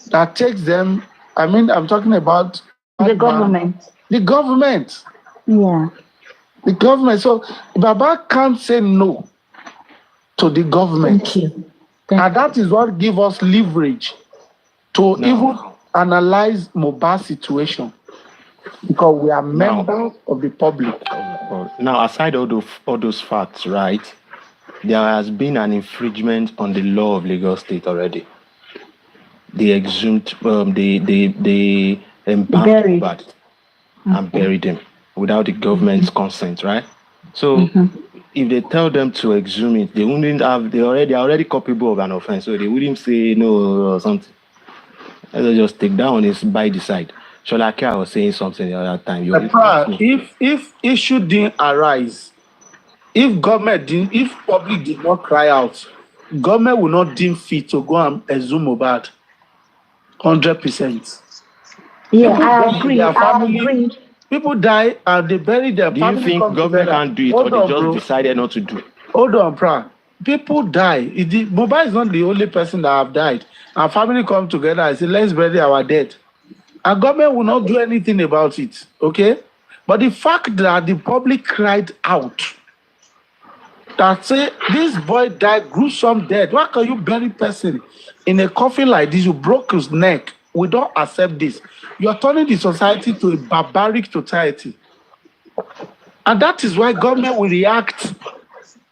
that takes them. I mean, I'm talking about the government. The government. Yeah. The government. So Baba can't say no to the government. Thank you. And that is what gives us leverage to even analyze Mohbad's situation. Because we are members of the public. Now, aside all those facts, right, there has been an infringement on the law of Lagos State already. They exhumed, they embalmed Mohbad and buried him without the government's consent, right? So, if they tell them to exhume it, they wouldn't have. They are already culpable of an offense, so they wouldn't say no or something. Let's just take that one is by the side. Sholake was saying something the other time. If issue didn't arise, if public did not cry out, government will not deem fit to go and exhume Mohbad. 100%. Yeah, I agree. People die and they bury their family. Do you think government can't do it, or they just decided not to do it? Hold on, Pra. people die. Mohbad is not the only person that have died. Our family come together and say, let's bury our dead. Our government will not do anything about it, okay? But the fact that the public cried out, that say, this boy died gruesome death. Why can you bury person in a coffin like this? You broke his neck. We don't accept this. You are turning the society to a barbaric society. And that is why government will react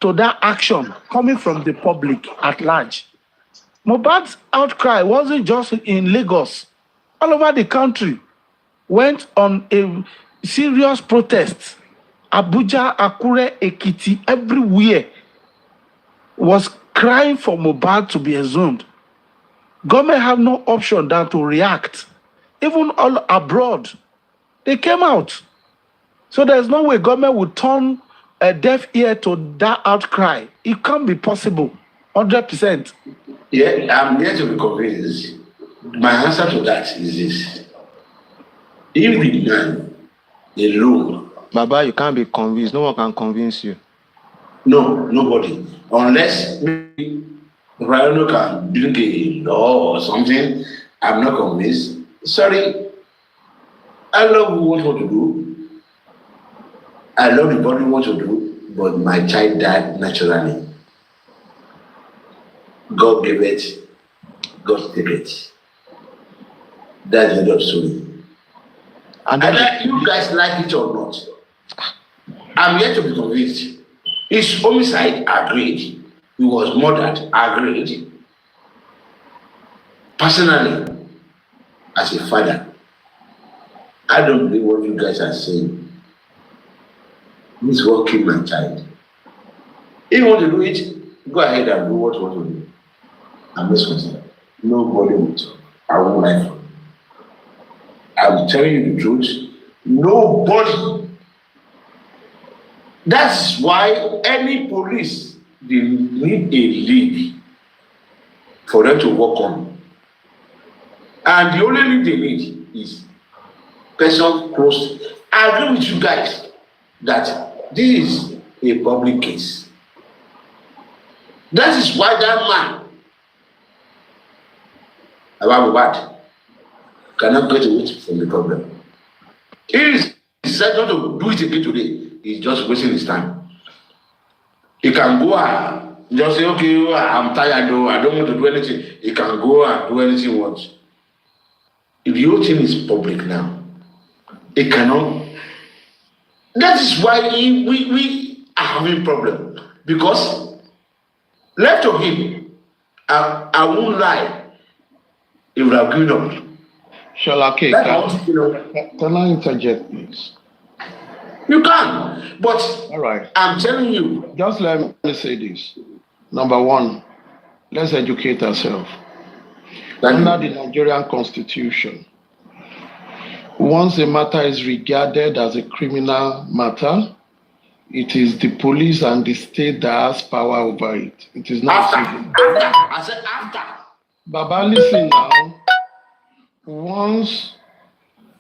to that action coming from the public at large. Mohbad's outcry wasn't just in Lagos. All over the country went on a serious protest. Abuja, Akure, Ekiti, everywhere was crying for Mohbad to be exhumed. Government have no option than to react. Even all abroad, they came out. So there's no way government would turn a deaf ear to that outcry. It can't be possible, 100%. Yeah, I'm here to be convinced. My answer to that is this. If the man alone... Baba, you can't be convinced. No one can convince you. No, nobody. Unless Paparino can bring a law or something, I'm not convinced. Sorry, I love what to do. I love the body what to do, but my child died naturally. God gave it, God take it. That's the end of story. And either you guys like it or not, I'm yet to be convinced. His homicide, agreed. He was murdered, agreed. Personally, as a father, I don't believe what you guys are saying. This is what killed my child. If you want to do it, go ahead and do what you want to do. I'm not concerned. Nobody will talk. I won't lie for you. I'm telling you the truth. Nobody. That's why any police, they need a lead for them to work on. And the only lead they need is person close. I agree with you guys that this is a public case. That is why that man, Mohbad, cannot get away from the problem. He decided not to do it again today. He's just wasting his time. He can go and just say, okay, I'm tired though, I don't want to do anything. He can go and do anything he wants. If the whole thing is public now, he cannot. That is why we are having problem. Because left to him, I won't lie, he would have given up. Shalake, can I interject, please? You can, but all right. I'm telling you. Just let me say this. Number one, let's educate ourselves. Under the Nigerian Constitution, once a matter is regarded as a criminal matter, it is the police and the state that has power over it. It is not after. I said after. Baba, listen now. Once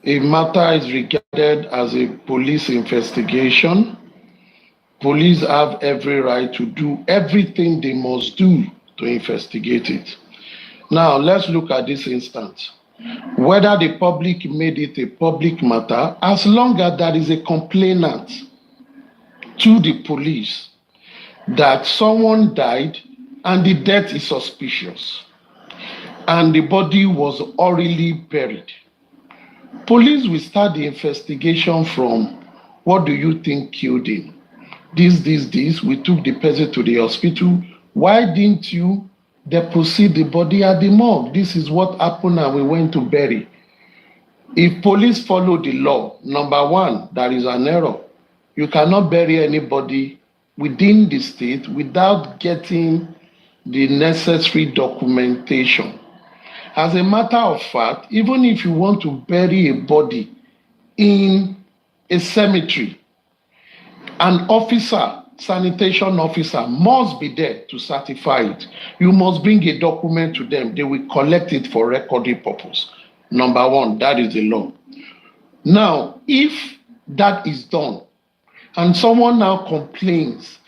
a matter is regarded as a police investigation, police have every right to do everything they must do to investigate it. Now, let's look at this instance. Whether the public made it a public matter, as long as there is a complainant to the police that someone died and the death is suspicious and the body was already buried, police will start the investigation from, what do you think killed him? This. We took the person to the hospital. Why didn't you deposit the body at the morgue? This is what happened and we went to bury. If police follow the law, number one, there is an error. You cannot bury anybody within the state without getting the necessary documentation. As a matter of fact, even if you want to bury a body in a cemetery, an officer, sanitation officer, must be there to certify it. You must bring a document to them. They will collect it for recording purpose. Number one, that is the law. Now, if that is done, and someone now complains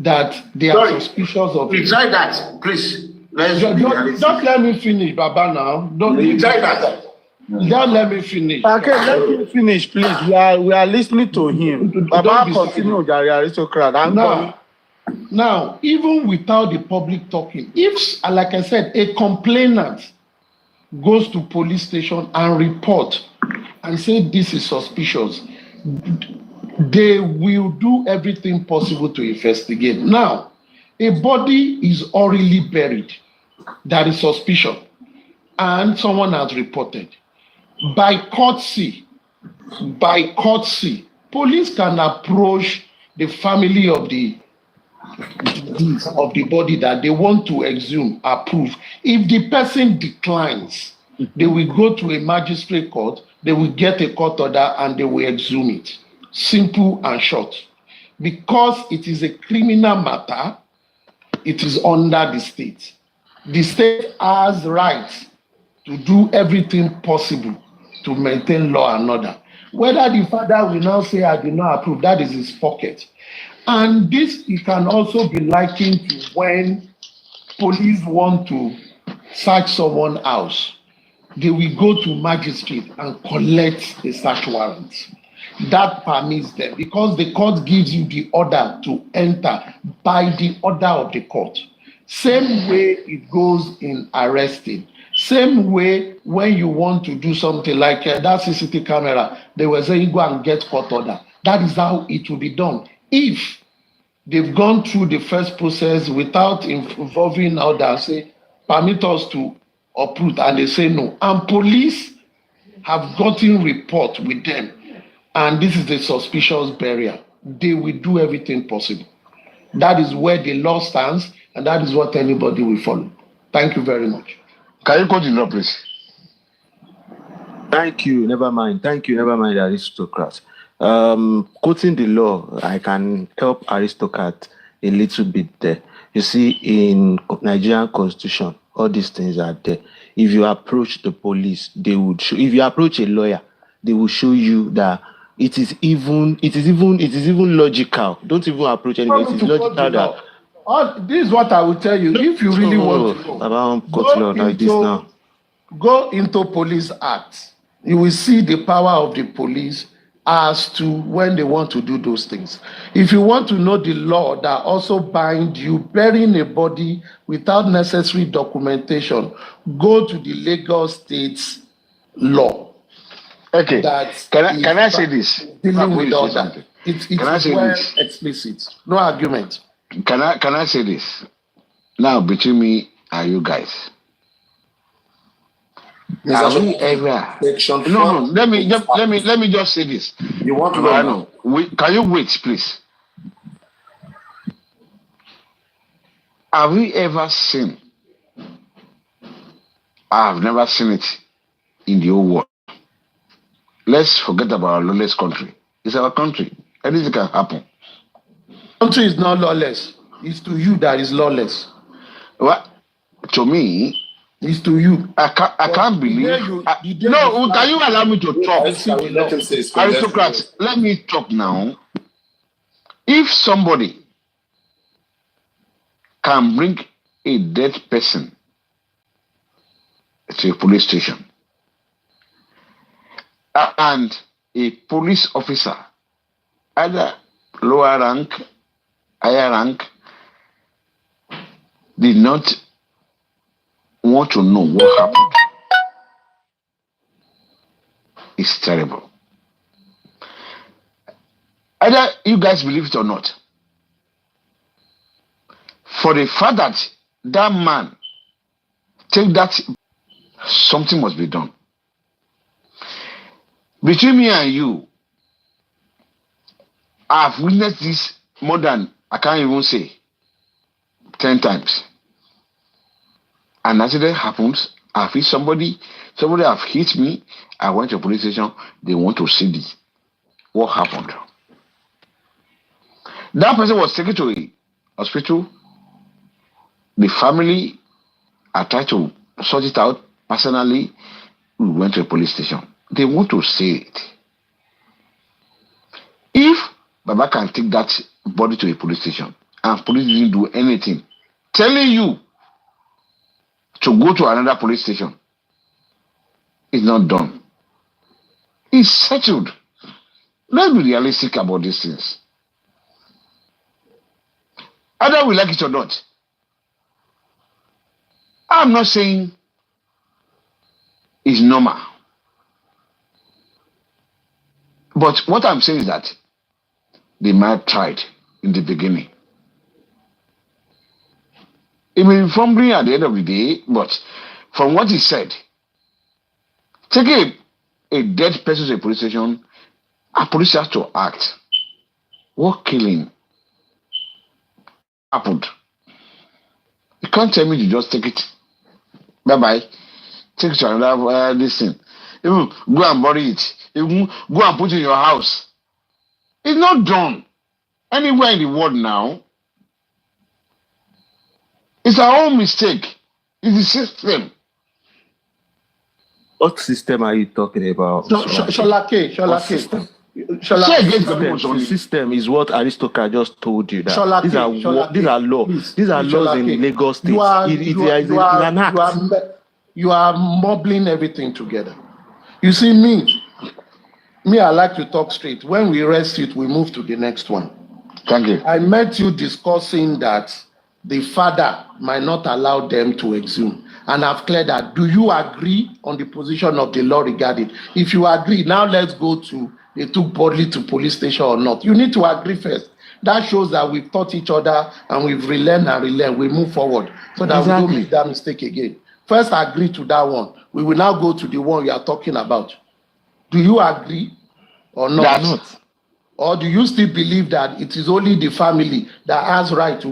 that they are suspicious of it. Inside that, please. Just let me finish, Baba. Now, don't inside that. Just let me finish. Okay, let him finish, please. We are listening to him. Baba, continue, the aristocrat. Now, even without the public talking, if, like I said, a complainant goes to police station and report and say this is suspicious, they will do everything possible to investigate. Now, a body is already buried that is suspicious, and someone has reported. By courtesy, police can approach the family of the body that they want to exhume, approve. If the person declines, they will go to a magistrate court, they will get a court order, and they will exhume it. Simple and short. Because it is a criminal matter, it is under the state. The state has rights to do everything possible to maintain law and order. Whether the father will now say, I do not approve, that is his pocket. And this, it can also be likened to when police want to search someone's house. They will go to magistrate and collect a search warrant. That permits them, because the court gives you the order to enter by the order of the court. Same way it goes in arresting. Same way when you want to do something like that CCTV camera, they were saying go and get court order. That is how it will be done. If they've gone through the first process without involving others, say, permit us to uproot, and they say no. And police have gotten report with them, and this is the suspicious burial. They will do everything possible. That is where the law stands, and that is what anybody will follow. Thank you very much. Can you continue, please? Thank you. Never mind, aristocrat. Quoting the law, I can help aristocrat a little bit there. You see, in Nigerian constitution, all these things are there. If you approach the police, they would show. If you approach a lawyer, they will show you that it is even logical. Don't even approach anyone. It is logical that. This is what I will tell you. If you really want to go into Police Act, you will see the power of the police as to when they want to do those things. If you want to know the law that also binds you, burying a body without necessary documentation, go to the Lagos State's law. Okay. Can I say this? Dealing with all that. It's well explicit. No argument. Can I say this? Now, between me and you guys. Have we ever? No. Let me just say this. You want to know? Can you wait, please? Have we ever seen? I have never seen it in the whole world. Let's forget about our lawless country. It's our country. Anything can happen. Country is not lawless. It's to you that is lawless. What? To me, it's to you. I can't believe. No, can you allow me to talk? Aristocrats, let me talk now. If somebody can bring a dead person to a police station, and a police officer, either lower rank, higher rank, did not want to know what happened, it's terrible. Either you guys believe it or not, for the fact that that man take that, something must be done. Between me and you, I've witnessed this more than, I can't even say, 10 times. An accident happens, I feel somebody have hit me, I went to a police station, they want to see this. What happened? That person was taken to a hospital. The family, I tried to sort it out personally. We went to a police station. They want to see it. If Baba can take that body to a police station and police didn't do anything. Telling you to go to another police station is not done. It's settled. Let's be realistic about these things. Either we like it or not. I'm not saying it's normal. But what I'm saying is that they might have tried in the beginning. It may be fumbling at the end of the day, but from what he said, taking a dead person to a police station, a police has to act. What killing happened? You can't tell me to just take it. Bye-bye. Take it to another this thing. Even go and bury it. Even go and put it in your house. It's not done anywhere in the world now. It's our own mistake. It's the system. What system are you talking about? No, Sholake. The system is what Aristocrat just told you. That these are laws. These are laws in Lagos State. You are mumbling everything together. You see, me, I like to talk straight. When we rest it, we move to the next one. Thank you. I met you discussing that the father might not allow them to exhume. And I've cleared that. Do you agree on the position of the law regarding? If you agree, now let's go to they took bodily to police station or not. You need to agree first. That shows that we've taught each other and we've relearned and relearned. We move forward so that we don't make that mistake again. First, agree to that one. We will now go to the one you are talking about. Do you agree or not? Or do you still believe that it is only the family that has right to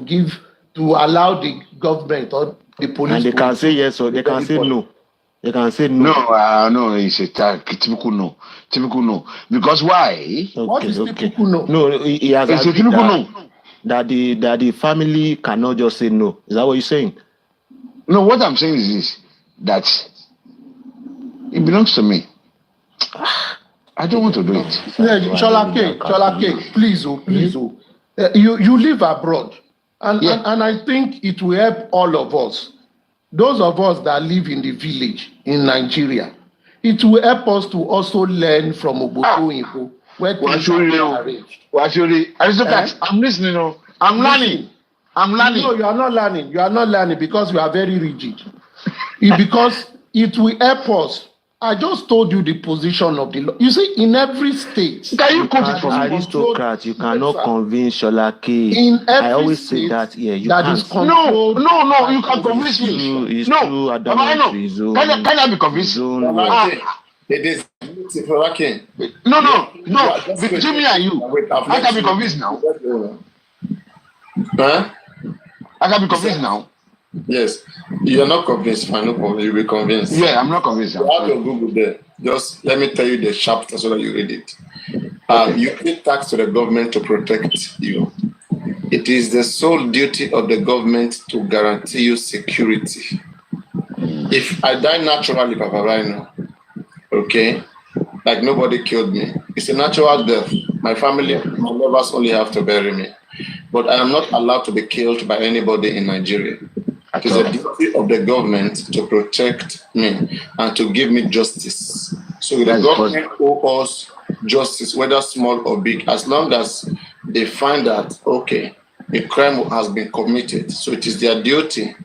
allow the government or the police? And they can say yes or they can say no. They can say no. No, it's a typical no. Typical no. Because why? What is typical no? No, he has it's a typical no. That the family cannot just say no. Is that what you're saying? No, what I'm saying is this, that it belongs to me. I don't want to do it. Sholake, please. You live abroad. And I think it will help all of us. Those of us that live in the village in Nigeria, it will help us to also learn from Obodo Info where things are arranged. Aristocrat, I'm listening. I'm learning. No, you are not learning. You are not learning because you are very rigid. Because it will help us. I just told you the position of the law. You see, in every state, can you quote it from Aristocrat? You cannot convince Sholake. In every I always say that. Yeah, you can't. No, you can convince me. It's true. Can I be convinced? It is Sholake. No. Between me and you, I can be convinced now. Huh? I can be convinced now. Yes, you are not convinced. Fine, no problem. You'll be convinced. Yeah, I'm not convinced. You have your Google there. Just let me tell you the chapter so that you read it. You pay tax to the government to protect you. It is the sole duty of the government to guarantee you security. If I die naturally, Paparino, okay, like nobody killed me, it's a natural death. My family, my neighbors only have to bury me. But I am not allowed to be killed by anybody in Nigeria. It is a duty of the government to protect me and to give me justice. So the government owes us justice, whether small or big, as long as they find that, okay, a crime has been committed. So it is their duty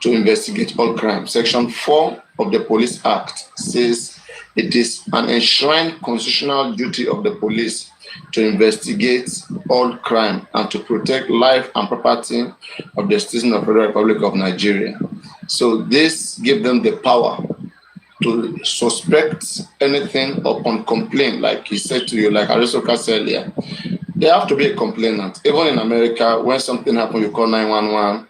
to investigate all crimes. Section 4 of the Police Act says it is an enshrined constitutional duty of the police to investigate all crime and to protect life and property of the citizens of the Federal Republic of Nigeria. So this gives them the power to suspect anything upon complaint, like he said to you, like Aristocrat said earlier. They have to be a complainant. Even in America, when something happens, you call 911.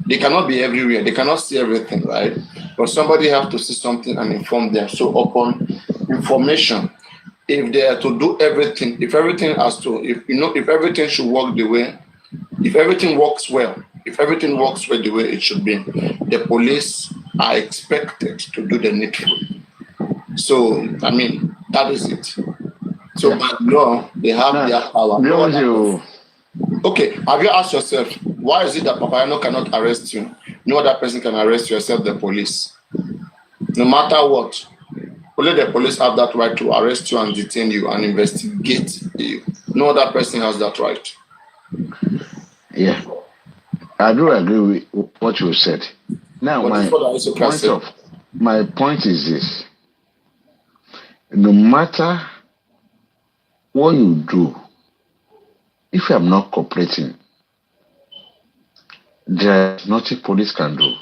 They cannot be everywhere. They cannot see everything, right? But somebody has to see something and inform them. So upon information, if they are to do everything, if everything should work the way, if everything works well the way it should be, the police are expected to do the needful. So, I mean, that is it. So, by law, they have their power. No. Okay, have you asked yourself, Why is it that Paparino cannot arrest you? No other person can arrest you except the police. No matter what, only the police have that right to arrest you and detain you and investigate you. No other person has that right. Yeah, I do agree with what you said. Now, my point is this: no matter what you do, if I'm not cooperating, there's nothing police can do.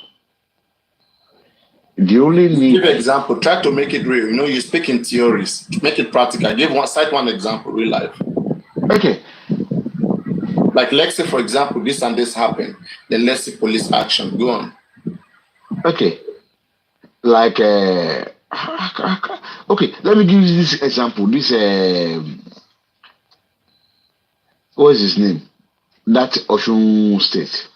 The only need. Give an example. Try to make it real. You know, you speak in theories. Make it practical. Cite one example, real life. Okay. Like, let's say, for example, this and this happened. Then let's see police action. Go on. Okay. Like, okay, let me give you this example. This, what is his name? That Osun State.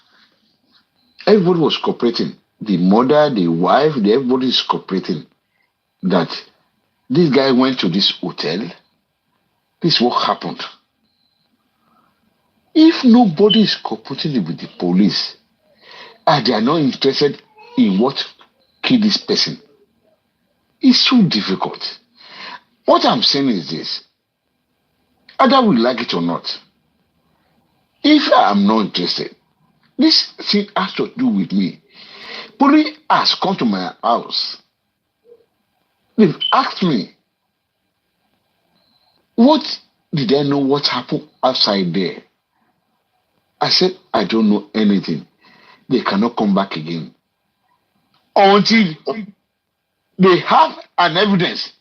Everybody was cooperating. The mother, the wife, everybody is cooperating. That this guy went to this hotel. This is what happened. If nobody is cooperating with the police, and they are not interested in what killed this person, it's so difficult. What I'm saying is this: either we like it or not, if I'm not interested, this thing has to do with me. Police has come to my house. They've asked me, what did I know what happened outside there? I said, I don't know anything. They cannot come back again until they have an evidence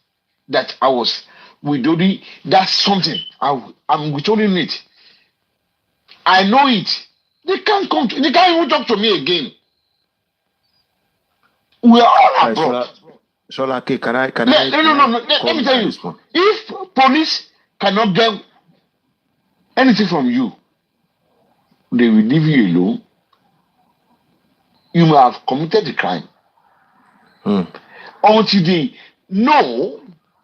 that I was withholding. That's something. I'm withholding it. I know it. They can't come. They can't even talk to me again. We are all abroad. Shola, can I? No. Let me tell you. If police cannot get anything from you, they will leave you alone. You may have committed the crime. Until they know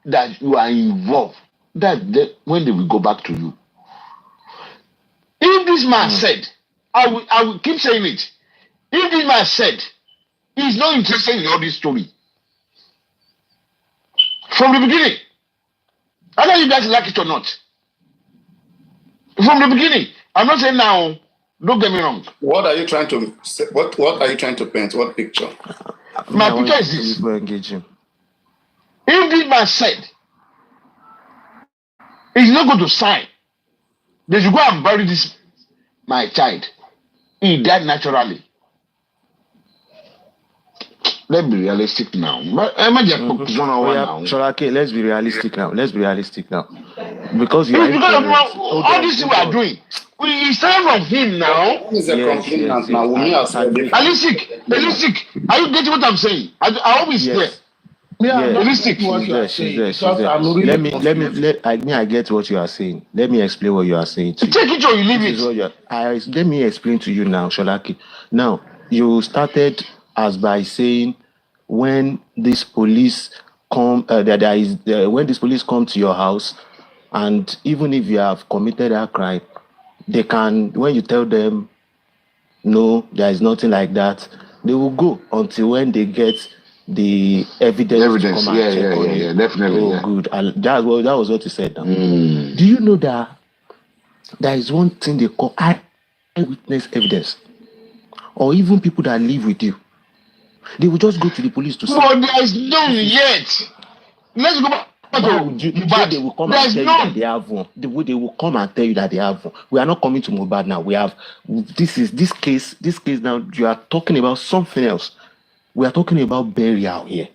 that you are involved, when they will go back to you. If this man said, I will keep saying it. If this man said he's not interested in all this story from the beginning, either you guys like it or not, from the beginning, I'm not saying now. Don't get me wrong. What are you trying to say? What are you trying to paint? What picture? My picture is this. If this man said he's not going to sign, they should go and bury this my child. He died naturally. Let's be realistic now. Sholake, let's be realistic now. Because you because of all this we are doing. We started from him now. Realistic. Are you getting what I'm saying? I hope it's clear. Realistic. I get what you are saying. Let me explain what you are saying to you. Take it or you leave it. Let me explain to you now, Sholake. Now, you started as by saying when these police come, when these police come to your house, and even if you have committed a crime, they can, when you tell them, no, there is nothing like that, they will go until when they get the evidence to come and check on you. Definitely. Oh, good. And that was what you said now. Do you know that there is one thing they call eyewitness evidence? Or even people that live with you. They will just go to the police to say. But there is none yet. Let's go back. They will come and tell you that they have one. They will come and tell you that they have one. We are not coming to Mohbad now. We have this case now. You are talking about something else. We are talking about burial here.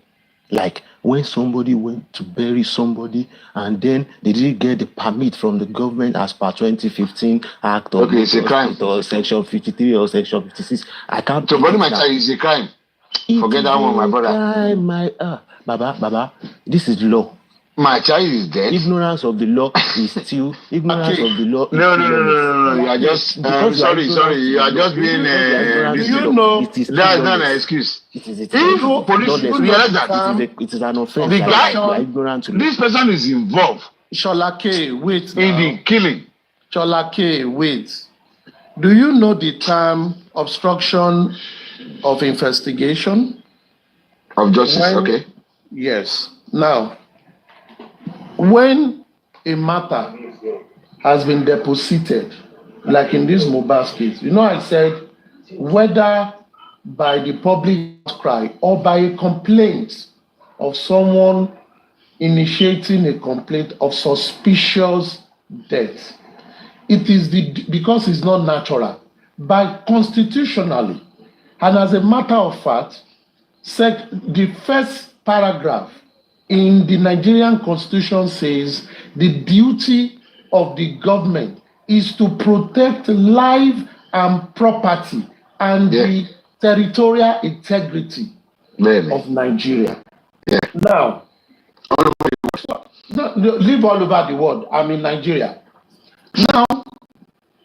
Like when somebody went to bury somebody and then they didn't get the permit from the government as per 2015 Act of it's a crime. Or Section 53 or Section 56. I can't. So bury my child is a crime. Forget that one, my brother. Baba, this is law. My child is dead. Ignorance of the law is still ignorance of the law. No. You are just sorry. You are just being that's not an excuse. It is if police realize that it is an offense. The guy, ignorant to this person is involved. Sholake, wait. In the killing. Sholake, wait. Do you know the term obstruction of investigation? Of justice, okay. Yes. Now, when a matter has been deposited, like in this Mohbad case, I said whether by the public outcry or by a complaint of someone initiating a complaint of suspicious death, it is because it's not natural, but constitutionally, and as a matter of fact, the first paragraph in the Nigerian Constitution says the duty of the government is to protect life and property and the territorial integrity of Nigeria. Yeah. Now, live all over the world. I'm in Nigeria. Now,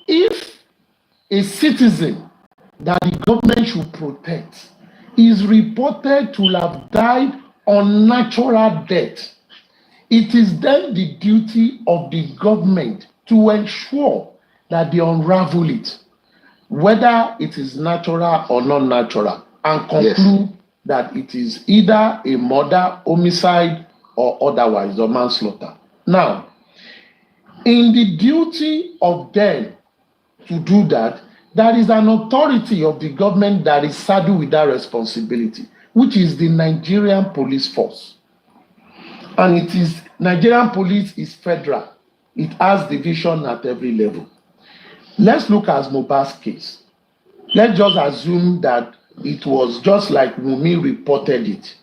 if a citizen that the government should protect is reported to have died unnatural death, it is then the duty of the government to ensure that they unravel it, whether it is natural or not natural, and conclude that it is either a murder, homicide, or otherwise, or manslaughter. Now, in the duty of them to do that, there is an authority of the government that is saddled with that responsibility, which is the Nigerian police force. And Nigerian police is federal. It has division at every level. Let's look at Mohbad's case. Let's just assume that it was just like Wunmi reported it.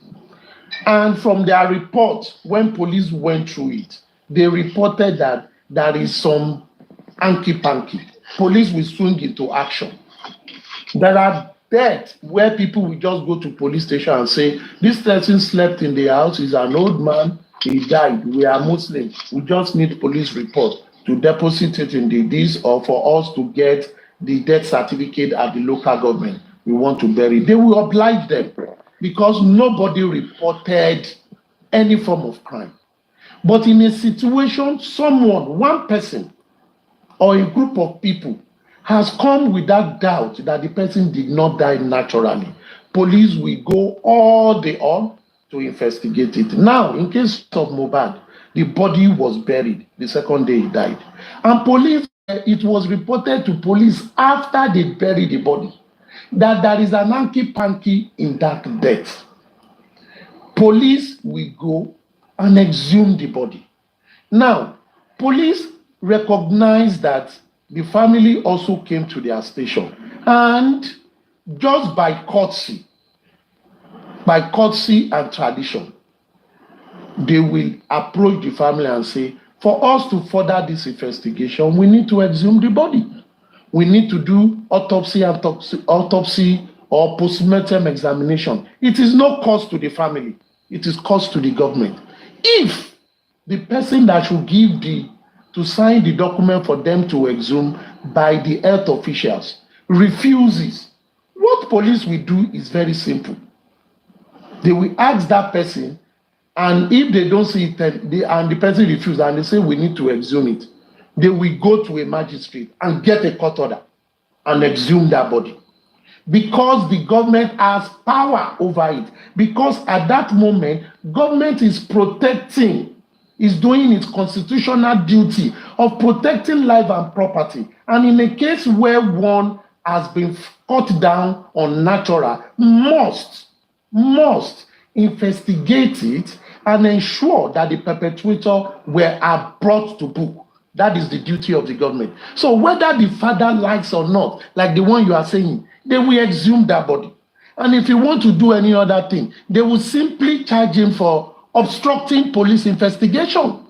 And from their report, when police went through it, they reported that there is some hanky-panky. Police will swing into action. There are deaths where people will just go to police station and say, this person slept in the house, he's an old man, he died, we are Muslims, we just need police report to deposit it in this or for us to get the death certificate at the local government. We want to bury. They will oblige them because nobody reported any form of crime. But in a situation, one person, or a group of people has come with that doubt that the person did not die naturally, police will go all the on to investigate it. Now, in case of Mohbad, the body was buried the second day he died. And it was reported to police after they buried the body that there is an hanky-panky in that death. Police will go and exhume the body. Now, police recognize that the family also came to their station, and just by courtesy and tradition, they will approach the family and say, for us to further this investigation, we need to exhume the body. We need to do autopsy or postmortem examination. It is no cost to the family. It is cost to the government. If the person that should to sign the document for them to exhume by the health officials refuses, what police will do is very simple. They will ask that person, and if they don't see it, and the person refuses, and they say we need to exhume it, they will go to a magistrate and get a court order and exhume that body. Because the government has power over it. Because at that moment, government is doing its constitutional duty of protecting life and property. And in a case where one has been cut down unnatural, must investigate it and ensure that the perpetrator are brought to book. That is the duty of the government. So whether the father likes or not, like the one you are saying, they will exhume that body. And if you want to do any other thing, they will simply charge him for obstructing police investigation.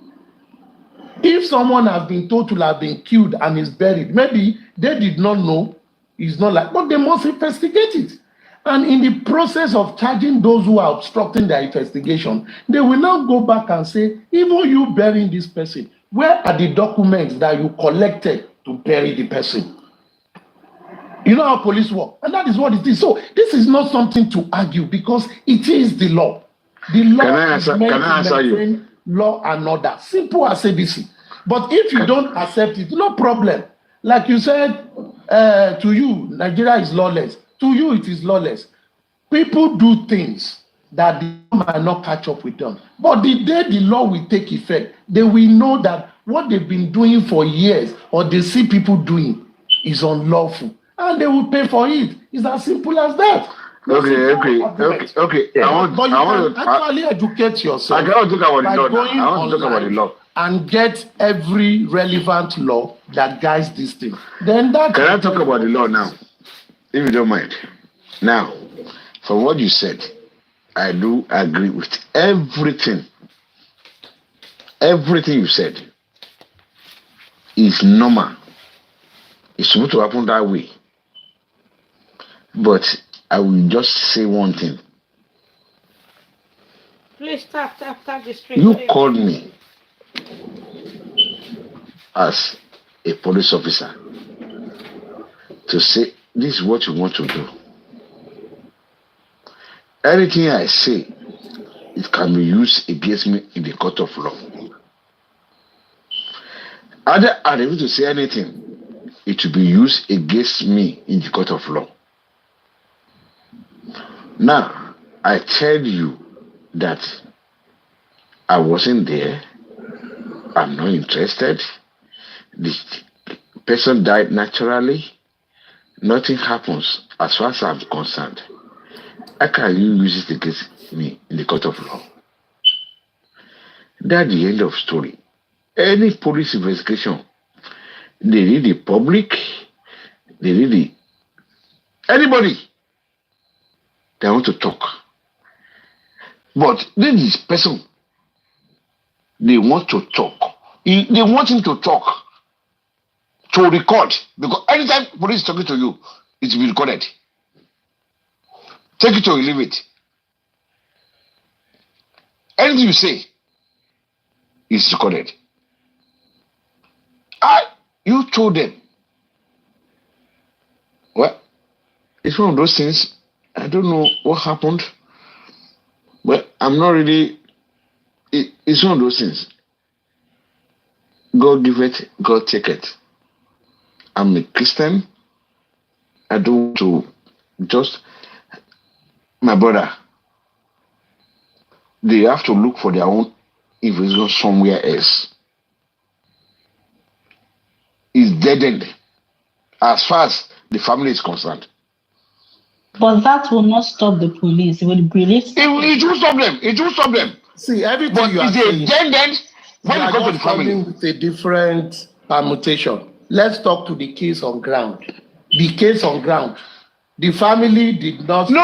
If someone has been told to have been killed and is buried, maybe they did not know, but they must investigate it. And in the process of charging those who are obstructing their investigation, they will now go back and say, even you burying this person, where are the documents that you collected to bury the person? You know how police work, and that is what it is. So this is not something to argue because it is the law. The law is meant to maintain law and order. Simple as ABC. But if you don't accept it, no problem. Like you said, to you, Nigeria is lawless. To you, it is lawless. People do things that the law might not catch up with them. But the day the law will take effect, they will know that what they've been doing for years, or they see people doing, is unlawful. And they will pay for it. It's as simple as that. Okay. Yeah. But you can actually educate yourself I want to talk about by the law going now. I want to talk about the online law. and get every relevant law that guides this thing. Then that Can I talk about the law now? If you don't mind. Now, from what you said, I do agree with everything. Everything you said is normal. It's supposed to happen that way. But I will just say one thing. Please tap the screen. You called me as a police officer to say this is what you want to do. Anything I say, it can be used against me in the court of law. Other I'm able to say anything, it will be used against me in the court of law. Now, I tell you that I wasn't there. I'm not interested. The person died naturally. Nothing happens as far as I'm concerned. How can you use it against me in the court of law? That's the end of story. Any police investigation, they need the public, they need the anybody they want to talk. But this person, they want to talk. They want him to talk, to record. Because anytime police is talking to you, it will be recorded. Take it or leave it. Anything you say is recorded. You told them. Well, it's one of those things. I don't know what happened. But I'm not really. It's one of those things. God give it, God take it. I'm a Christian. I don't want to just. My brother, they have to look for their own investigation somewhere else. It's dead end as far as the family is concerned. But that will not stop the police. It will release. It will stop them. It will stop them. See, everything but you are saying, it's a dead end when it comes to the family. With a different permutation. Let's talk to the case on ground. The case on ground. The family did not. No.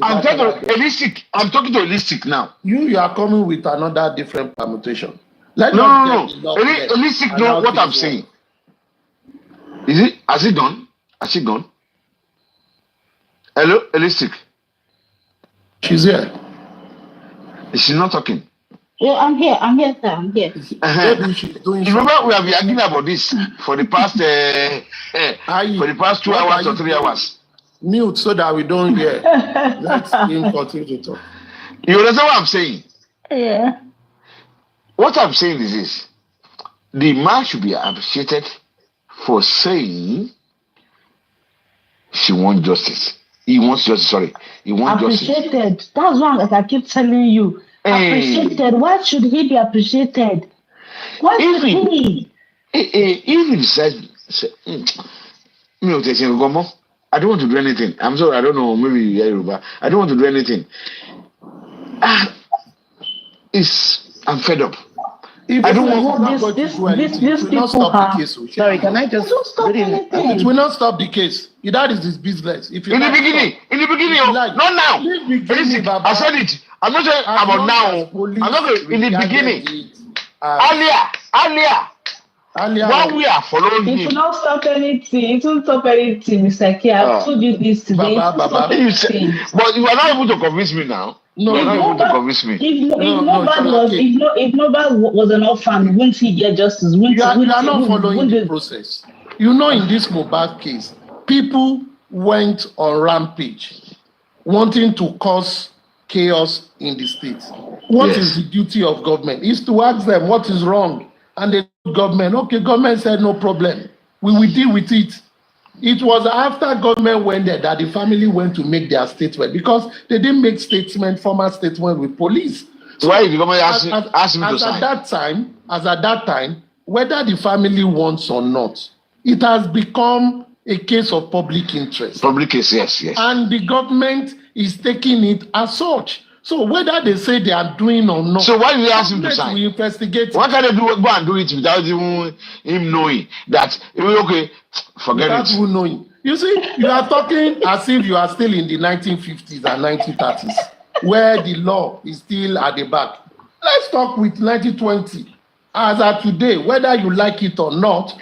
I'm talking to holistic. I'm talking to holistic now. You are coming with another different permutation. No. Holistic know what I'm saying. Is it? Has it done? Has she gone? Hello, holistic. She's here. Is she not talking? Yeah, I'm here, sir. I'm here. Remember, we have been arguing about this for the past 2 hours or 3 hours. Mute so that we don't hear. Let him continue to talk. You understand what I'm saying? Yeah. What I'm saying is this: the man should be appreciated for saying she wants justice. He wants justice. Sorry, he wants appreciated. Justice. That's why I keep telling you. Appreciated. Why should he be appreciated? Why should he? If he says, I don't want to do anything. I'm sorry, I don't know, maybe you hear Yoruba. I don't want to do anything. I'm fed up. I don't want these people have. Sorry, can I just? It will not stop the case. That is his business. If you in the beginning, not now. I said it. I'm not saying about now. I'm not going in the beginning. Earlier. When we are following him. It will not stop anything. It won't stop anything, Mr. K. I've told you this today. But you are not able to convince me now. No, you are not able to convince me. If nobody was an orphan, wouldn't he get justice? You are not following the process. You know, in this Mohbad case, people went on rampage, wanting to cause chaos in the state. What is the duty of government? Is to ask them what is wrong. And the government said no problem. we will deal with it. It was after government went there that the family went to make their statement because they didn't make formal statement with police. So why the government asked me to sign? As at that time, whether the family wants or not, it has become a case of public interest. Public case, yes. And the government is taking it as such. So whether they say they are doing or not. So why did they ask him to sign? We investigate. Why can't they go and do it without even him knowing that? Okay, forget without it. Without knowing. You see, you are talking as if you are still in the 1950s and 1930s, where the law is still at the back. Let's talk with 1920. As of today, whether you like it or not,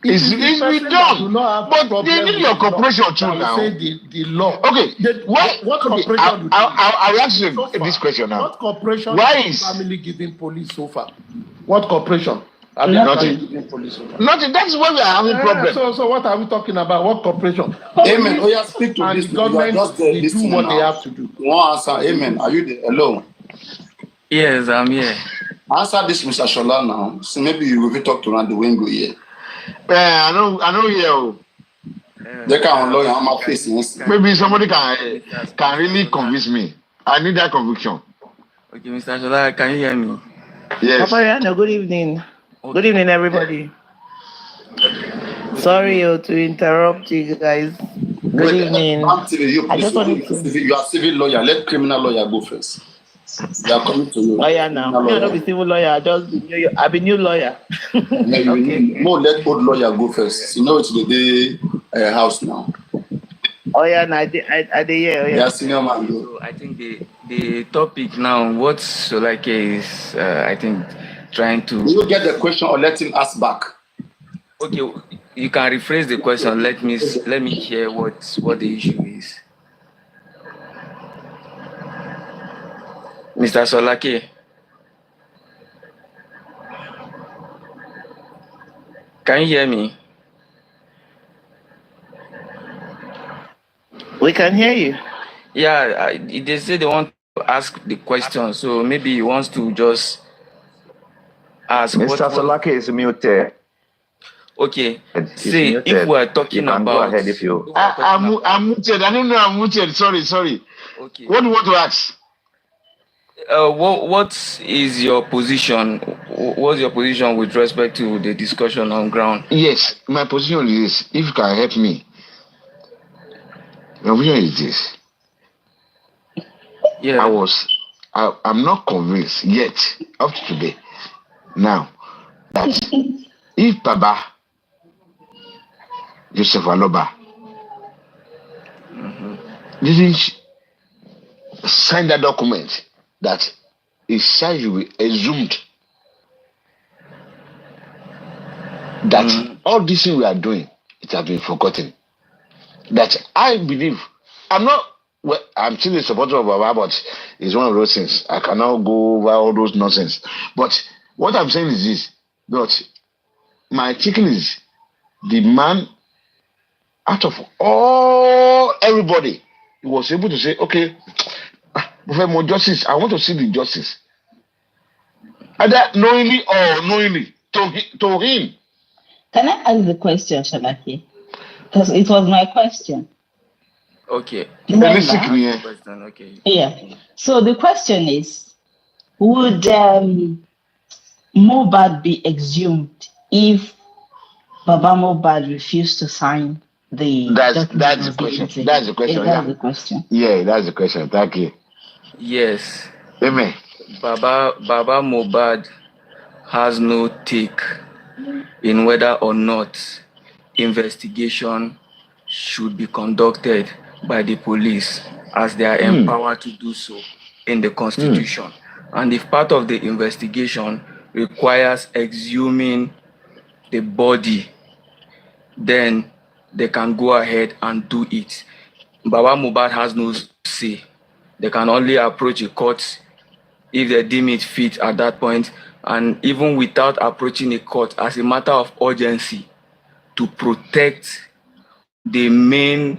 it's been done. But they need your cooperation too now. Say the law. Okay. What cooperation? I'll ask you this question now. What cooperation is the family giving police so far? What cooperation? Nothing. That's why we are having problems. So what are we talking about? What cooperation? Amen. Oh yeah, speak to this. Government just do what they have to do. One answer. Amen. Are you there? Hello. Yes, I'm here. Answer this, Mr. Shola now. So maybe you will talk to Randy Wingo here. I know here. They can't lawyer on my face. Maybe somebody can really convince me. I need that conviction. Okay, Mr. Shola, can you hear me? Yes. Paparino, good evening. Okay. Good evening, everybody. Sorry to interrupt you guys. Good evening. I just wanted to... You are civil lawyer. Let criminal lawyer go first. They are coming to you. Lawyer now. I'm not a civil lawyer. I've been new lawyer. Okay. No, let old lawyer go first. You know it's the day house now. Oh yeah, no, I did. Yeah, senior man. So I think the topic now, what Solake is, I think, trying to. Will you get the question or let him ask back? Okay, you can rephrase the question. Let me hear what the issue is. Mr. Solake. Can you hear me? We can hear you. Yeah, they say they want to ask the question, so maybe he wants to just ask. Mr. Solake is muted. Okay. See, if we are talking about. Go ahead if you. I'm muted. I don't know. I'm muted. Sorry. Okay. What do you want to ask? What is your position? What's your position with respect to the discussion on ground? Yes, my position is this. If you can help me, my position is this. Yeah. I'm not convinced yet up to today. Now that if Baba Joseph Aloba didn't sign that document that his child will be exhumed, that all this thing we are doing, it has been forgotten. That I believe, I'm still a supporter of Baba, but it's one of those things. I cannot go over all those nonsense. But what I'm saying is this, that my thinking is the man, out of everybody, he was able to say, okay, for more justice, I want to see the justice. Either knowingly or unknowingly to him. Can I ask the question, Shalaki? Because it was my question. Okay. Okay. Yeah. So the question is, would Mohbad be exhumed if Baba Mohbad refused to sign the That's the question. That's the question. That's the question. Yeah, that's the question. Thank you. Yes. Amen. Baba Mohbad has no take in whether or not investigation should be conducted by the police, as they are empowered to do so in the Constitution. And if part of the investigation requires exhuming the body, then they can go ahead and do it. Baba Mohbad has no say. They can only approach a court if they deem it fit at that point, and even without approaching a court, as a matter of urgency, to protect the main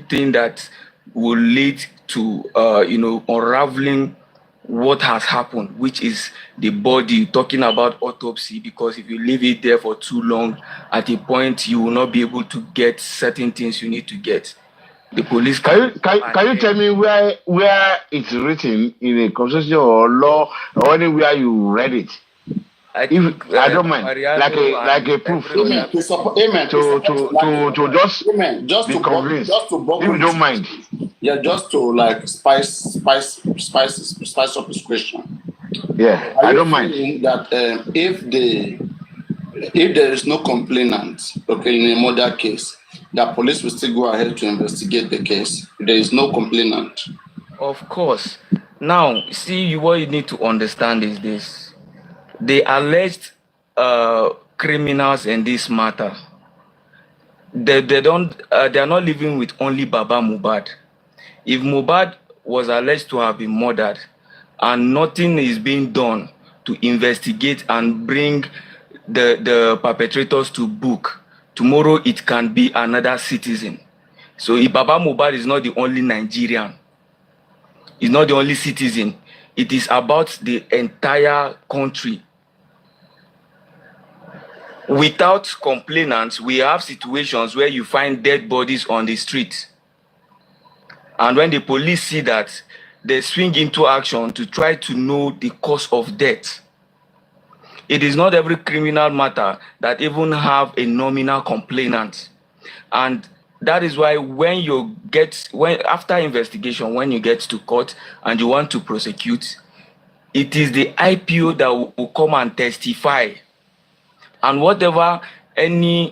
thing that will lead to unraveling what has happened, which is the body, talking about autopsy, because if you leave it there for too long, at a point you will not be able to get certain things you need to get. The police can you tell me where it's written in a constitution or law or anywhere you read it? I don't mind, like a proof for me. To just be convinced. If you don't mind. Yeah, just to like spice up this question. Yeah, I don't mind. That if there is no complainant, okay, in a murder case, the police will still go ahead to investigate the case. If there is no complainant. Of course. Now, see, what you need to understand is this: the alleged criminals in this matter, they are not living with only Baba Mohbad. If Mohbad was alleged to have been murdered and nothing is being done to investigate and bring the perpetrators to book, tomorrow it can be another citizen. So if Baba Mohbad is not the only Nigerian, is not the only citizen, it is about the entire country. Without complainants, we have situations where you find dead bodies on the street. And when the police see that, they swing into action to try to know the cause of death. It is not every criminal matter that even have a nominal complainant. And that is why after investigation, when you get to court and you want to prosecute, it is the IPO that will come and testify. And whatever any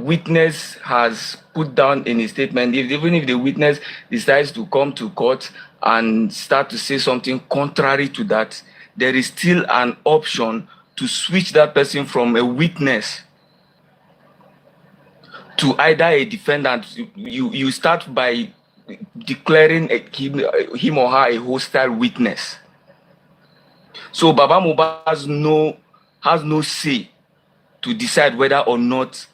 witness has put down in his statement, even if the witness decides to come to court and start to say something contrary to that, there is still an option to switch that person from a witness to either a defendant. You start by declaring him or her a hostile witness. So Baba Mohbad has no say to decide whether or not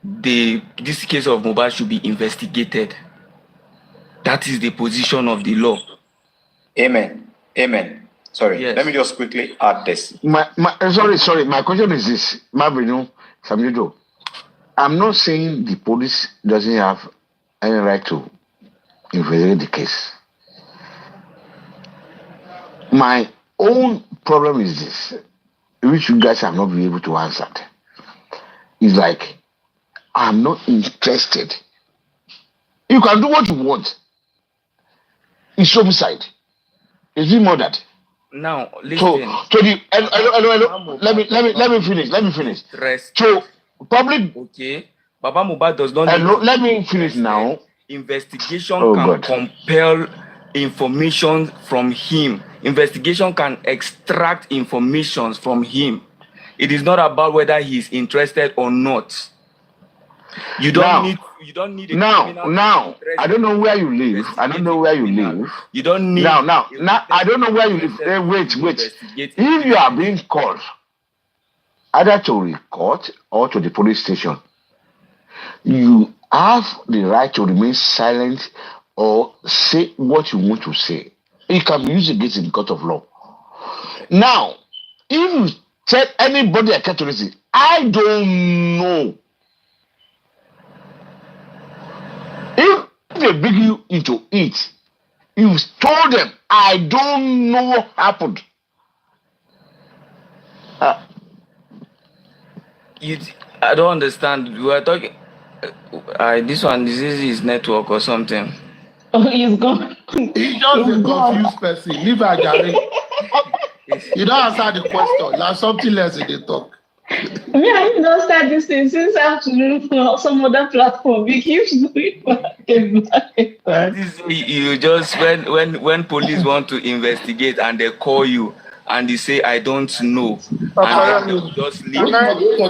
this case of Mohbad should be investigated. That is the position of the law. Amen. Sorry, yes. Let me just quickly add this. Sorry. My question is this, Paparino, Jojo. I'm not saying the police doesn't have any right to investigate the case. My own problem is this, which you guys have not been able to answer. It's like, I'm not interested. You can do what you want. It's homicide. It's being murdered. Now, listen. Let me finish. So, public. Okay. Baba Mohbad does not. Let me finish now. Investigation can compel information from him. Investigation can extract information from him. It is not about whether he is interested or not. You don't need. Now. I don't know where you live. You don't need. Now. I don't know where you live. Wait. If you are being called either to report or to the police station, you have the right to remain silent or say what you want to say. It can be used against the court of law. Now, if you tell anybody I can't to listen, I don't know. If they bring you into it, you've told them, I don't know what happened. I don't understand. We are talking. This is his network or something. Oh, he's gone. He's just a confused person. Leave her, Gary. You don't answer the question. Like something else in the talk. Me, I don't start this thing since I have to do for some other platform. He keeps doing You just when police want to investigate and they call you and they say I don't know, and you just leave.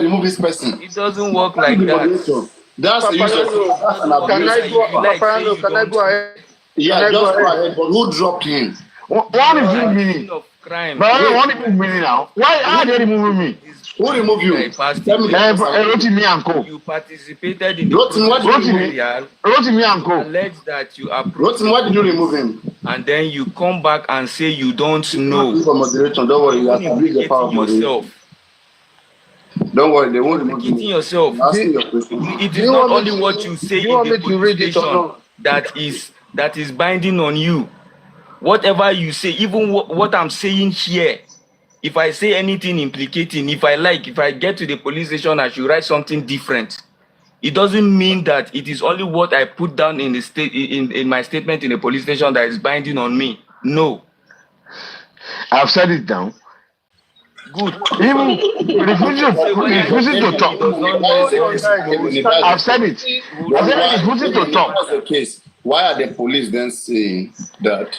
Remove this person. It doesn't work like that. That's the Can I go ahead? Yeah, just go ahead. But who dropped him? What is it meaning? Crime. But what is meaning now? Why are they removing me? Who removed you? You participated in the Rotimi alleged that you approved. Rotimi, why did you remove him? and then you come back and say you don't know. For moderation, don't worry, you have to abuse the power of moderation. Yourself. Don't worry, they won't Implicating remove you. yourself. I'm asking your question. It is not only what you say in the police station that is binding on you. Whatever you say, even what I'm saying here, if I say anything implicating, if I get to the police station, I should write something different. It doesn't mean that it is only what I put down in the in my statement in the police station that is binding on me. No. I've said it down. Good. Even refusing to talk. I've said it. I said refusing to talk. That's the case. Why are the police then saying that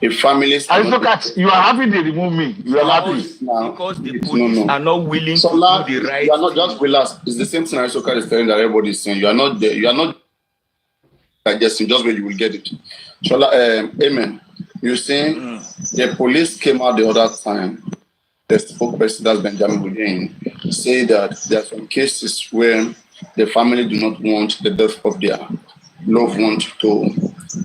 if families... Aristocrats, you are happy they remove me. You are happy. Because the police are not willing to do the right. You are not just relaxed. It's the same thing Aristocrat is telling that everybody is saying. You are not there. You are not digesting just where you will get it. Amen. You're saying the police came out the other time. The spokesperson, that's Benjamin Boudin, say that there are some cases where the family do not want the death of their loved one to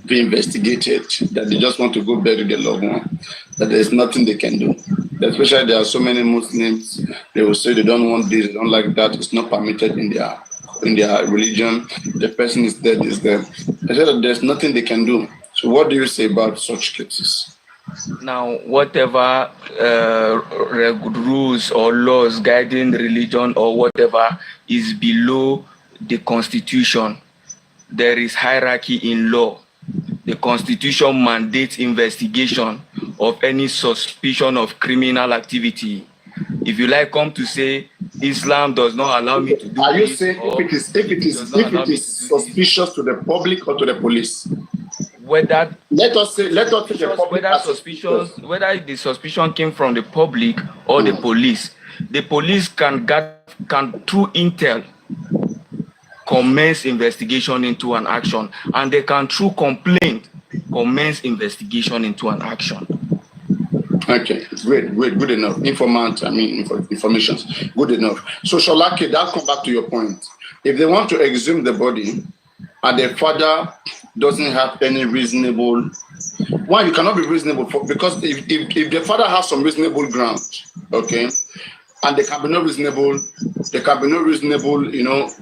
be investigated, that they just want to go bury their loved one, that there's nothing they can do. Especially there are so many Muslims, they will say they don't want this, they don't like that, it's not permitted in their religion, the person is dead, is dead. They say that there's nothing they can do. So what do you say about such cases? Now, whatever rules or laws guiding religion or whatever is below the constitution, there is hierarchy in law. The constitution mandates investigation of any suspicion of criminal activity. If you like, come to say Islam does not allow me to do Are you this, saying if it is suspicious to the public or to the police? Whether let us say the public whether the suspicion came from the public or the police can through intel commence investigation into an action, and they can through complaint commence investigation into an action. Okay, great, good enough. Information, good enough. So Sholake, that come back to your point. If they want to exhume the body and the father doesn't have any reasonable, you cannot be reasonable because if the father has some reasonable ground, okay, and there can be no reasonable,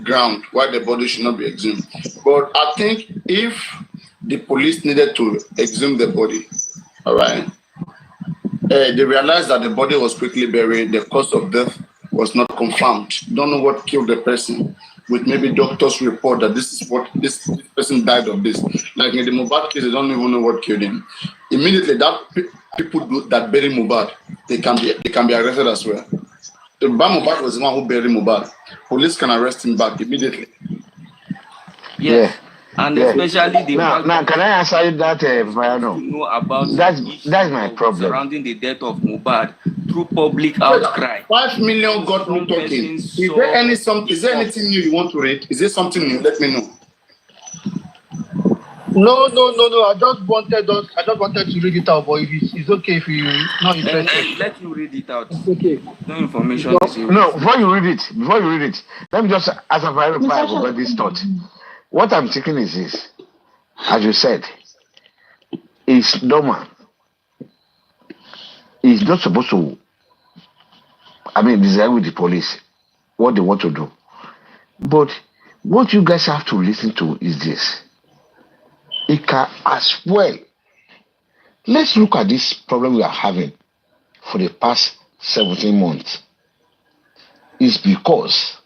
ground why the body should not be exhumed. But I think if the police needed to exhume the body, all right, they realized that the body was quickly buried, the cause of death was not confirmed. Don't know what killed the person, with maybe doctors report that this person died of this. Like in the Mohbad case, they don't even know what killed him. Immediately, that people that bury Mohbad, they can be arrested as well. If Mohbad was the one who buried Mohbad, police can arrest him back immediately. Yes. And especially the now can I answer that, Paparino? Know about that's my problem surrounding the death of Mohbad through public outcry. 5 million got me talking. Is there anything new you want to read? Is there something new? Let me know. No. I just wanted to read it out, but it's okay if you're not interested. Let you read it out. It's okay. No information. No, before you read it, let me just ask a very about this thought. What I'm thinking is this, as you said, it's normal. It's not supposed to, decide with the police what they want to do. But what you guys have to listen to is this. It can as well. Let's look at this problem we are having for the past 17 months. It's because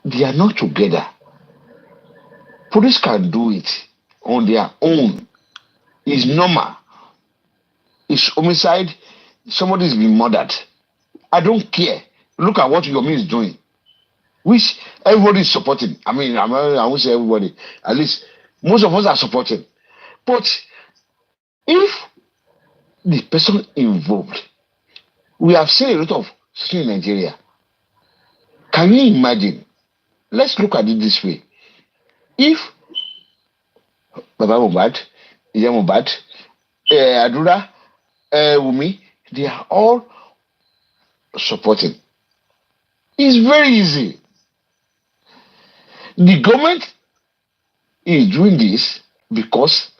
they are not together. Police can do it on their own. It's normal. It's homicide. Somebody's been murdered. I don't care. Look at what Yomi is doing, which everybody is supporting. I won't say everybody. At least most of us are supporting. But if the person involved, we have seen a lot of things in Nigeria. Can you imagine? Let's look at it this way. If Baba Mohbad, Iya Mohbad, Adura, Wunmi, they are all supporting, it's very easy. The government is doing this because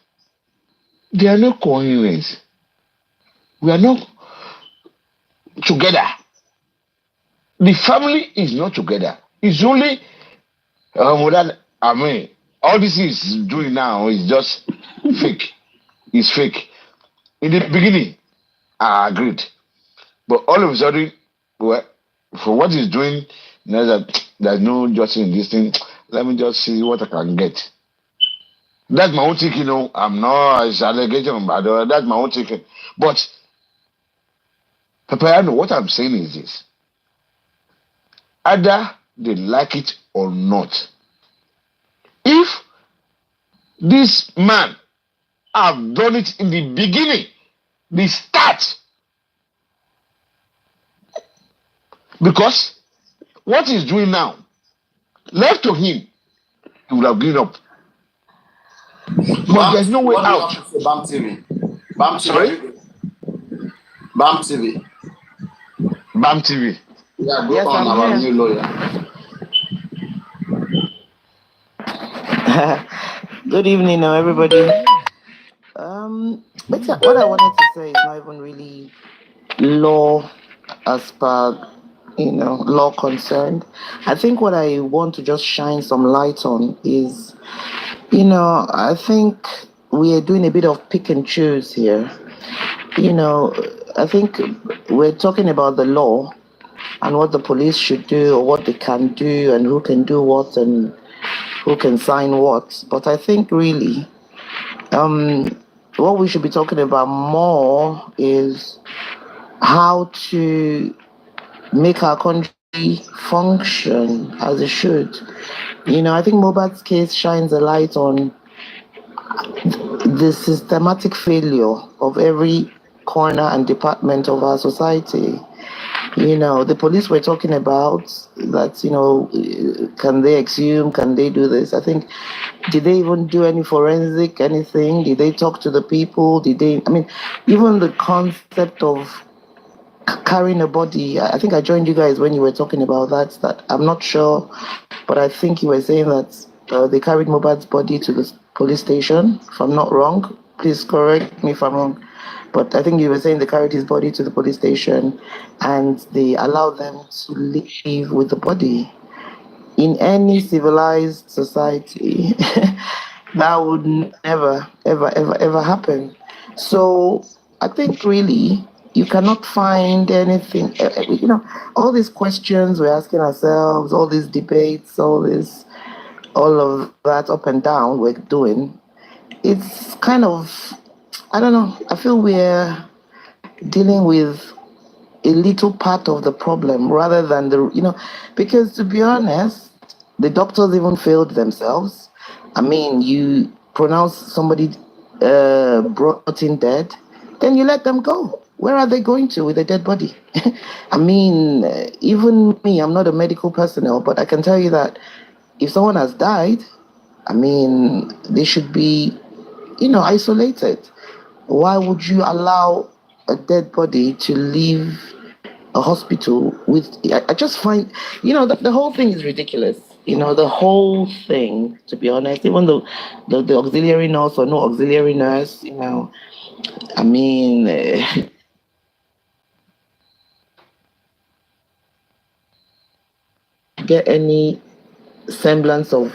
There are no coherence. We are not together. The family is not together. It's only all this is doing now is just fake. It's fake. In the beginning, I agreed. But all of a sudden, well, for what he's doing, there's no justice in this thing. Let me just see what I can get. That's my own thinking, I'm not as allegation, but that's my own thinking. But Paparino, what I'm saying is this. Either they like it or not. If this man have done it in the beginning, the start, because what he's doing now, left to him, he would have given up. But there's no way out. Bam TV. Bam TV. Sorry? Bam TV. Bam TV. Yeah, go on our new lawyer. Good evening, everybody. But what I wanted to say is not even really law as per, law concerned. I think what I want to just shine some light on is, I think we are doing a bit of pick and choose here. I think we're talking about the law and what the police should do or what they can do and who can do what and who can sign what. But I think really what we should be talking about more is how to make our country function as it should. I think Mohbad's case shines a light on the systematic failure of every corner and department of our society. The police were talking about that, can they exhume, can they do this? I think, did they even do any forensic, anything? Did they talk to the people? Even the concept of carrying a body, I think I joined you guys when you were talking about that I'm not sure, but I think you were saying that they carried Mohbad's body to the police station, if I'm not wrong. Please correct me if I'm wrong. But I think you were saying they carried his body to the police station and they allowed them to leave with the body. In any civilized society, that would never, ever, ever, ever happen. So I think really you cannot find anything, all these questions we're asking ourselves, all these debates, all of that up and down we're doing. It's kind of, I don't know, I feel we're dealing with a little part of the problem rather than because to be honest, the doctors even failed themselves. You pronounce somebody brought in dead, then you let them go. Where are they going to with a dead body? Even me, I'm not a medical personnel, but I can tell you that if someone has died, they should be, isolated. Why would you allow a dead body to leave a hospital with? I just find, the whole thing is ridiculous. The whole thing, to be honest, even the auxiliary nurse or no auxiliary nurse, get any semblance of,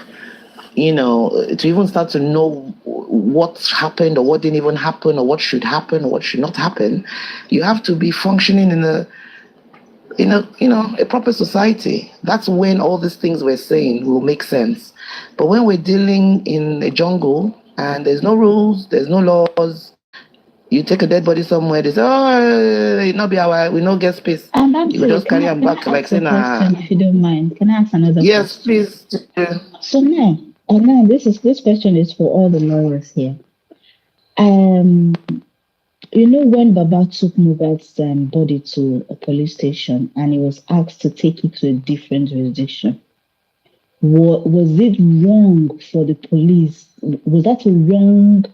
to even start to know what happened or what didn't even happen or what should happen or what should not happen, you have to be functioning in a proper society. That's when all these things we're saying will make sense. But when we're dealing in a jungle and there's no rules, there's no laws, you take a dead body somewhere, they say, it not be our, we not get space. You just carry them back like saying, if you don't mind, can I ask another yes, question? please. So now this question is for all the lawyers here. When Baba took Mohbad's body to a police station and he was asked to take it to a different jurisdiction, was it wrong for the police? Was that a wrong?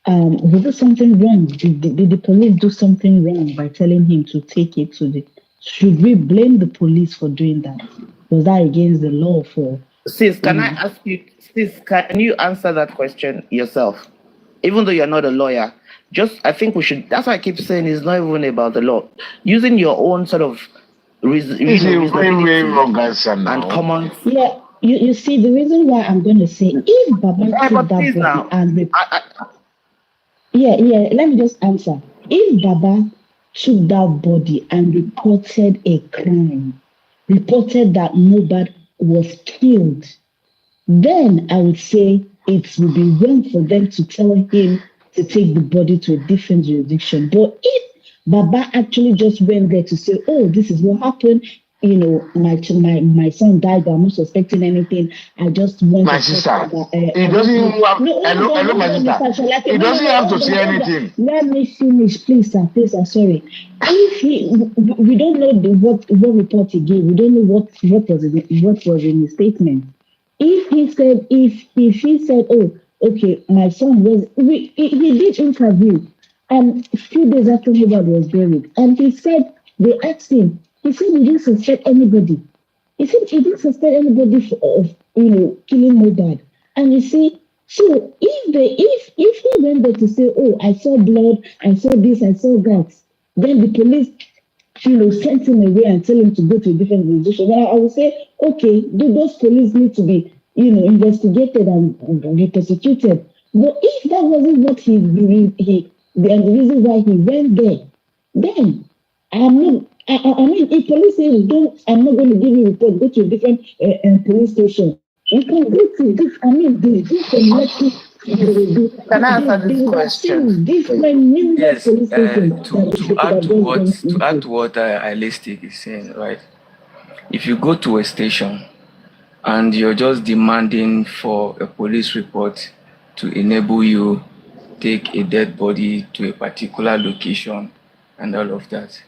Was it something wrong? Did the police do something wrong by telling him to take it to the? Should we blame the police for doing that? Was that against the law for? Sis, can I ask you? Sis, can you answer that question yourself? even though you're not a lawyer, I think we should, that's why I keep saying it's not even about the law. Using your own sort of very wrong answer now. and common. Yeah, you see, the reason why I'm going to say, if Baba took that body now, and let me just answer. If Baba took that body and reported a crime, reported that Mohbad was killed, then I would say it would be wrong for them to tell him to take the body to a different jurisdiction. But if Baba actually just went there to say, oh, this is what happened, you know, my son died, but I'm not suspecting anything. I just want my to sister. He doesn't even have hello, my sister. He doesn't have to say anything. Let me finish, please, sir. Please, sir. Sorry. If we don't know what report he gave. We don't know what was in his statement. If he said, oh, okay, my son was, he did interview, and a few days after Mohbad was buried, and he said, they asked him, he said he didn't suspect anybody. He said he didn't suspect anybody of killing Mohbad. And you see, so if he went there to say, oh, I saw blood, I saw this, I saw that, then the police sent him away and tell him to go to a different jurisdiction. Well, I would say, okay, those police need to be, investigated and be prosecuted. But if that wasn't what the reason why he went there, then I mean, if police say I'm not going to give you a report, go to a different police station. You can go to this. I mean, can I answer this question? Yes. To add to what Alistic is saying, right? If you go to a station and you're just demanding for a police report to enable you take a dead body to a particular location and all of that,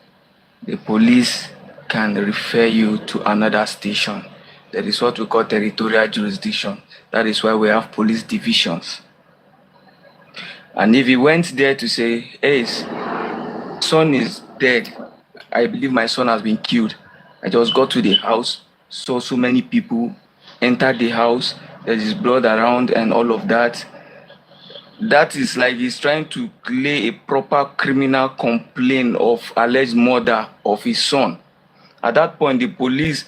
the police can refer you to another station. That is what we call territorial jurisdiction. That is why we have police divisions. And if he went there to say, hey, son is dead, I believe my son has been killed, I just got to the house, saw so many people, entered the house, there is blood around and all of that. That is like he's trying to lay a proper criminal complaint of alleged murder of his son. At that point, the police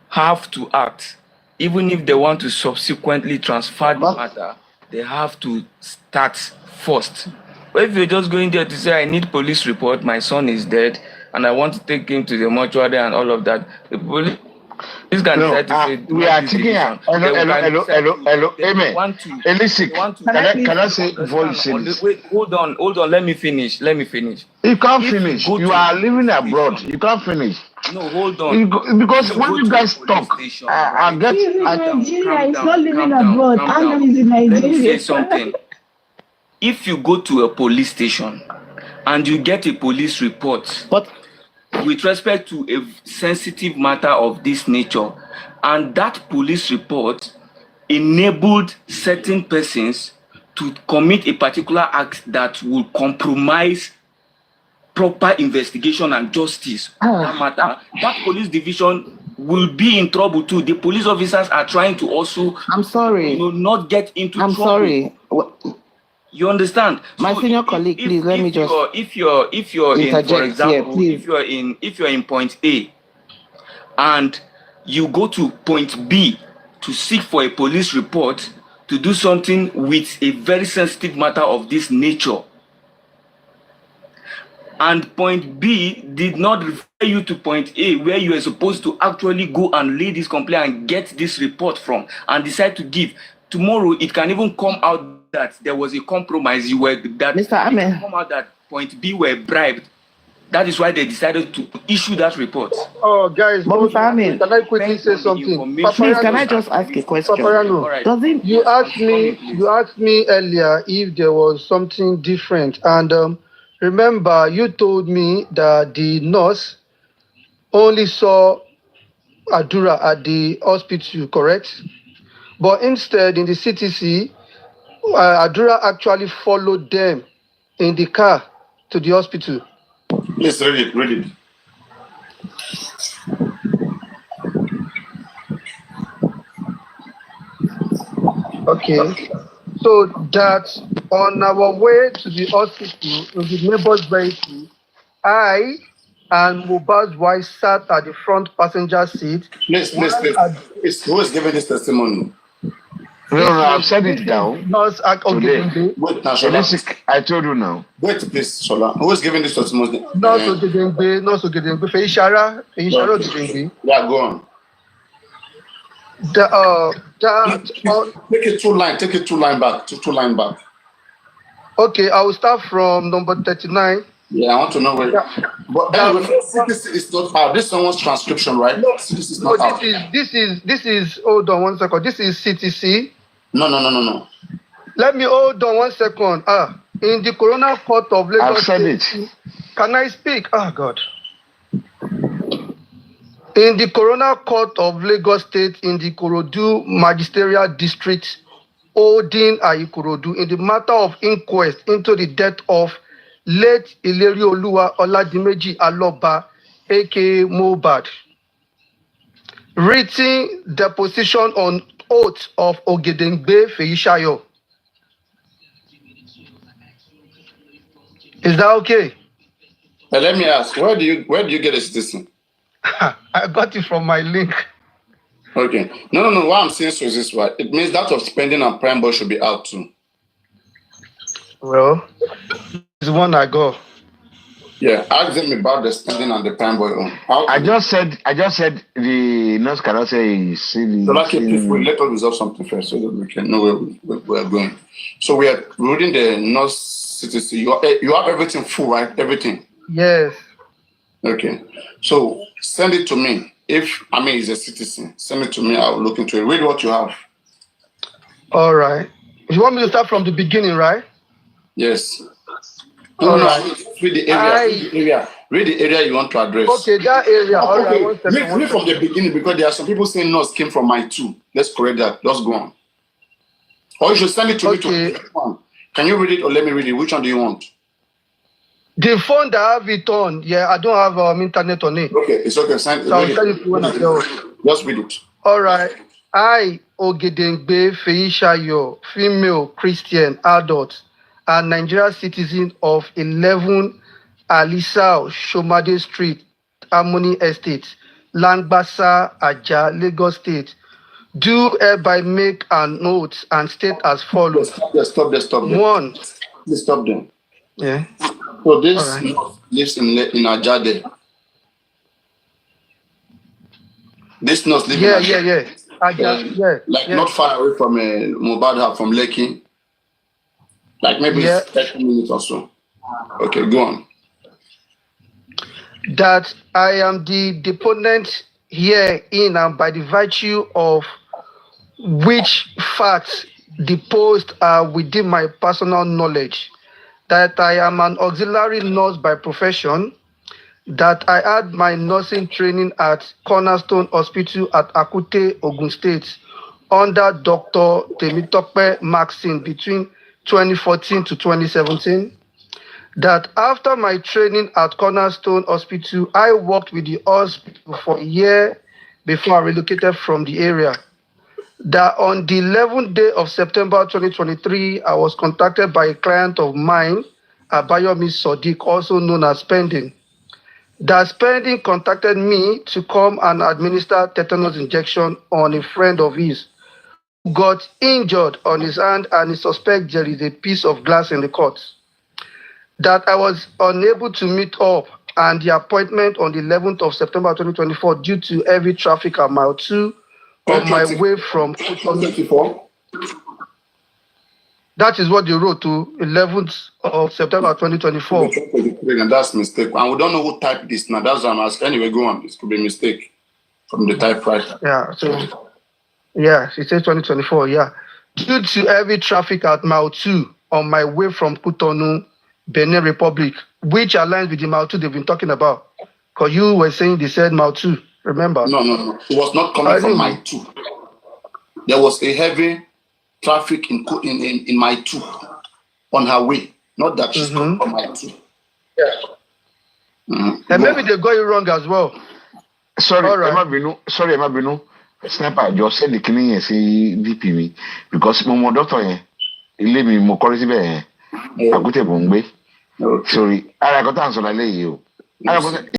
have to act. Even if they want to subsequently transfer the matter, they have to start first. But if you're just going there to say, I need police report, my son is dead, and I want to take him to the mortuary and all of that, the police can decide to say, we are taking hello, amen. Can I say voices? Wait, hold on, let me finish. You can't finish. You are living abroad. You can't finish. No, hold on. Because when you guys talk, I get. He's in Nigeria. He's not living abroad. And he's in Nigeria. Let me say something. If you go to a police station and you get a police report, with respect to a sensitive matter of this nature, and that police report enabled certain persons to commit a particular act that will compromise proper investigation and justice on that matter, that police division will be in trouble too. The police officers are trying to also, not get into trouble. Sorry. You understand? My senior colleague, please let me just. If you're in, for example, if you're in point A, and you go to point B to seek for a police report to do something with a very sensitive matter of this nature, and point B did not refer you to point A, where you are supposed to actually go and lay this complaint and get this report from, and decide to give. Tomorrow, it can even come out that there was a compromise. Come out that point B were bribed. That is why they decided to issue that report. Oh, guys, can I quickly say something? Please, can I just ask a question? Paparino, you asked me earlier if there was something different, and remember, you told me that the nurse only saw Adura at the hospital, correct? But instead, in the CTC, Adura actually followed them in the car to the hospital. Please read it. Okay. So that on our way to the hospital in the neighbor's vehicle, I and Mohbad's wife sat at the front passenger seat. Please. Who is giving this testimony? No, I've said it down. Today. Wait, Nashola. I told you now. Wait, please, Shola. Who is giving this testimony? Not Ogedengbe. Feyiseyo Ogedengbe. Yeah, go on. Take it two line back. Two line back. Okay, I will start from number 39. Yeah, I want to know where. Yeah. But anyway, CTC is not out. This is someone's transcription, right? No, CTC is not out. This is. Hold on 1 second. This is CTC. No. Let me hold on 1 second. In the Corona Court of Lagos. I've said it. Can I speak? God. In the Corona Court of Lagos State in the Ikorodu Magisterial District, holding Ikorodu in the matter of inquest into the death of late Ilerioluwa Oladimeji Aloba, aka Mohbad. Written deposition on oath of Ogedengbe Feyiseyo. Is that okay? Let me ask, where do you get a citizen? I got it from my link. Okay. No. What I'm saying is this, right? It means that of spending and prime boy should be out too. Well, it's one I got. Yeah, ask them about the spending and the prime boy. I just said the nurse cannot say he's silly. So let us resolve something first so that we can know where we're going. So we are reading the nurse citizen. You have everything full, right? Everything. Yes. Okay. So send it to me. If he's a citizen, send it to me. I'll look into it. Read what you have. All right. You want me to start from the beginning, right? Yes. All right. Read the area. Read the area you want to address. Okay, that area. All right. Read from the beginning because there are some people saying nurse came from my 2. Let's correct that. Just go on. Or you should send it to me to one. Can you read it or let me read it? Which one do you want? The phone that I have it on, I don't have internet on it. Okay, it's okay. So I'll tell you when I go. Just read it. All right. I, Ogedengbe Feyiseyo, female, Christian, adult, and Nigerian citizen of 11 Alisao Shomade Street, Harmony Estate, Langbasa, Aja, Lagos State, do hereby make an oath and state as follows. Stop there. One. Please stop them. Yeah. So this lives in Ajade. This nurse lives in Ajade. Like not far away from Mohbad from Lekki. Like maybe 30 minutes or so. Okay, go on. That I am the deponent herein and by the virtue of which facts deposed are within my personal knowledge. That I am an auxiliary nurse by profession, that I had my nursing training at Cornerstone Hospital at Akute, Ogun State, under Dr. Temitope Maxine between 2014 to 2017, that after my training at Cornerstone Hospital, I worked with the hospital for a year before I relocated from the area. That on the 11th day of September 2023, I was contacted by a client of mine, Abayomi Sodiq, also known as Spending. That Spending contacted me to come and administer tetanus injection on a friend of his who got injured on his hand and he suspects there is a piece of glass in the cut. That I was unable to meet up and the appointment on the 11th of September 2024 due to heavy traffic at mile 2 on my way from 2024. That is what they wrote to 11th of September 2024. And that's a mistake. And we don't know who typed this now. That's what I'm asking. Anyway, go on. This could be a mistake from the typewriter. It says 2024, Due to heavy traffic at mile 2 on my way from Cotonou, Benin Republic, which aligns with the mile 2 they've been talking about. Because you were saying they said mile 2, remember? No. It was not coming from mile 2. There was a heavy traffic in mile 2 on her way. Not that she's coming from mile 2. And maybe they got it wrong as well. Sorry, Emma Binu. Sniper just said the killing is DP me because my doctor ilé mi mo kọ́rí síbẹ̀ yẹn àkútẹ̀ mò ń gbé sórí ara ẹ̀kọ́ tá à ń sọ lálẹ́ yìí o.